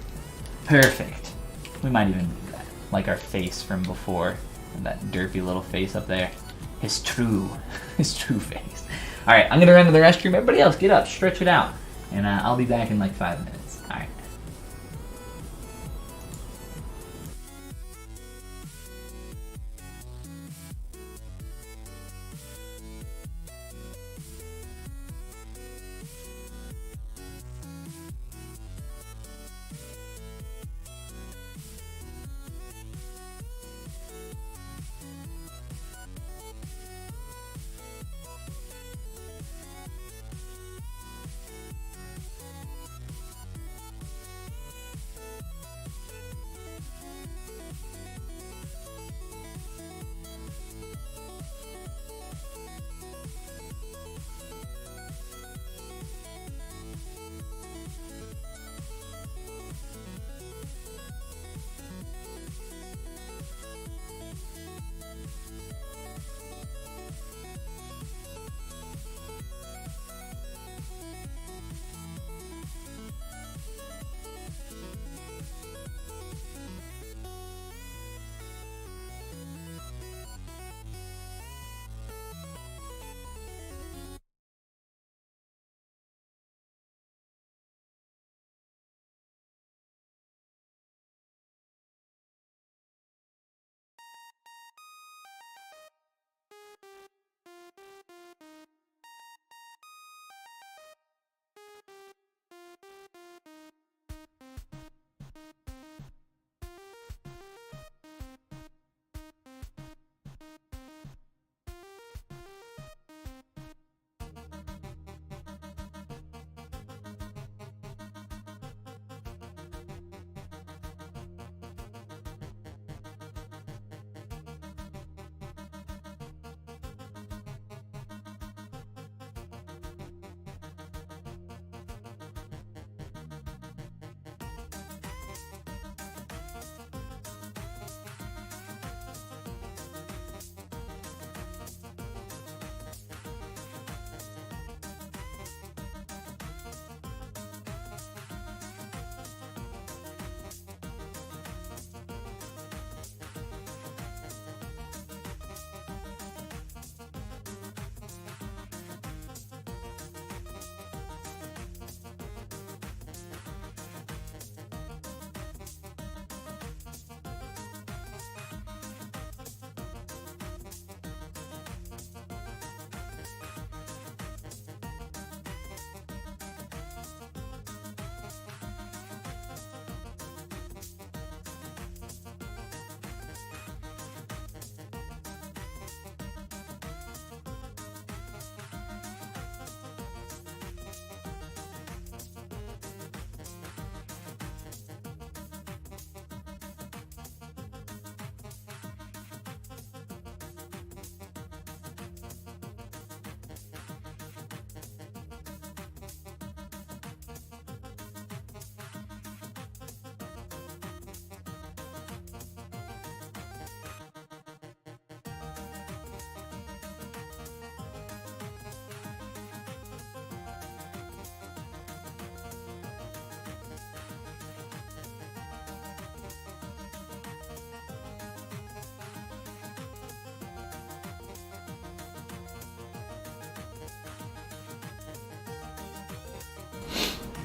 Perfect. We might even like our face from before. That derpy little face up there. His true face. Alright, I'm gonna run to the restroom. Everybody else, get up, stretch it out. And I'll be back in like 5 minutes. Alright.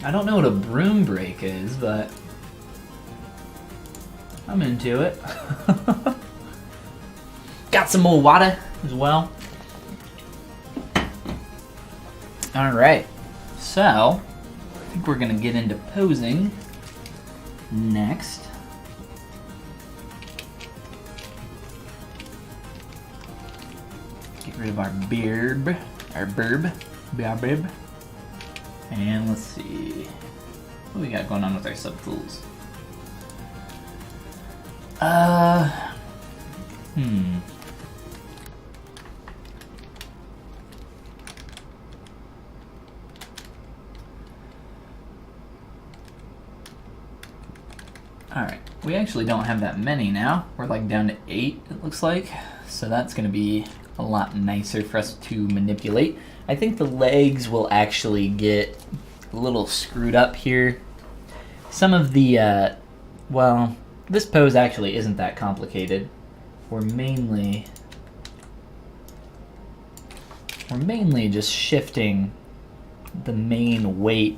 I don't know what a broom break is, but I'm into it. Got some more water as well. Alright, so I think we're gonna get into posing next. Get rid of our beard, our burb. And let's see what we got going on with our subtools. Alright, we actually don't have that many now. We're like down to 8, it looks like. So that's going to be a lot nicer for us to manipulate. I think the legs will actually get a little screwed up here. Some of the, well, this pose actually isn't that complicated. We're mainly just shifting the main weight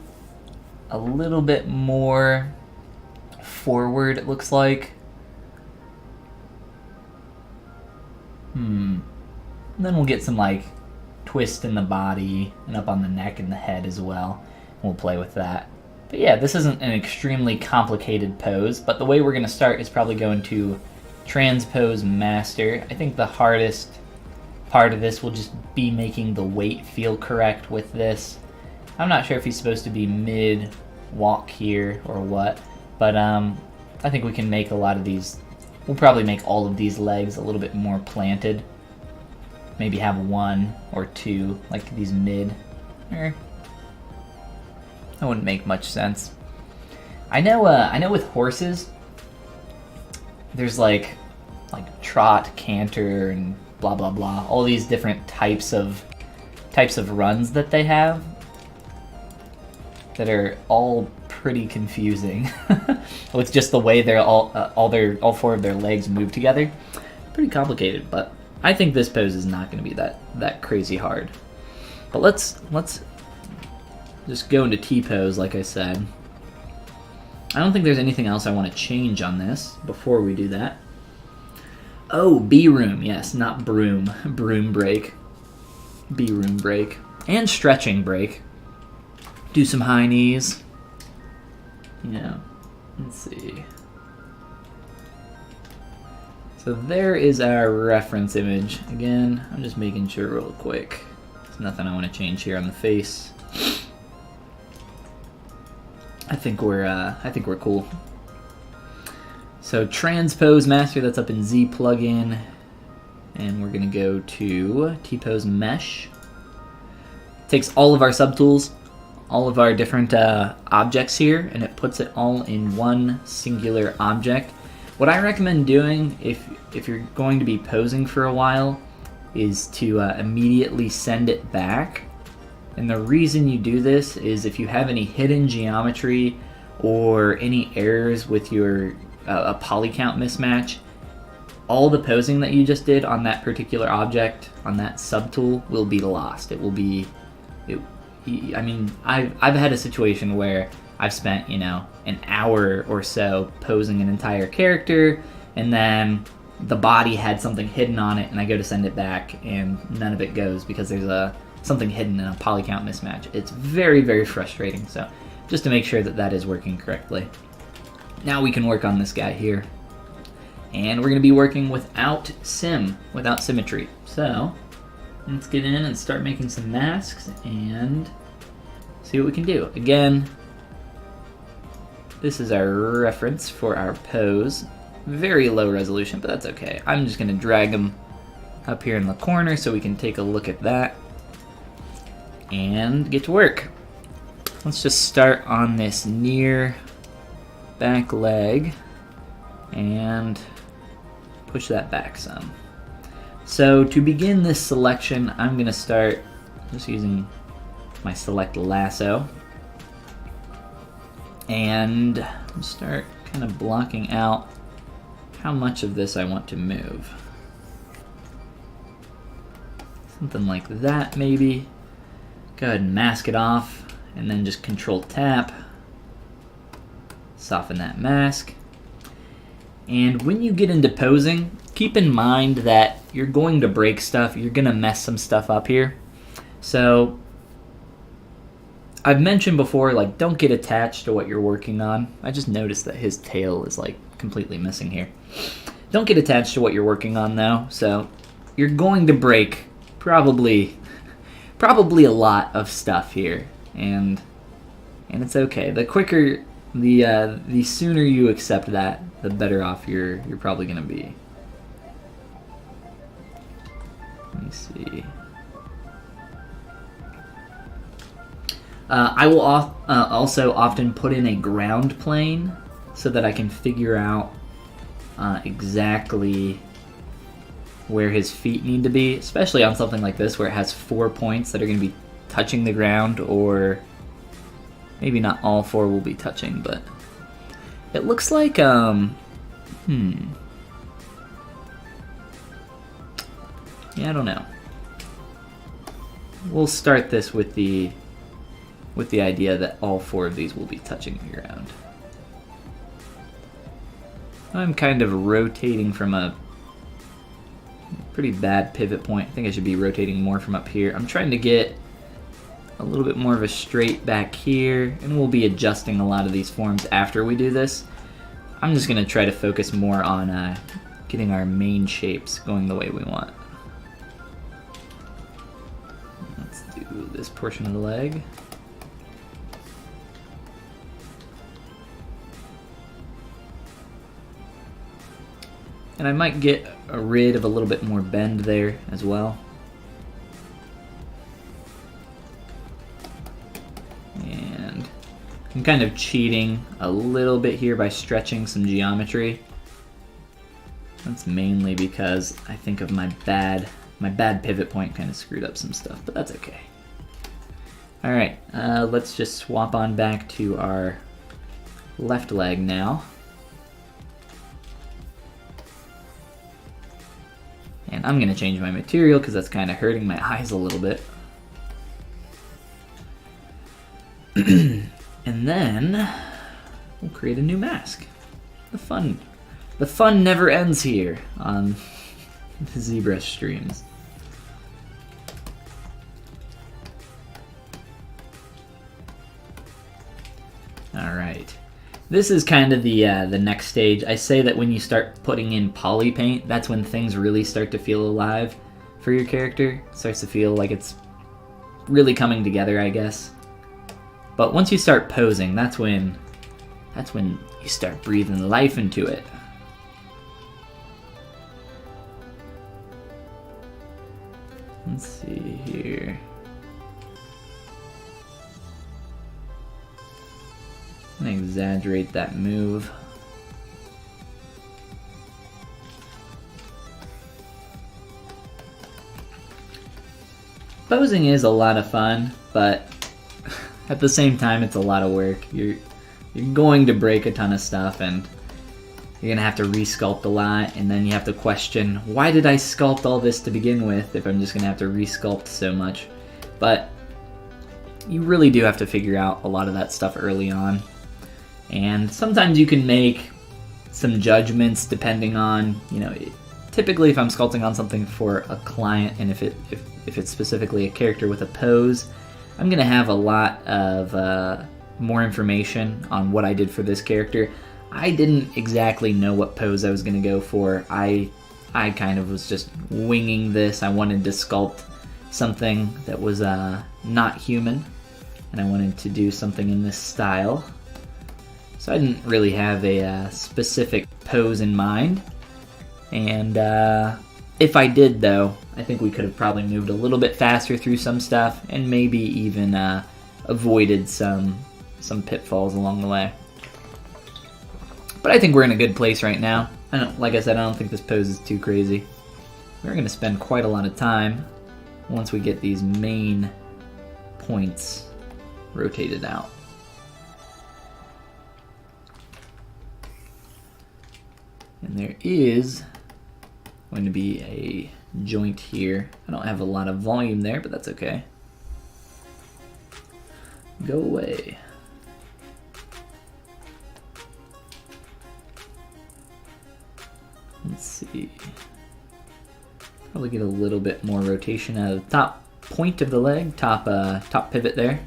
a little bit more forward, it looks like. And then we'll get some like twist in the body and up on the neck and the head as well. We'll play with that. But yeah, this isn't an extremely complicated pose, but the way we're going to start is probably going to transpose master. I think the hardest part of this will just be making the weight feel correct with this. I'm not sure if he's supposed to be mid walk here or what, but I think we can make a lot of these. We'll probably make all of these legs a little bit more planted. Maybe have 1 or 2, like these mid. That wouldn't make much sense. I know with horses, there's like trot, canter, and blah blah blah. All these different types of runs that they have that are all pretty confusing. With just the way they're all 4 of their legs move together. Pretty complicated, but I think this pose is not going to be that crazy hard. But let's just go into T-pose, like I said. I don't think there's anything else I want to change on this before we do that. Oh, B-room, yes, not broom. Broom break. B-room break. And stretching break. Do some high knees. Yeah, let's see. So there is our reference image. Again, I'm just making sure real quick. There's nothing I want to change here on the face. I think we're cool. So transpose master, that's up in Z plugin, and we're gonna go to T-pose mesh. Takes all of our subtools, all of our different objects here, and it puts it all in one singular object. What I recommend doing if you're going to be posing for a while is to immediately send it back. And the reason you do this is if you have any hidden geometry or any errors with your a poly count mismatch, all the posing that you just did on that particular object, on that subtool, will be lost. It will be, I mean, I've had a situation where I've spent, an hour or so posing an entire character, and then the body had something hidden on it, and I go to send it back, and none of it goes because there's something hidden in a poly count mismatch. It's very, very frustrating. So just to make sure that is working correctly. Now we can work on this guy here. And we're going to be working without symmetry. So let's get in and start making some masks and see what we can do. Again, this is our reference for our pose. Very low resolution, but that's okay. I'm just going to drag them up here in the corner so we can take a look at that and get to work. Let's just start on this near back leg and push that back some. So to begin this selection, I'm going to start just using my select lasso and start kind of blocking out how much of this I want to move. Something like that maybe. Go ahead and mask it off and then just Control Tap, soften that mask. And when you get into posing, keep in mind that you're going to break stuff, you're going to mess some stuff up here. So I've mentioned before, like, don't get attached to what you're working on. I just noticed that his tail is like completely missing here. Don't get attached to what you're working on though. So you're going to break probably a lot of stuff here, and it's okay. The quicker, the sooner you accept that, the better off you're probably gonna be. Let me see. I will also often put in a ground plane so that I can figure out exactly where his feet need to be, especially on something like this where it has 4 points that are going to be touching the ground, or maybe not all 4 will be touching, but it looks like, yeah, I don't know. We'll start this with the idea that all 4 of these will be touching the ground. I'm kind of rotating from a pretty bad pivot point. I think I should be rotating more from up here. I'm trying to get a little bit more of a straight back here, and we'll be adjusting a lot of these forms after we do this. I'm just going to try to focus more on getting our main shapes going the way we want. Let's do this portion of the leg. And I might get rid of a little bit more bend there as well. And I'm kind of cheating a little bit here by stretching some geometry. That's mainly because I think of my bad pivot point kind of screwed up some stuff, but that's okay. All right, let's just swap on back to our left leg now. And I'm going to change my material because that's kind of hurting my eyes a little bit. And then we'll create a new mask. The fun never ends here on the ZBrush streams. All right. This is kind of the next stage. I say that when you start putting in poly paint, that's when things really start to feel alive for your character. It starts to feel like it's really coming together, I guess. But once you start posing, that's when you start breathing life into it. Let's see here. I'm gonna exaggerate that move. Posing is a lot of fun, but at the same time it's a lot of work. You're going to break a ton of stuff, and you're gonna have to re-sculpt a lot, and then you have to question, why did I sculpt all this to begin with if I'm just gonna have to re-sculpt so much? But you really do have to figure out a lot of that stuff early on. And sometimes you can make some judgments depending on, typically if I'm sculpting on something for a client, and if it's specifically a character with a pose, I'm going to have a lot of more information on what I did for this character. I didn't exactly know what pose I was going to go for. I kind of was just winging this. I wanted to sculpt something that was not human, and I wanted to do something in this style. So I didn't really have a specific pose in mind, and if I did though, I think we could have probably moved a little bit faster through some stuff, and maybe even avoided some pitfalls along the way. But I think we're in a good place right now. Like I said, I don't think this pose is too crazy. We're going to spend quite a lot of time once we get these main points rotated out. And there is going to be a joint here. I don't have a lot of volume there, but that's okay. go away. Let's see. Probably get a little bit more rotation out of the top point of the leg, top pivot there.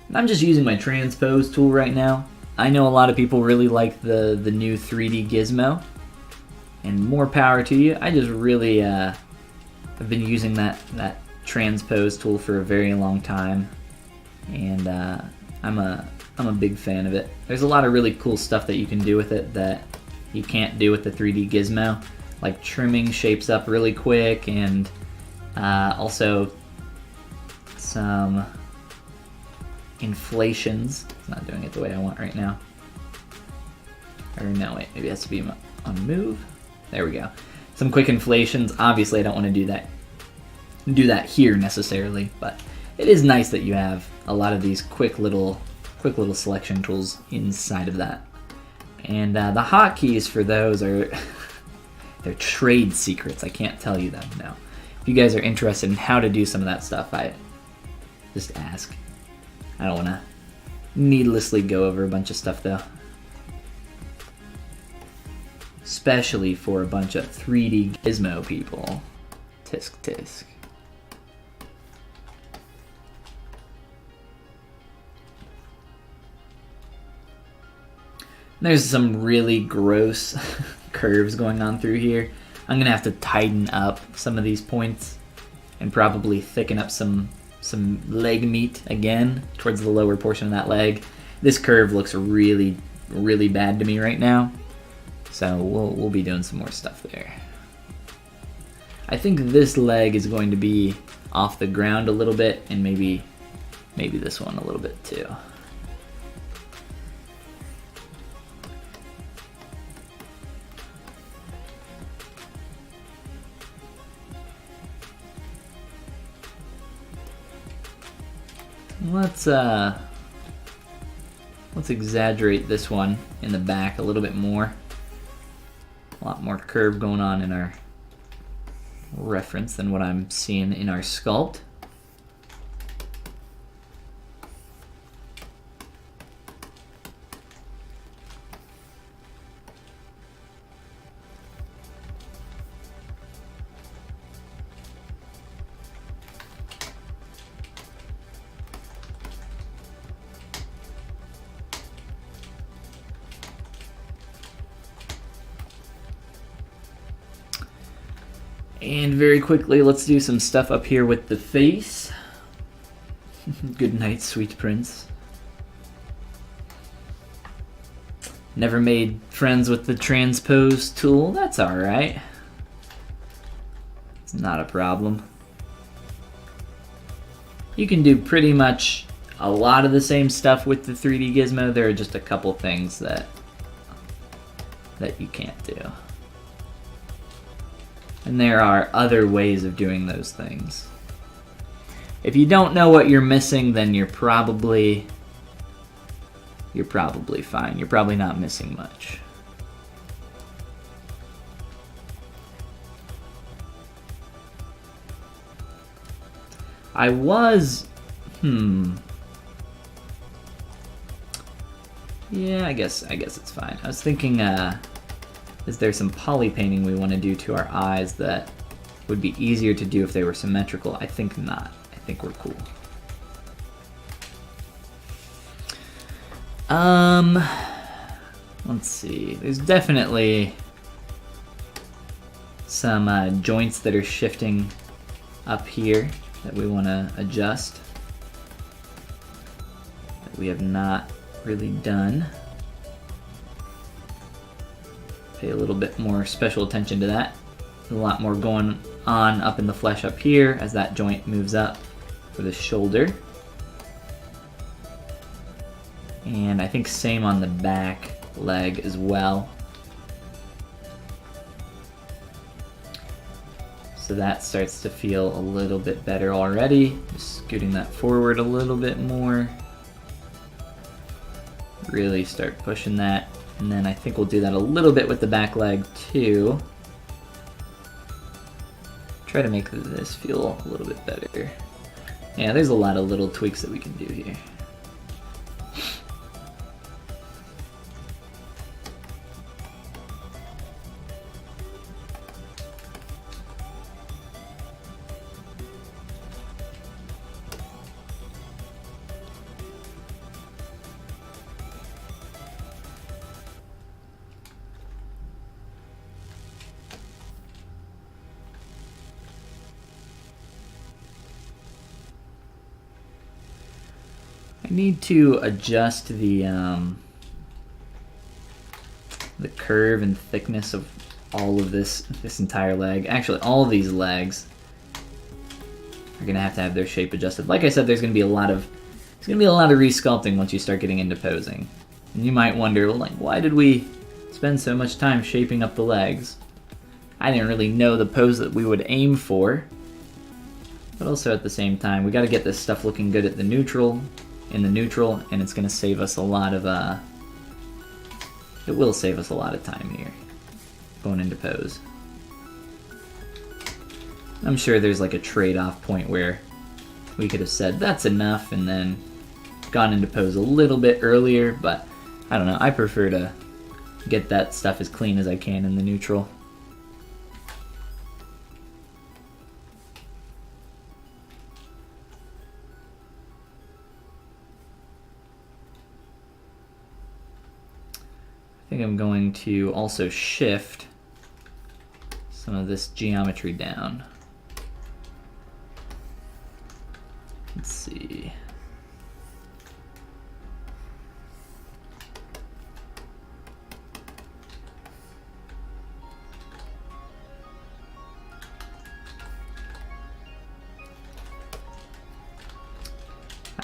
And I'm just using my transpose tool right now. I know a lot of people really like the new 3D gizmo, and more power to you. I just really have been using that transpose tool for a very long time, and I'm a big fan of it. There's a lot of really cool stuff that you can do with it that you can't do with the 3D gizmo, like trimming shapes up really quick, and also some inflations. It's not doing it the way I want right now. Or no, wait, maybe it has to be on move. There we go. Some quick inflations. Obviously, I don't want to do that here necessarily, but it is nice that you have a lot of these quick little selection tools inside of that. And the hotkeys for those are they're trade secrets. I can't tell you them now. If you guys are interested in how to do some of that stuff, I just ask. I don't want to needlessly go over a bunch of stuff though. Especially for a bunch of 3D gizmo people. Tisk tisk. There's some really gross curves going on through here. I'm gonna have to tighten up some of these points and probably thicken up some leg meat again towards the lower portion of that leg. This curve looks really, really bad to me right now, so we'll be doing some more stuff there. I think this leg is going to be off the ground a little bit, and maybe this one a little bit too. Let's exaggerate this one in the back a little bit more. A lot more curve going on in our reference than what I'm seeing in our sculpt. And very quickly, let's do some stuff up here with the face. Good night, sweet prince. Never made friends with the transpose tool. That's alright. It's not a problem. You can do pretty much a lot of the same stuff with the 3D gizmo. There are just a couple things that you can't do. And there are other ways of doing those things. If you don't know what you're missing, then you're probably fine. You're probably not missing much. I was, yeah, I guess it's fine. I was thinking, is there some poly painting we want to do to our eyes that would be easier to do if they were symmetrical? I think not. I think we're cool. Let's see. There's definitely some joints that are shifting up here that we want to adjust that we have not really done. Pay a little bit more special attention to that. There's a lot more going on up in the flesh up here as that joint moves up for the shoulder. And I think same on the back leg as well. So that starts to feel a little bit better already. Just scooting that forward a little bit more. Really start pushing that. And then I think we'll do that a little bit with the back leg too. Try to make this feel a little bit better. Yeah, there's a lot of little tweaks that we can do here. I need to adjust the curve and thickness of all of this entire leg. Actually, all of these legs are gonna have their shape adjusted. Like I said, there's gonna be a lot of resculpting once you start getting into posing. And you might wonder, well, like, why did we spend so much time shaping up the legs? I didn't really know the pose that we would aim for, but also at the same time, we got to get this stuff looking good at the neutral. In the neutral, and it's going to save us a lot of it will save us a lot of time here going into pose. I'm sure there's like a trade-off point where we could have said that's enough and then gone into pose a little bit earlier, but I don't know, I prefer to get that stuff as clean as I can in the neutral. I think I'm going to also shift some of this geometry down. Let's see.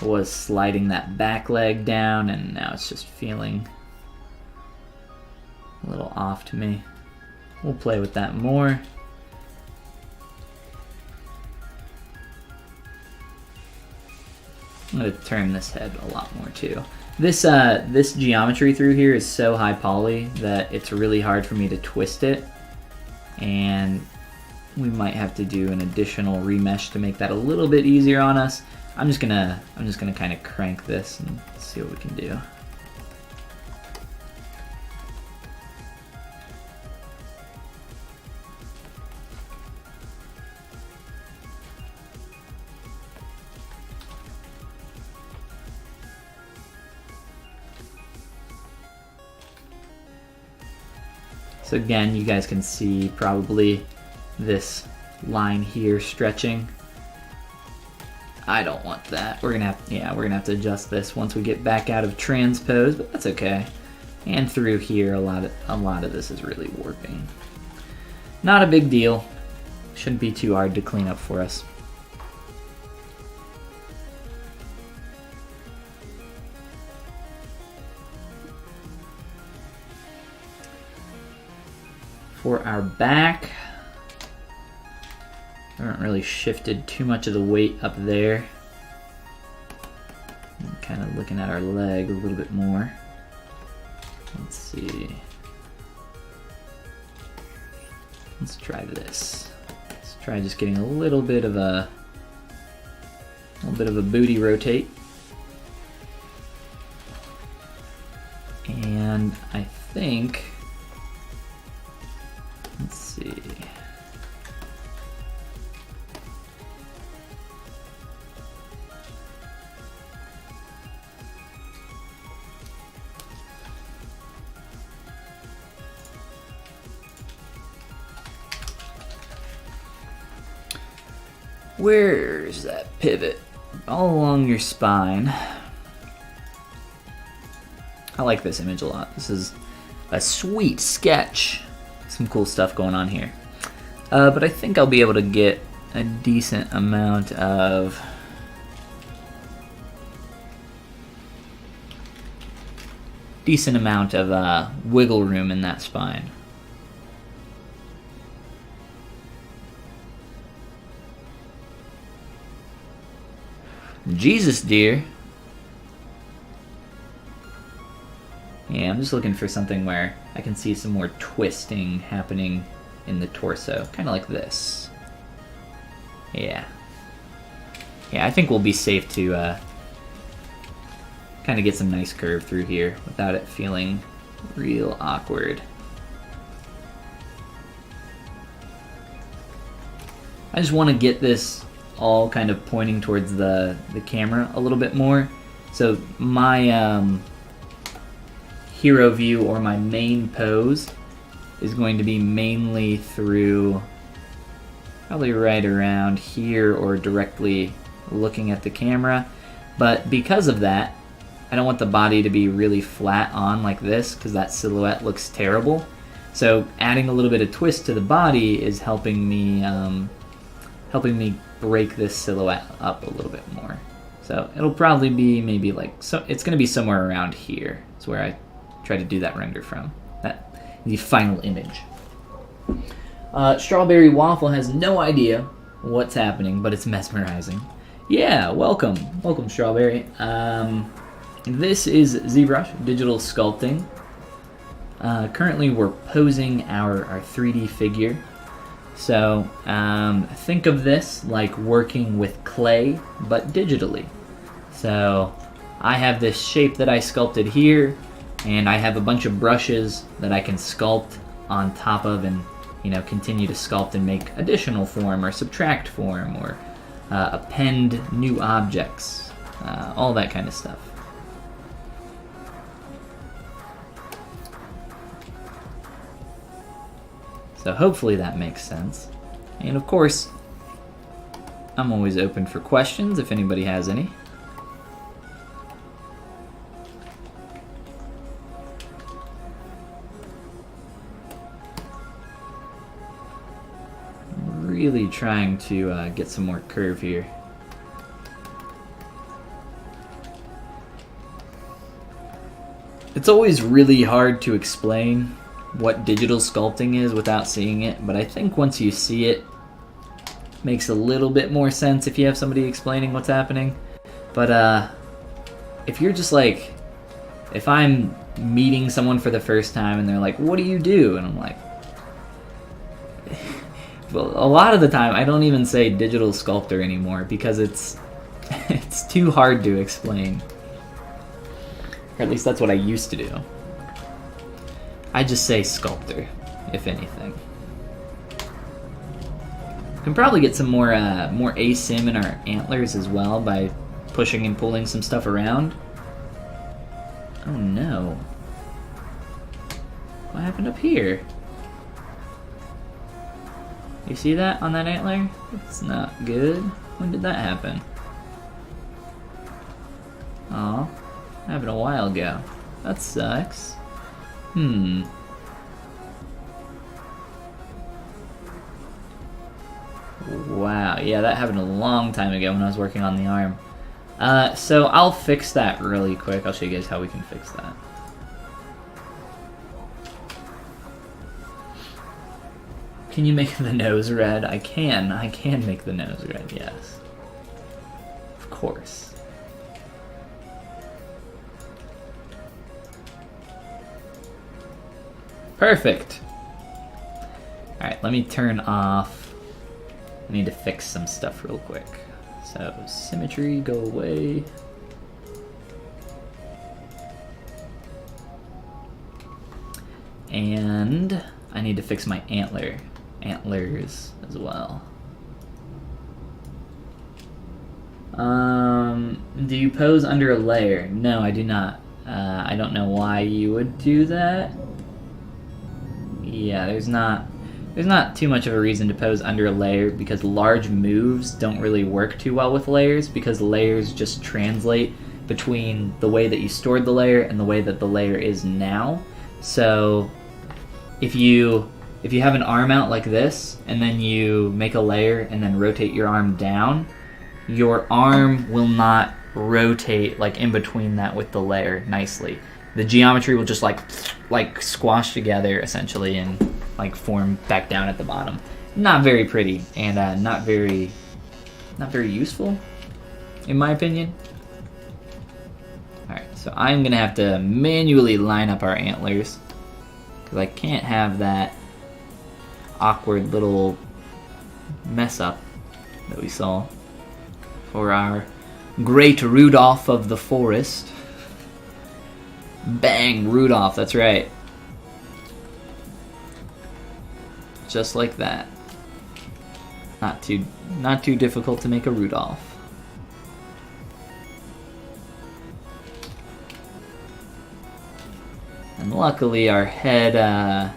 I was sliding that back leg down, and now it's just feeling a little off to me. We'll play with that more. I'm going to turn this head a lot more too. This geometry through here is so high poly that it's really hard for me to twist it, and we might have to do an additional remesh to make that a little bit easier on us. I'm just gonna kind of crank this and see what we can do. So again, you guys can see probably this line here stretching. I don't want that. We're gonna have to adjust this once we get back out of transpose, but that's okay. And through here, a lot of this is really warping. Not a big deal. Shouldn't be too hard to clean up for us. For our back, I haven't really shifted too much of the weight up there. I'm kind of looking at our leg a little bit more. Let's see. Let's try this. Let's try just getting a little bit of a booty rotate. And I think, let's see. Where's that pivot? All along your spine. I like this image a lot. This is a sweet sketch. Some cool stuff going on here. But I think I'll be able to get a decent amount of wiggle room in that spine. Jesus, dear. Yeah, I'm just looking for something where I can see some more twisting happening in the torso, kind of like this. Yeah. Yeah, I think we'll be safe to kind of get some nice curve through here without it feeling real awkward. I just want to get this all kind of pointing towards the camera a little bit more. So my hero view, or my main pose, is going to be mainly through probably right around here or directly looking at the camera. But because of that, I don't want the body to be really flat on like this, because that silhouette looks terrible. So adding a little bit of twist to the body is helping me break this silhouette up a little bit more. So it'll probably be maybe like, so it's going to be somewhere around here. It's where I try to do that render from. That the final image. Strawberry Waffle has no idea what's happening, but it's mesmerizing. Yeah, welcome, Strawberry. This is ZBrush Digital Sculpting. Currently, we're posing our 3D figure. So think of this like working with clay, but digitally. So I have this shape that I sculpted here, and I have a bunch of brushes that I can sculpt on top of, and continue to sculpt and make additional form or subtract form or append new objects, all that kind of stuff. So hopefully that makes sense. And of course, I'm always open for questions if anybody has any. Really trying to get some more curve here. It's always really hard to explain what digital sculpting is without seeing it, but I think once you see it, makes a little bit more sense if you have somebody explaining what's happening. But if you're just like, if I'm meeting someone for the first time and they're like, what do you do? And I'm like, well, a lot of the time I don't even say digital sculptor anymore, because it's too hard to explain. Or at least that's what I used to do. I just say sculptor, if anything. Can probably get some more asym in our antlers as well by pushing and pulling some stuff around. Oh no. What happened up here? You see that on that antler? It's not good. When did that happen? Aw, happened a while ago. That sucks. Wow, yeah, that happened a long time ago when I was working on the arm. So I'll fix that really quick. I'll show you guys how we can fix that. Can you make the nose red? I can make the nose red, yes. Of course. Perfect. Alright, let me turn off. I need to fix some stuff real quick. So, symmetry, go away. And I need to fix my antlers as well. Do you pose under a layer? No, I do not. I don't know why you would do that. Yeah, there's not too much of a reason to pose under a layer, because large moves don't really work too well with layers, because layers just translate between the way that you stored the layer and the way that the layer is now. So if you have an arm out like this, and then you make a layer and then rotate your arm down, your arm will not rotate like in between that with the layer nicely. The geometry will just like squash together essentially and like form back down at the bottom. Not very pretty, and not very useful, in my opinion. Alright, so I'm gonna have to manually line up our antlers, because I can't have that awkward little mess up that we saw for our great Rudolph of the forest. Bang, Rudolph, that's right. Just like that. Not too difficult to make a Rudolph. And luckily our head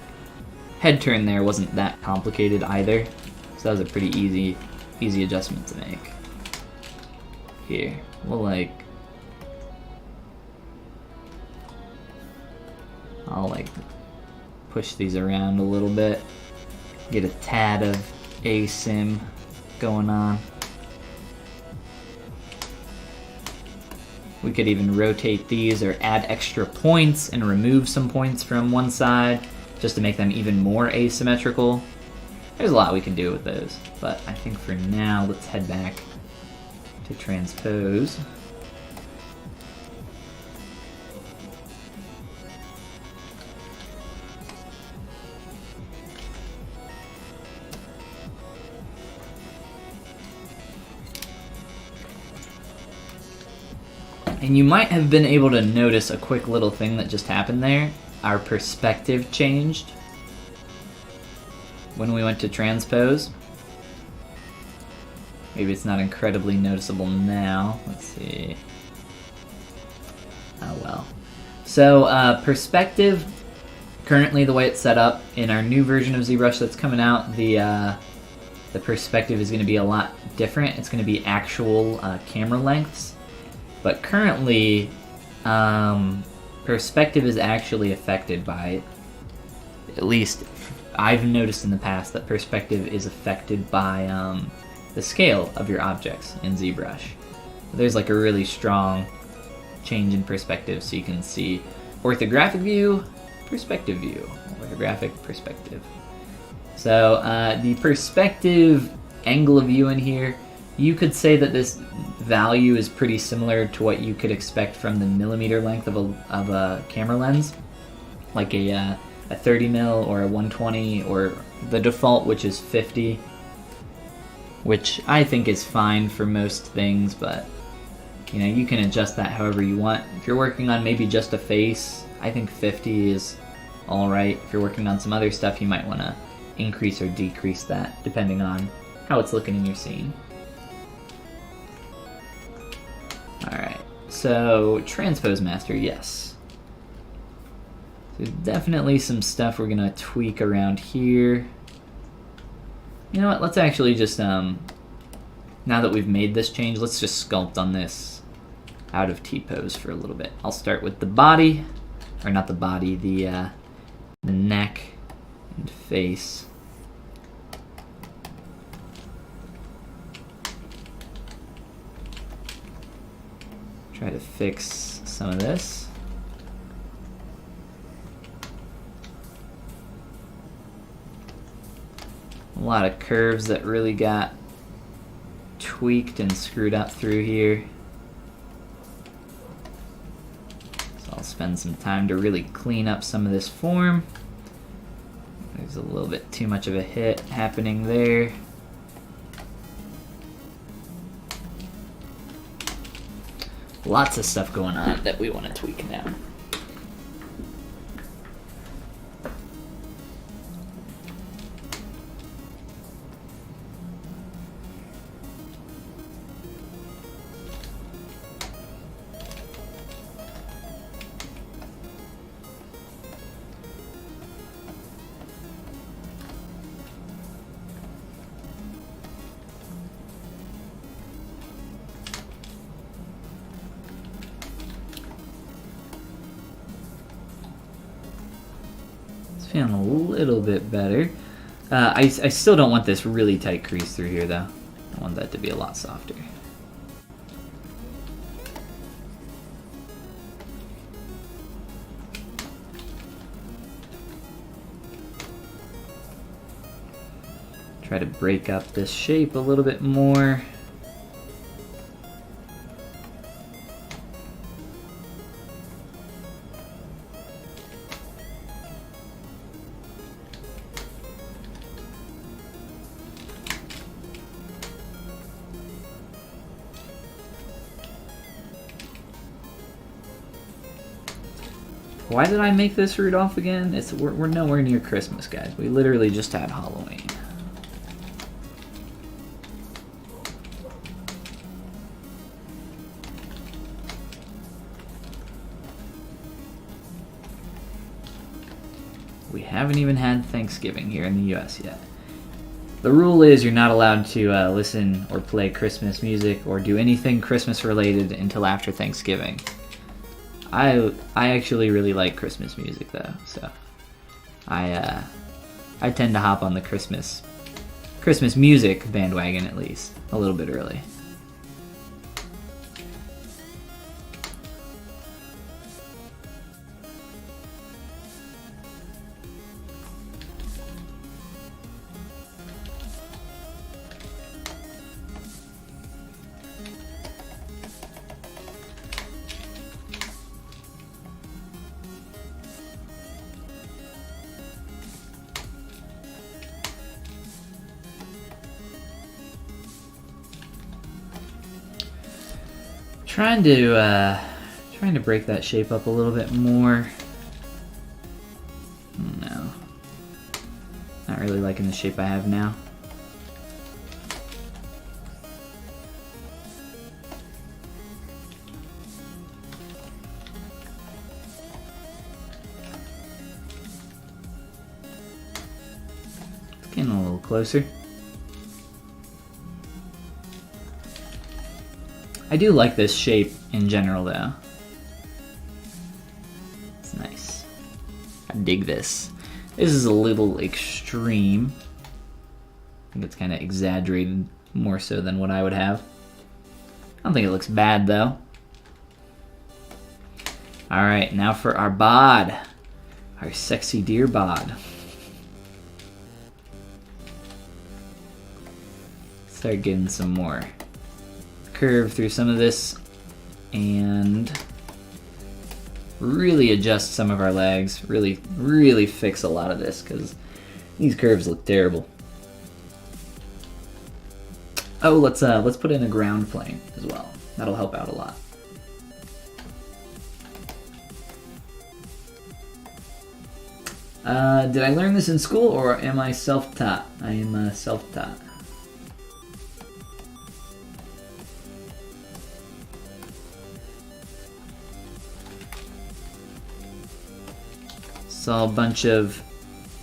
turn there wasn't that complicated either. So that was a pretty easy adjustment to make. Here, I'll push these around a little bit. Get a tad of asim going on. We could even rotate these or add extra points and remove some points from one side just to make them even more asymmetrical. There's a lot we can do with those, but I think for now, let's head back to transpose. And you might have been able to notice a quick little thing that just happened there. Our perspective changed when we went to transpose. Maybe it's not incredibly noticeable now. Let's see. Oh well. So perspective, currently the way it's set up in our new version of ZBrush that's coming out, the perspective is going to be a lot different. It's going to be actual camera lengths. But currently, perspective is actually affected by, at least I've noticed in the past, that perspective is affected by the scale of your objects in ZBrush. There's a really strong change in perspective, so you can see orthographic view, perspective view, orthographic, perspective. So the perspective angle of view in here, you could say that this value is pretty similar to what you could expect from the millimeter length of a camera lens, like a 30 mil or a 120, or the default, which is 50, which I think is fine for most things, but you can adjust that however you want. If you're working on maybe just a face, I think 50 is all right. If you're working on some other stuff, you might want to increase or decrease that depending on how it's looking in your scene. Alright, so transpose master, yes. So definitely some stuff we're gonna tweak around here. You know what, let's actually just, now that we've made this change, let's just sculpt on this out of T-pose for a little bit. I'll start with the body, or not the body, the neck and face. Try to fix some of this. A lot of curves that really got tweaked and screwed up through here. So I'll spend some time to really clean up some of this form. There's a little bit too much of a hit happening there. Lots of stuff going on that we want to tweak now. Feeling a little bit better. I still don't want this really tight crease through here though. I want that to be a lot softer. Try to break up this shape a little bit more. Why did I make this Rudolph again? We're nowhere near Christmas, guys. We literally just had Halloween. We haven't even had Thanksgiving here in the US yet. The rule is you're not allowed to listen or play Christmas music or do anything Christmas related until after Thanksgiving. I actually really like Christmas music though, so I tend to hop on the Christmas music bandwagon at least a little bit early. Trying to break that shape up a little bit more. No. Not really liking the shape I have now. It's getting a little closer. I do like this shape in general though. It's nice. I dig this. This is a little extreme. I think it's kind of exaggerated more so than what I would have. I don't think it looks bad though. Alright, now for our bod. Our sexy deer bod. Start getting some more curve through some of this and really adjust some of our legs. Really fix a lot of this because these curves look terrible. Oh, let's put in a ground plane as well. That'll help out a lot. Did I learn this in school or am I self-taught? I am self-taught. Saw a bunch of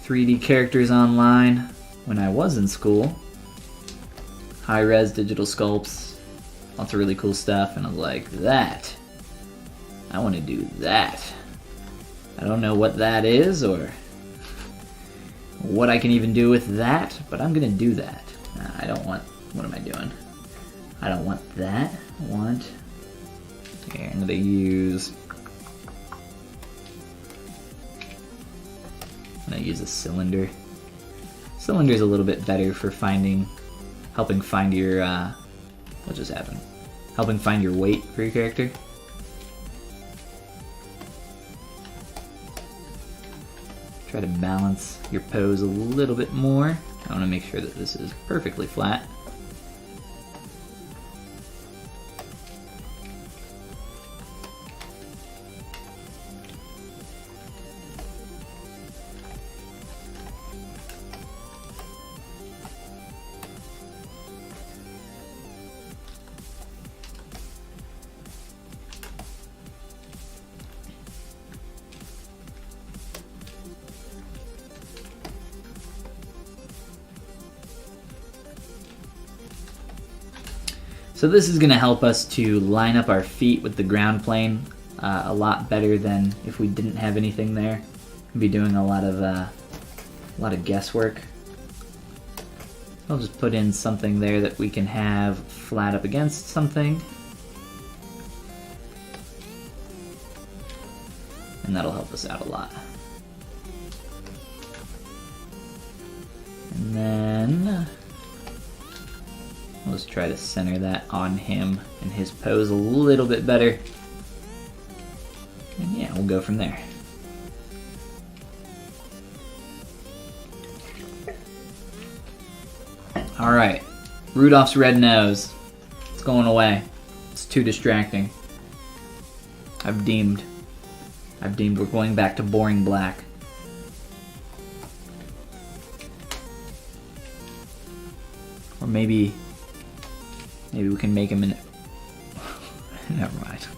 3D characters online when I was in school. High-res digital sculpts, lots of really cool stuff, and I was like, that. I want to do that. I don't know what that is or what I can even do with that, but I'm gonna do that. I don't want, what am I doing? I don't want that. I want, here, I'm gonna use a cylinder. Cylinder's a little bit better for helping find your, what just happened? Helping find your weight for your character. Try to balance your pose a little bit more. I want to make sure that this is perfectly flat. So this is going to help us to line up our feet with the ground plane a lot better than if we didn't have anything there. We'd be doing a lot of guesswork. I'll just put in something there that we can have flat up against something. And that'll help us out a lot. And then let's try to center that on him and his pose a little bit better. And yeah, we'll go from there. Alright, Rudolph's red nose. It's going away. It's too distracting. I've deemed. I've deemed we're going back to boring black. Or maybe we can make him an... Never mind.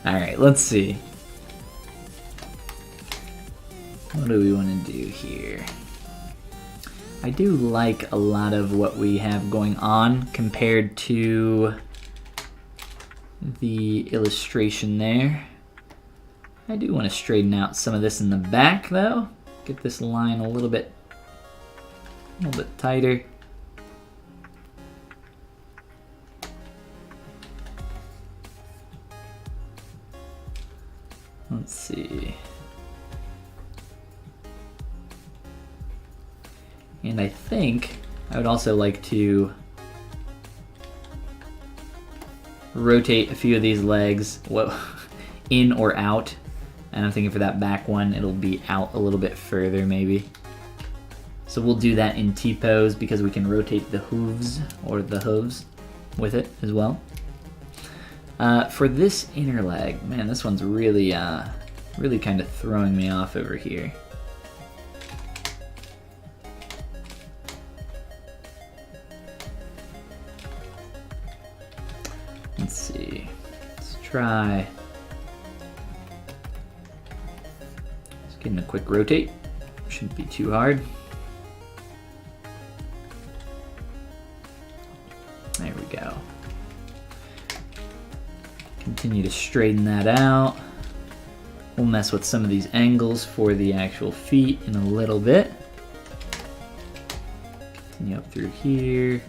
Alright, let's see. What do we want to do here? I do like a lot of what we have going on compared to the illustration there. I do want to straighten out some of this in the back though. Get this line a little bit tighter. Let's see. And I think I would also like to rotate a few of these legs in or out. And I'm thinking for that back one, it'll be out a little bit further maybe. So we'll do that in T-pose because we can rotate the hooves or the hooves with it as well. For this inner leg, man, this one's really kind of throwing me off over here. Let's see. Let's try. Just getting a quick rotate. Shouldn't be too hard. There we go. Continue to straighten that out. We'll mess with some of these angles for the actual feet in a little bit. Continue up through here.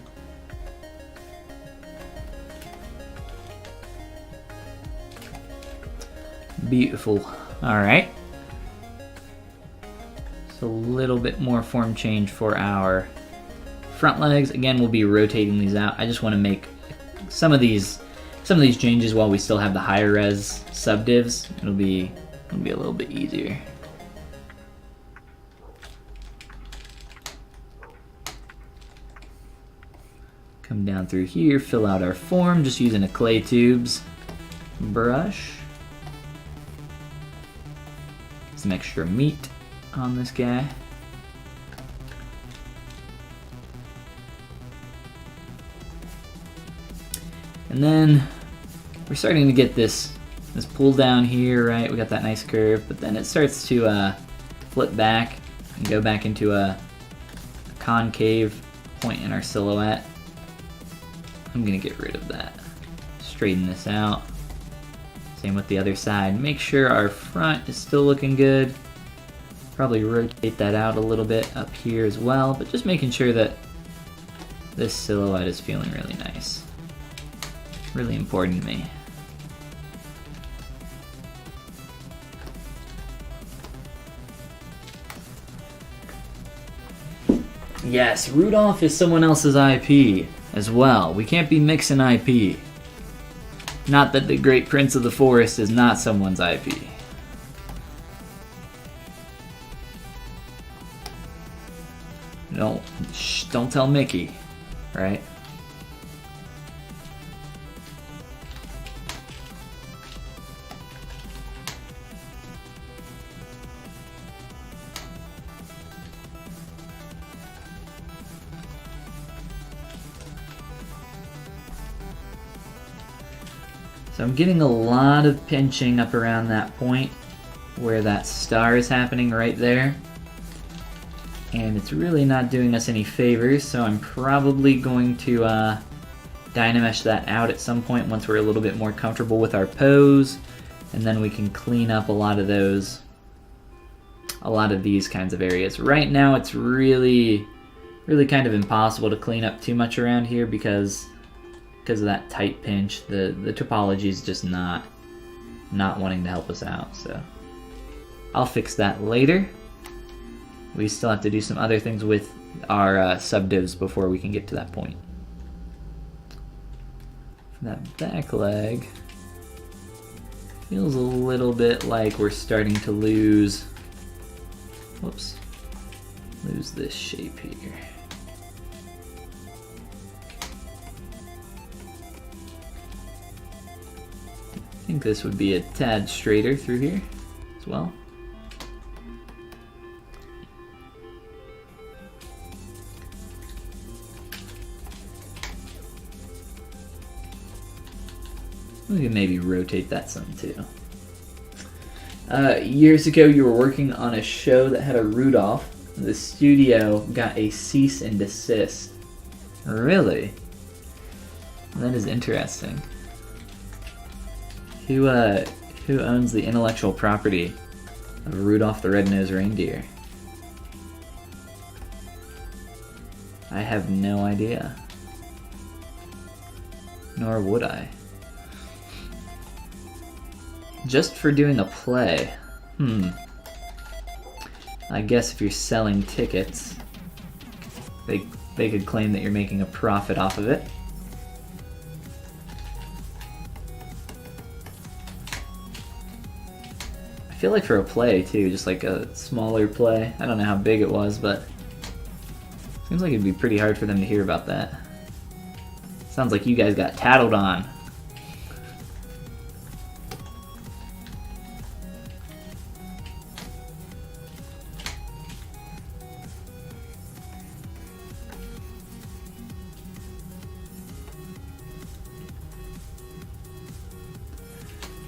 Beautiful. All right. So a little bit more form change for our front legs. Again, we'll be rotating these out. I just want to make some of these changes while we still have the higher res subdivs. It'll be a little bit easier. Come down through here, fill out our form, just using a clay tubes brush. Some extra meat on this guy. And then we're starting to get this pull down here, right? We got that nice curve, but then it starts to flip back and go back into a concave point in our silhouette. I'm gonna get rid of that. Straighten this out. Same with the other side. Make sure our front is still looking good. Probably rotate that out a little bit up here as well, but just making sure that this silhouette is feeling really nice. Really important to me. Yes, Rudolph is someone else's IP as well. We can't be mixing IP. Not that the Great Prince of the Forest is not someone's IP. Don't tell Mickey, right? So I'm getting a lot of pinching up around that point where that star is happening right there. And it's really not doing us any favors, so I'm probably going to Dynamesh that out at some point once we're a little bit more comfortable with our pose, and then we can clean up a lot of these kinds of areas. Right now it's really kind of impossible to clean up too much around here because of that tight pinch. The topology is just not wanting to help us out, so I'll fix that later. We still have to do some other things with our subdivs before we can get to that point. For that back leg, feels a little bit like we're starting to lose this shape here. think this would be a tad straighter through here as well. We can maybe rotate that some too. Years ago, you were working on a show that had a Rudolph. The studio got a cease and desist. Really? That is interesting. Who owns the intellectual property of Rudolph the Red-Nosed Reindeer? I have no idea. Nor would I. Just for doing a play. I guess if you're selling tickets, they could claim that you're making a profit off of it. I feel like for a play too, just like a smaller play. I don't know how big it was, but seems like it'd be pretty hard for them to hear about that. Sounds like you guys got tattled on.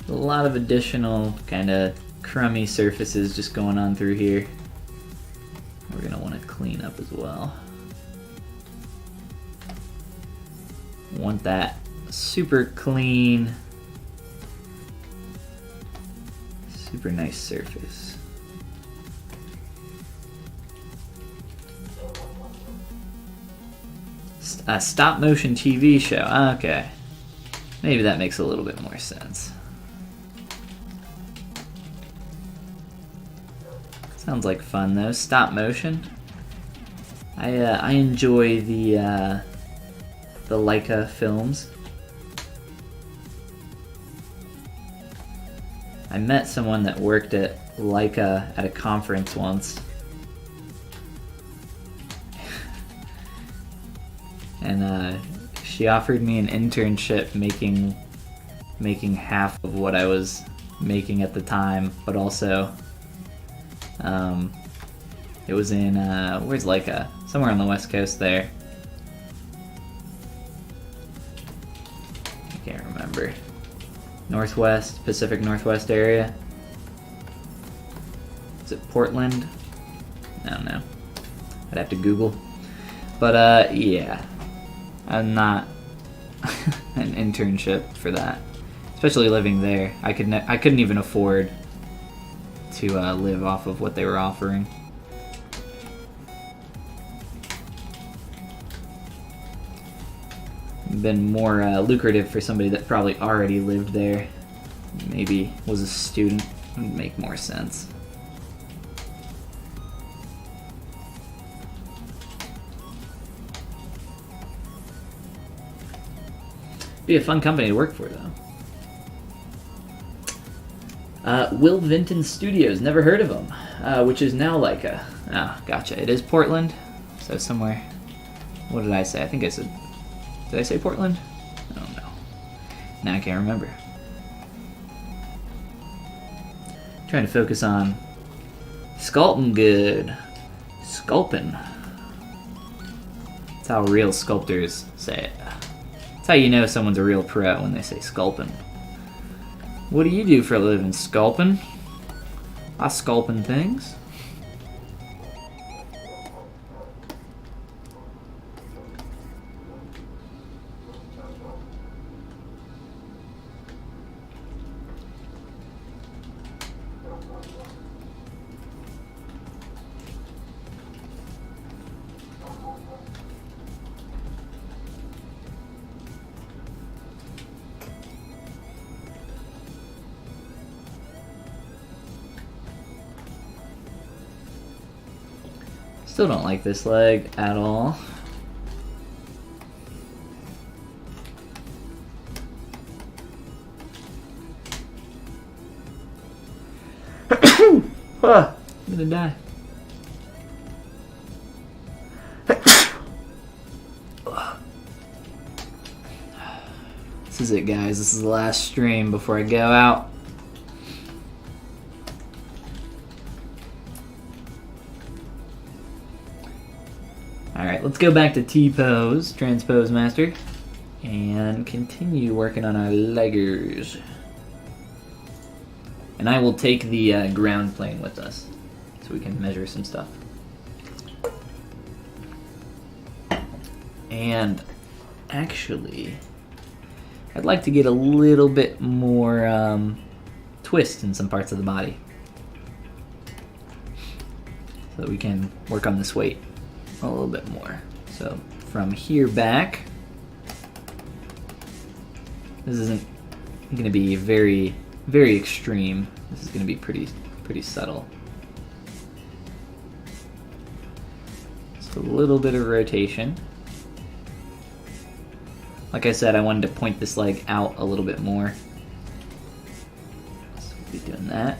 A lot of additional kind of crummy surfaces just going on through here. We're going to want to clean up as well. Want that super clean, super nice surface. A stop motion TV show. Okay. Maybe that makes a little bit more sense. Sounds like fun though. Stop motion. I enjoy the Leica films. I met someone that worked at Leica at a conference once. And she offered me an internship making half of what I was making at the time, but also it was in where's Leica? Somewhere on the west coast there. I can't remember. Northwest, Pacific Northwest area. Is it Portland? I don't know. I'd have to Google. But yeah, I'm not an internship for that. Especially living there, I couldn't even afford to live off of what they were offering. Been more lucrative for somebody that probably already lived there, maybe was a student. Would make more sense. Be a fun company to work for though. Will Vinton Studios, never heard of them, which is now Leica. Oh, gotcha. It is Portland, so somewhere. What did I say? I think I said. Did I say Portland? I don't know. Now I can't remember. Trying to focus on sculpting good. Sculpting. That's how real sculptors say it. That's how you know someone's a real pro, when they say sculpting. What do you do for a living? Sculpting? I sculpting things. Still don't like this leg at all. I'm gonna die. This is it, guys. This is the last stream before I go out. Alright, let's go back to T-pose, transpose master, and continue working on our leggers. And I will take the ground plane with us, so we can measure some stuff. And actually, I'd like to get a little bit more twist in some parts of the body, so that we can work on this weight a little bit more. So from here back, this isn't going to be very, very extreme. This is going to be pretty subtle. Just a little bit of rotation. Like I said, I wanted to point this leg out a little bit more. So we'll be doing that.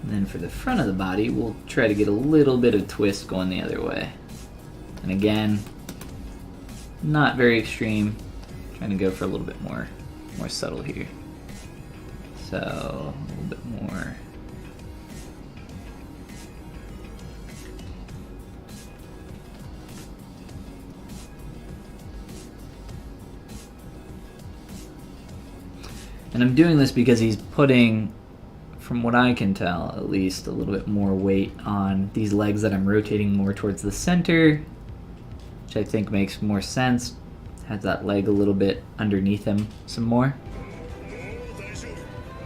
And then for the front of the body, we'll try to get a little bit of twist going the other way. And again, not very extreme. Trying to go for a little bit more subtle here. So a little bit more. And I'm doing this because he's putting, from what I can tell, at least a little bit more weight on these legs that I'm rotating more towards the center, which I think makes more sense. Has that leg a little bit underneath him some more.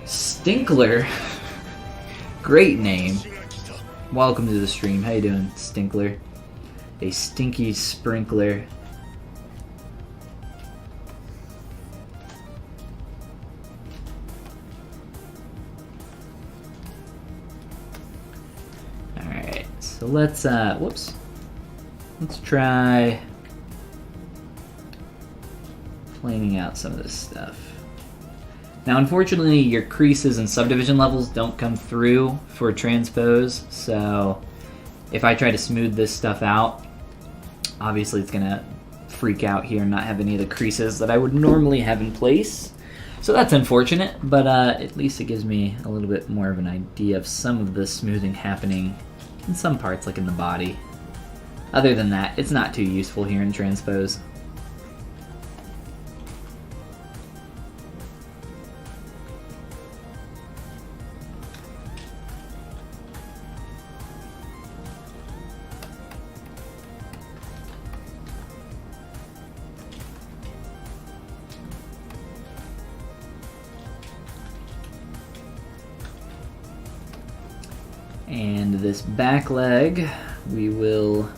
Stinkler. Great name. Welcome to the stream. How you doing, Stinkler? A stinky sprinkler. So let's, whoops. Let's try planing out some of this stuff. Now, unfortunately, your creases and subdivision levels don't come through for transpose, so if I try to smooth this stuff out, obviously it's gonna freak out here and not have any of the creases that I would normally have in place. So that's unfortunate, but at least it gives me a little bit more of an idea of some of the smoothing happening in some parts, like in the body. Other than that, it's not too useful here in transpose. And this back leg, we will...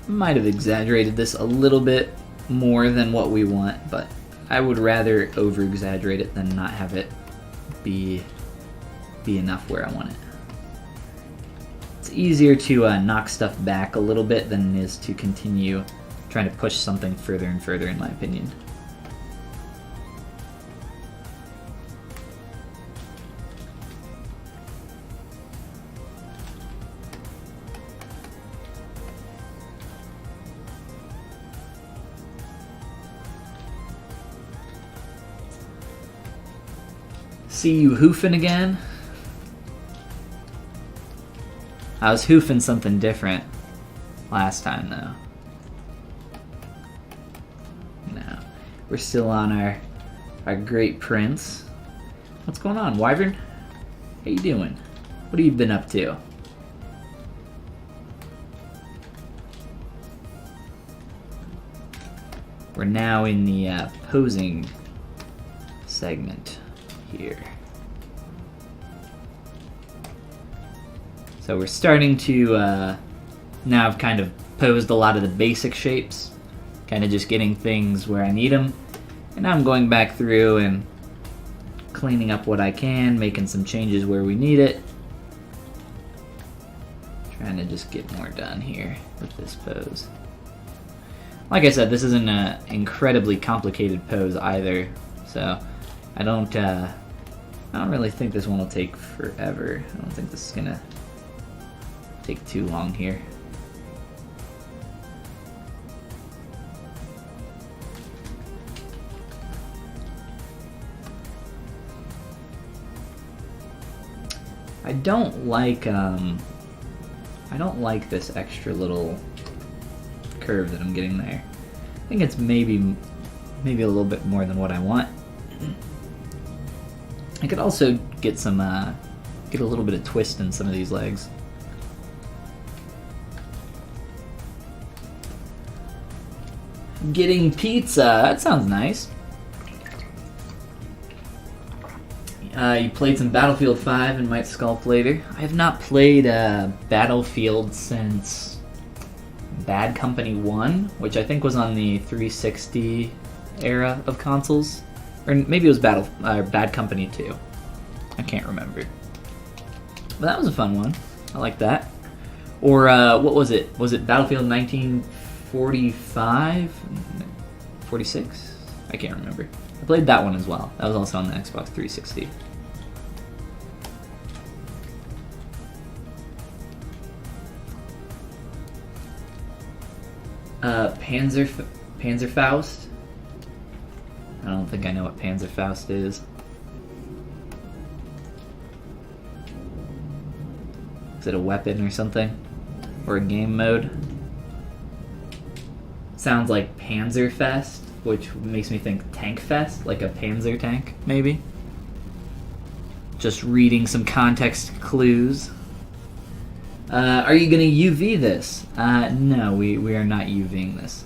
Might have exaggerated this a little bit more than what we want, but I would rather over-exaggerate it than not have it be enough where I want it. It's easier to knock stuff back a little bit than it is to continue trying to push something further and further, in my opinion. See you hoofing again? I was hoofing something different last time, though. No. We're still on our great prince. What's going on, Wyvern? How you doing? What have you been up to? We're now in the posing segment here. So we're starting to, now I've kind of posed a lot of the basic shapes, kind of just getting things where I need them. And now I'm going back through and cleaning up what I can, making some changes where we need it. Trying to just get more done here with this pose. Like I said, this isn't an incredibly complicated pose either, so I don't really think this one will take forever. I don't think this is gonna take too long here. I don't like this extra little curve that I'm getting there. I think it's maybe a little bit more than what I want. I could also get some get a little bit of twist in some of these legs. Getting pizza, that sounds nice. You played some Battlefield 5 and might sculpt later. I have not played Battlefield since Bad Company 1, which I think was on the 360 era of consoles. Or maybe it was Bad Company 2. I can't remember. But that was a fun one. I like that. Or what was it? Was it Battlefield 1945? 46? I can't remember. I played that one as well. That was also on the Xbox 360. Panzerfaust? I don't think I know what Panzerfaust is. Is it a weapon or something? Or a game mode? Sounds like Panzerfest, which makes me think Tank Fest, like a Panzer tank, maybe? Just reading some context clues. Are you gonna UV this? No, we are not UVing this.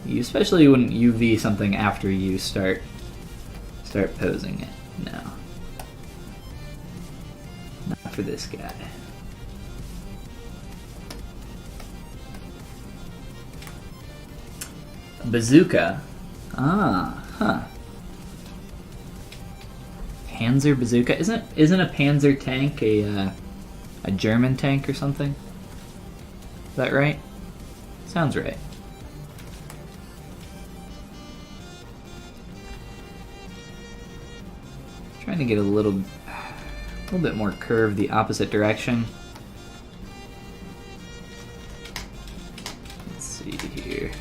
You especially wouldn't UV something after you start posing it. No. Not for this guy. Bazooka. Ah, huh. Panzer bazooka. Isn't a Panzer tank a German tank or something? Is that right? Sounds right. Trying to get a little bit more curve the opposite direction. Let's see here.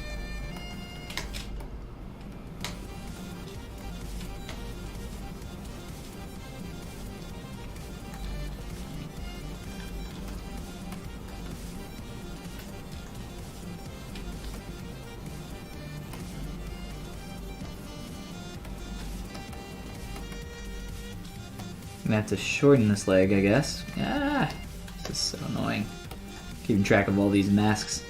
I'm gonna have to shorten this leg, I guess. Ah, this is so annoying. Keeping track of all these masks.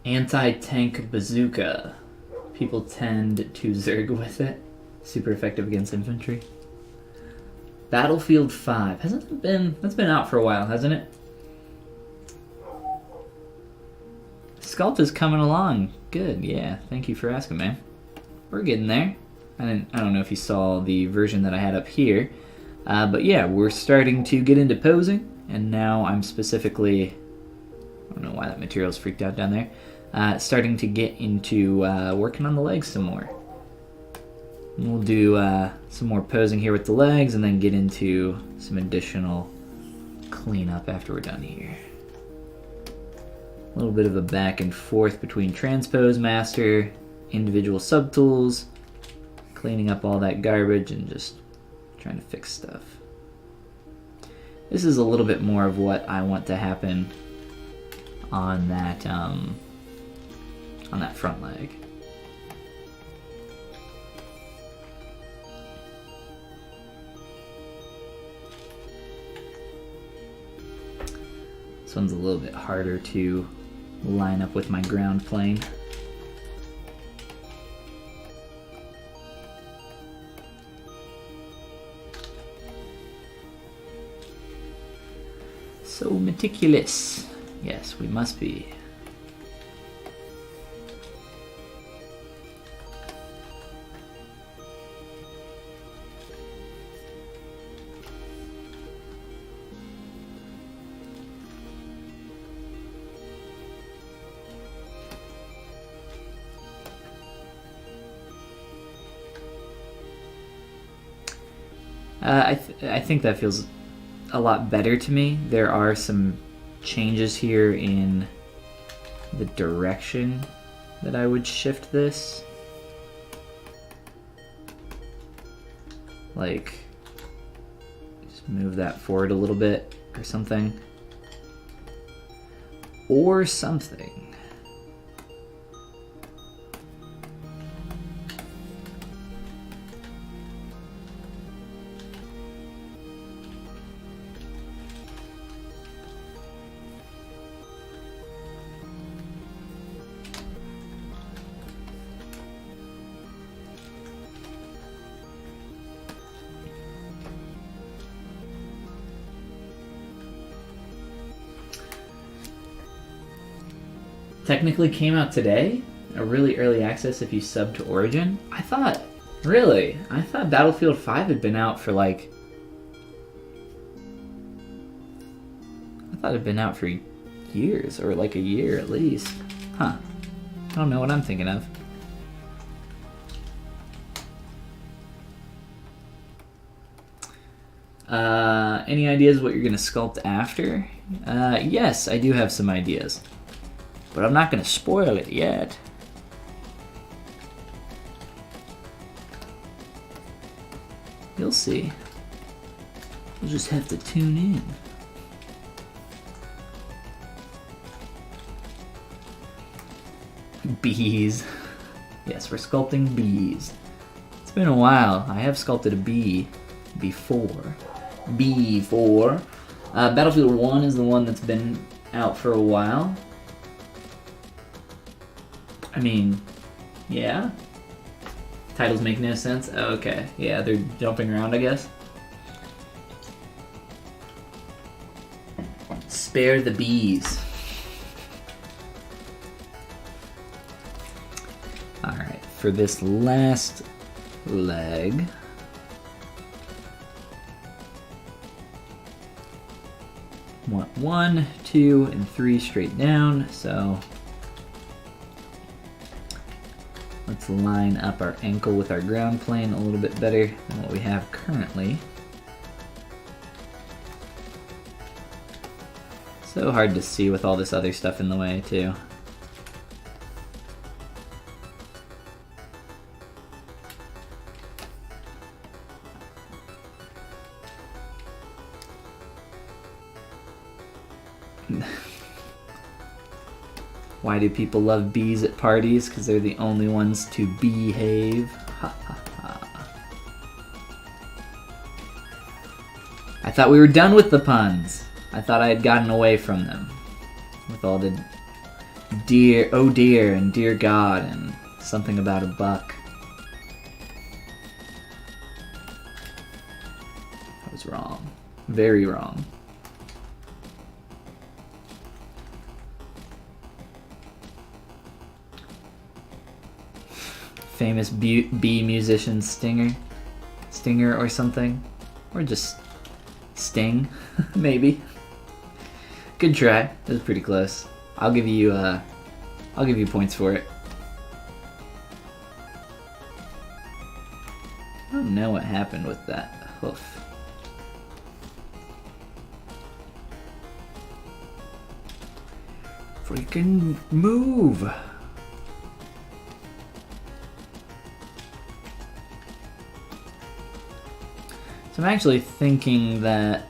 Anti-tank bazooka. People tend to zerg with it. Super effective against infantry. Battlefield 5. That's been out for a while, hasn't it? Sculpt is coming along. Good, yeah. Thank you for asking, man. We're getting there. I don't know if you saw the version that I had up here. But yeah, we're starting to get into posing. And now I'm specifically... I don't know why that material's freaked out down there. Starting to get into working on the legs some more. We'll do some more posing here with the legs and then get into some additional cleanup after we're done here. A little bit of a back and forth between transpose master, individual subtools, cleaning up all that garbage and just trying to fix stuff. This is a little bit more of what I want to happen on that front leg. This one's a little bit harder to line up with my ground plane. So meticulous. Yes, we must be. I think that feels a lot better to me. There are some changes here in the direction that I would shift this. Like, just move that forward a little bit or something. Or something. Technically came out today, a really early access if you sub to Origin. I thought Battlefield 5 had been out for like... I thought it had been out for years, or like a year at least. Huh. I don't know what I'm thinking of. Any ideas what you're gonna sculpt after? Yes, I do have some ideas. But I'm not going to spoil it yet. You'll see. You'll just have to tune in. Bees. Yes, we're sculpting bees. It's been a while. I have sculpted a bee before. Battlefield 1 is the one that's been out for a while. I mean, yeah. Titles make no sense? Oh, okay. Yeah, they're jumping around, I guess. Spare the bees. Alright, for this last leg, want 1, 2, and 3 straight down, so let's line up our ankle with our ground plane a little bit better than what we have currently. So hard to see with all this other stuff in the way, too. Why do people love bees at parties? Because they're the only ones to behave. Ha ha ha. I thought we were done with the puns. I thought I had gotten away from them. With all the dear, oh dear, and dear God, and something about a buck. I was wrong. Very wrong. Famous bee musician Stinger or something, or just Sting, maybe. Good try. It was pretty close. I'll give you points for it. I don't know what happened with that hoof. Freaking move! So I'm actually thinking that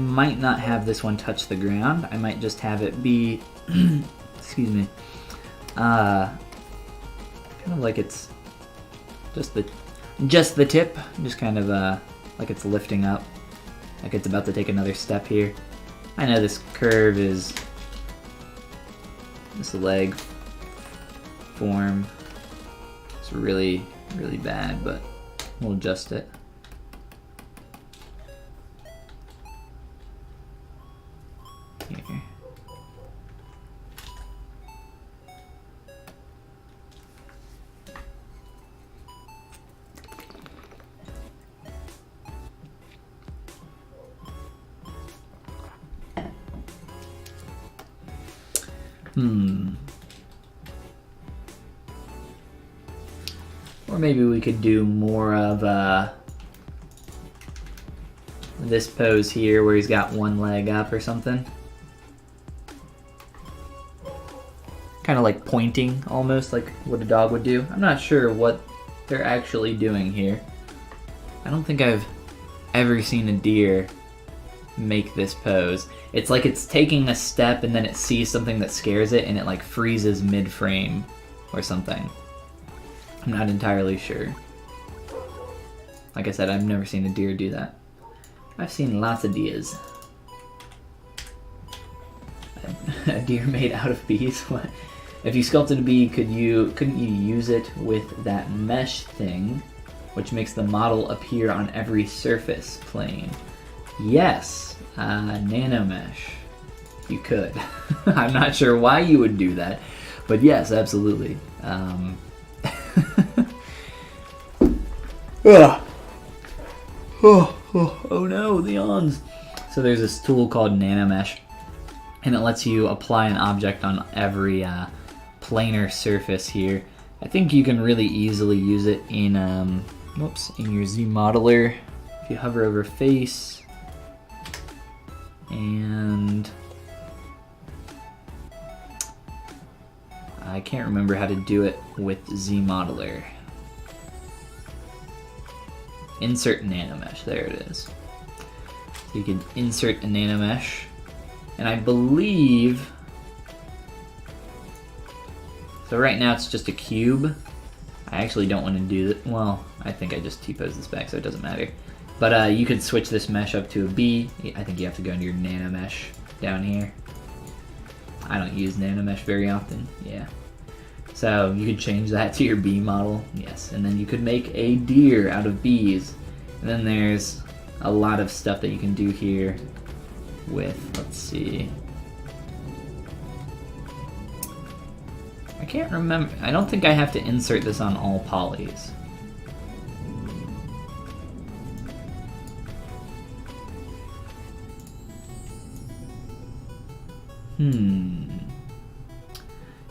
might not have this one touch the ground. I might just have it be, excuse me, kind of like it's just the tip, just kind of like it's lifting up, like it's about to take another step here. I know this curve is this leg form. It's really, really bad, but we'll adjust it. Here. Or maybe we could do more of this pose here where he's got one leg up or something. Kind of like pointing, almost like what a dog would do. I'm not sure what they're actually doing here. I don't think I've ever seen a deer make this pose. It's like it's taking a step and then it sees something that scares it and it like freezes mid-frame or something. I'm not entirely sure. Like I said, I've never seen a deer do that. I've seen lots of deers. A deer made out of bees? What? If you sculpted a bee, couldn't you use it with that mesh thing, which makes the model appear on every surface plane? Yes, nano mesh. You could. I'm not sure why you would do that, but yes, absolutely. Oh no, the yawns. So there's this tool called nano mesh, and it lets you apply an object on every planar surface here. I think you can really easily use it in in your ZModeler. If you hover over face, and I can't remember how to do it with ZModeler. Insert nano mesh, there it is. So you can insert a nano mesh, and I believe, so right now it's just a cube. I actually don't want to do that. Well, I think I just T-pose this back so it doesn't matter. But you could switch this mesh up to a B. I think you have to go into your nano mesh down here. I don't use nano mesh very often, yeah. So you could change that to your bee model, yes, and then you could make a deer out of bees. And then there's a lot of stuff that you can do here with, let's see. I can't remember, I don't think I have to insert this on all polys.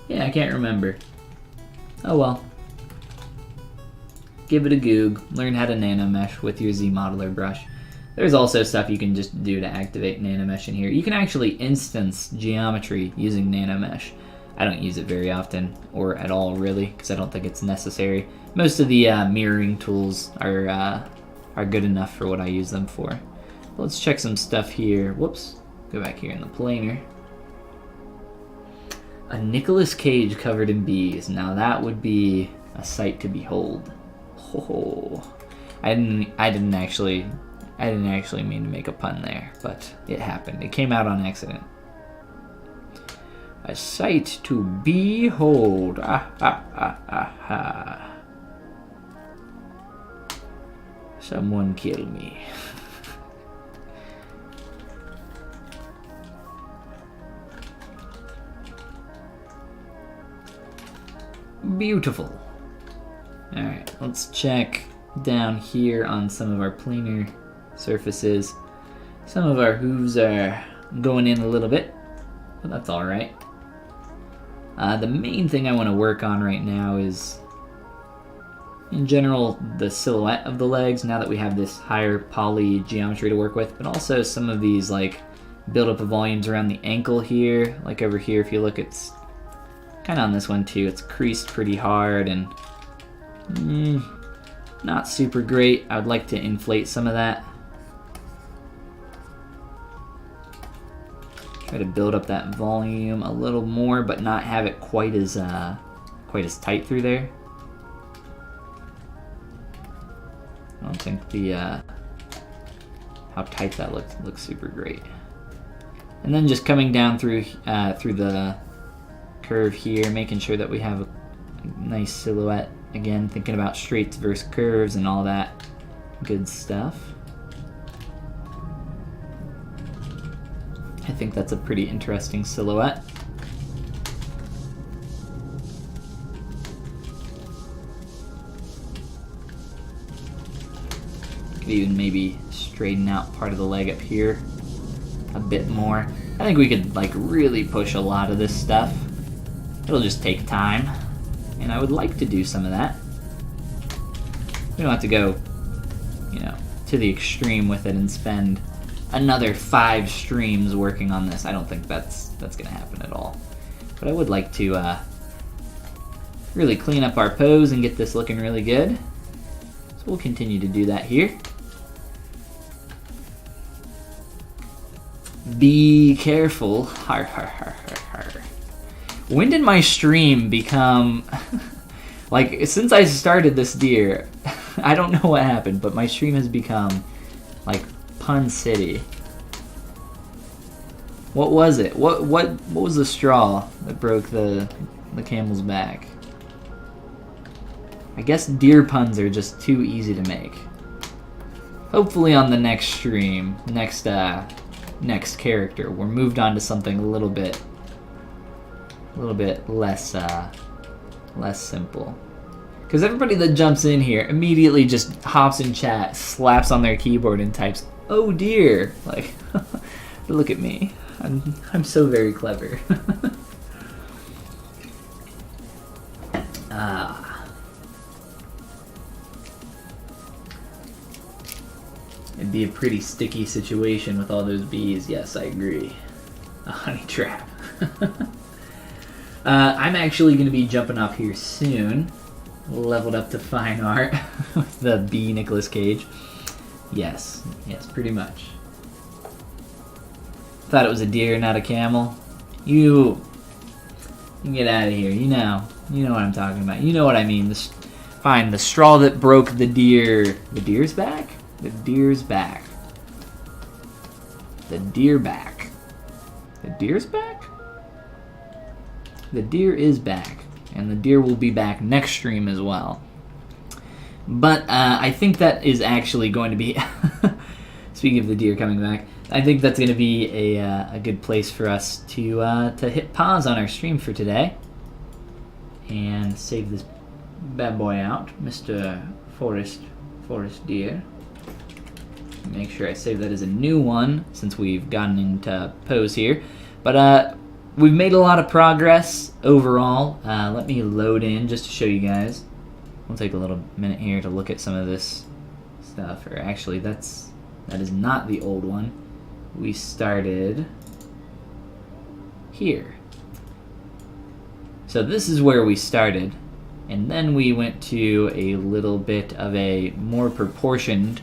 Yeah, I can't remember. Oh well. Give it a goog. Learn how to nano mesh with your ZModeler brush. There's also stuff you can just do to activate nano mesh in here. You can actually instance geometry using nano mesh. I don't use it very often, or at all really, because I don't think it's necessary. Most of the mirroring tools are good enough for what I use them for. Let's check some stuff here. Whoops. Go back here in the planar. A Nicolas Cage covered in bees. Now that would be a sight to behold. Oh, I didn't actually mean to make a pun there, but it happened. It came out on accident. A sight to behold. Someone kill me. Beautiful. Alright, let's check down here on some of our planar surfaces. Some of our hooves are going in a little bit, but that's alright. The main thing I want to work on right now is, in general, the silhouette of the legs, now that we have this higher poly geometry to work with, but also some of these like buildup of volumes around the ankle here. Like over here, if you look, it's kind of on this one too. It's creased pretty hard and not super great. I would like to inflate some of that. Try to build up that volume a little more, but not have it quite as tight through there. I don't think the how tight that looks super great. And then just coming down through the curve here, making sure that we have a nice silhouette. Again, thinking about straights versus curves and all that good stuff. I think that's a pretty interesting silhouette. Could even maybe straighten out part of the leg up here a bit more. I think we could like really push a lot of this stuff. It'll just take time, and I would like to do some of that. We don't have to go, you know, to the extreme with it and spend another 5 streams working on this. I don't think that's gonna happen at all. But I would like to really clean up our pose and get this looking really good. So we'll continue to do that here. Be careful. Har har har har har. When did my stream become like, since I started this deer, I don't know what happened, but my stream has become like Pun City. What was it? What was the straw that broke the camel's back? I guess deer puns are just too easy to make. Hopefully on the next stream, next character, we're moved on to something a little bit less simple. Because everybody that jumps in here immediately just hops in chat, slaps on their keyboard and types, "Oh dear!" Like, look at me. I'm so very clever. It'd be a pretty sticky situation with all those bees. Yes, I agree. A honey trap. I'm actually going to be jumping off here soon. Leveled up to fine art with the bee Nicolas Cage. Yes, pretty much. Thought it was a deer, not a camel. You get out of here. You know what I'm talking about. You know what I mean. Fine, the straw that broke the deer. The deer's back? The deer's back. The deer back. The deer's back? The deer is back. And the deer will be back next stream as well. But I think that is actually going to be... Speaking of the deer coming back, I think that's going to be a good place for us to hit pause on our stream for today. And save this bad boy out, Mr. Forest Deer. Make sure I save that as a new one since we've gotten into pose here. But we've made a lot of progress overall. Let me load in just to show you guys. We'll take a little minute here to look at some of this stuff. Or actually, that is not the old one. We started here. So this is where we started. And then we went to a little bit of a more proportioned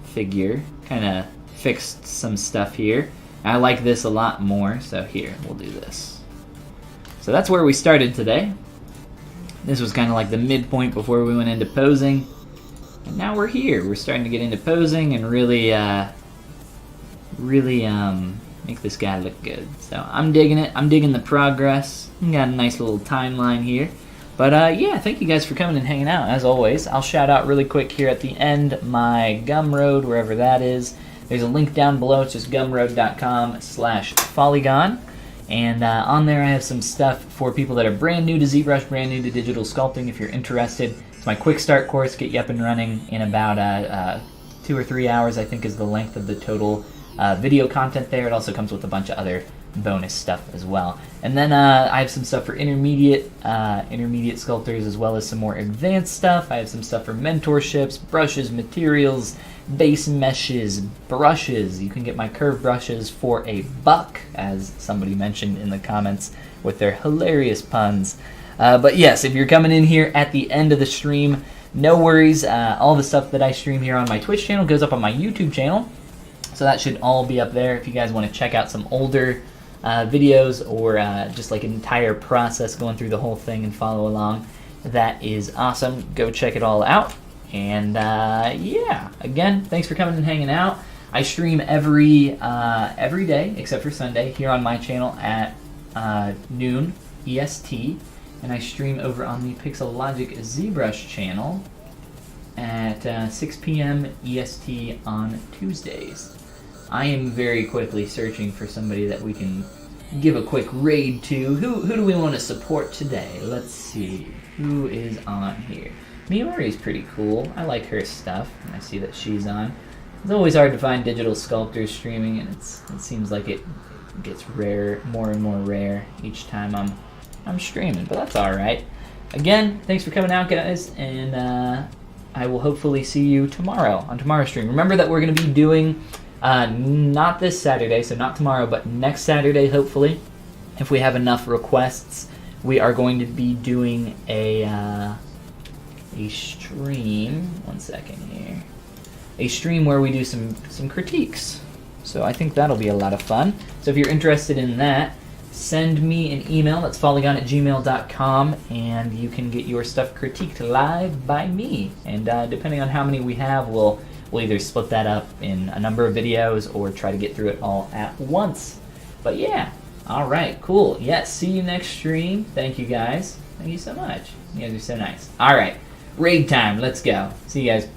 figure. Kind of fixed some stuff here. I like this a lot more, so here, we'll do this. So that's where we started today. This was kind of like the midpoint before we went into posing. And now we're here. We're starting to get into posing and really make this guy look good. So I'm digging it. I'm digging the progress. We got a nice little timeline here. But yeah, thank you guys for coming and hanging out. As always, I'll shout out really quick here at the end my Gumroad, wherever that is. There's a link down below. It's just gumroad.com/Follygon. And on there I have some stuff for people that are brand new to ZBrush, brand new to digital sculpting. If you're interested, it's my quick start course. Get you up and running in about 2 or 3 hours, I think is the length of the total video content there. It also comes with a bunch of other bonus stuff as well. And then I have some stuff for intermediate sculptors, as well as some more advanced stuff. I have some stuff for mentorships, brushes, materials, base meshes, brushes. You can get my curved brushes for $1, as somebody mentioned in the comments with their hilarious puns. But yes, if you're coming in here at the end of the stream, no worries. All the stuff that I stream here on my Twitch channel goes up on my YouTube channel. So that should all be up there if you guys want to check out some older videos or just like an entire process going through the whole thing and follow along. That is awesome. Go check it all out. And yeah, again, thanks for coming and hanging out. I stream every day except for Sunday here on my channel at noon EST, and I stream over on the Pixelogic ZBrush channel at 6 p.m. EST on Tuesdays. I am very quickly searching for somebody that we can give a quick raid to. Who do we want to support today? Let's see. Who is on here? Miori's pretty cool. I like her stuff, and I see that she's on. It's always hard to find digital sculptors streaming, and it seems like it gets rare, more and more rare each time I'm streaming, but that's all right. Again, thanks for coming out, guys, and I will hopefully see you tomorrow on tomorrow's stream. Remember that we're going to be doing not this Saturday, so not tomorrow, but next Saturday, hopefully, if we have enough requests. We are going to be doing a stream. One second here. A stream where we do some critiques. So I think that'll be a lot of fun. So if you're interested in that, send me an email. That's follygon@gmail.com, and you can get your stuff critiqued live by me. And depending on how many we have, we'll either split that up in a number of videos or try to get through it all at once. But yeah, all right, cool. Yes, see you next stream. Thank you guys. Thank you so much. You guys are so nice. All right, raid time. Let's go. See you guys.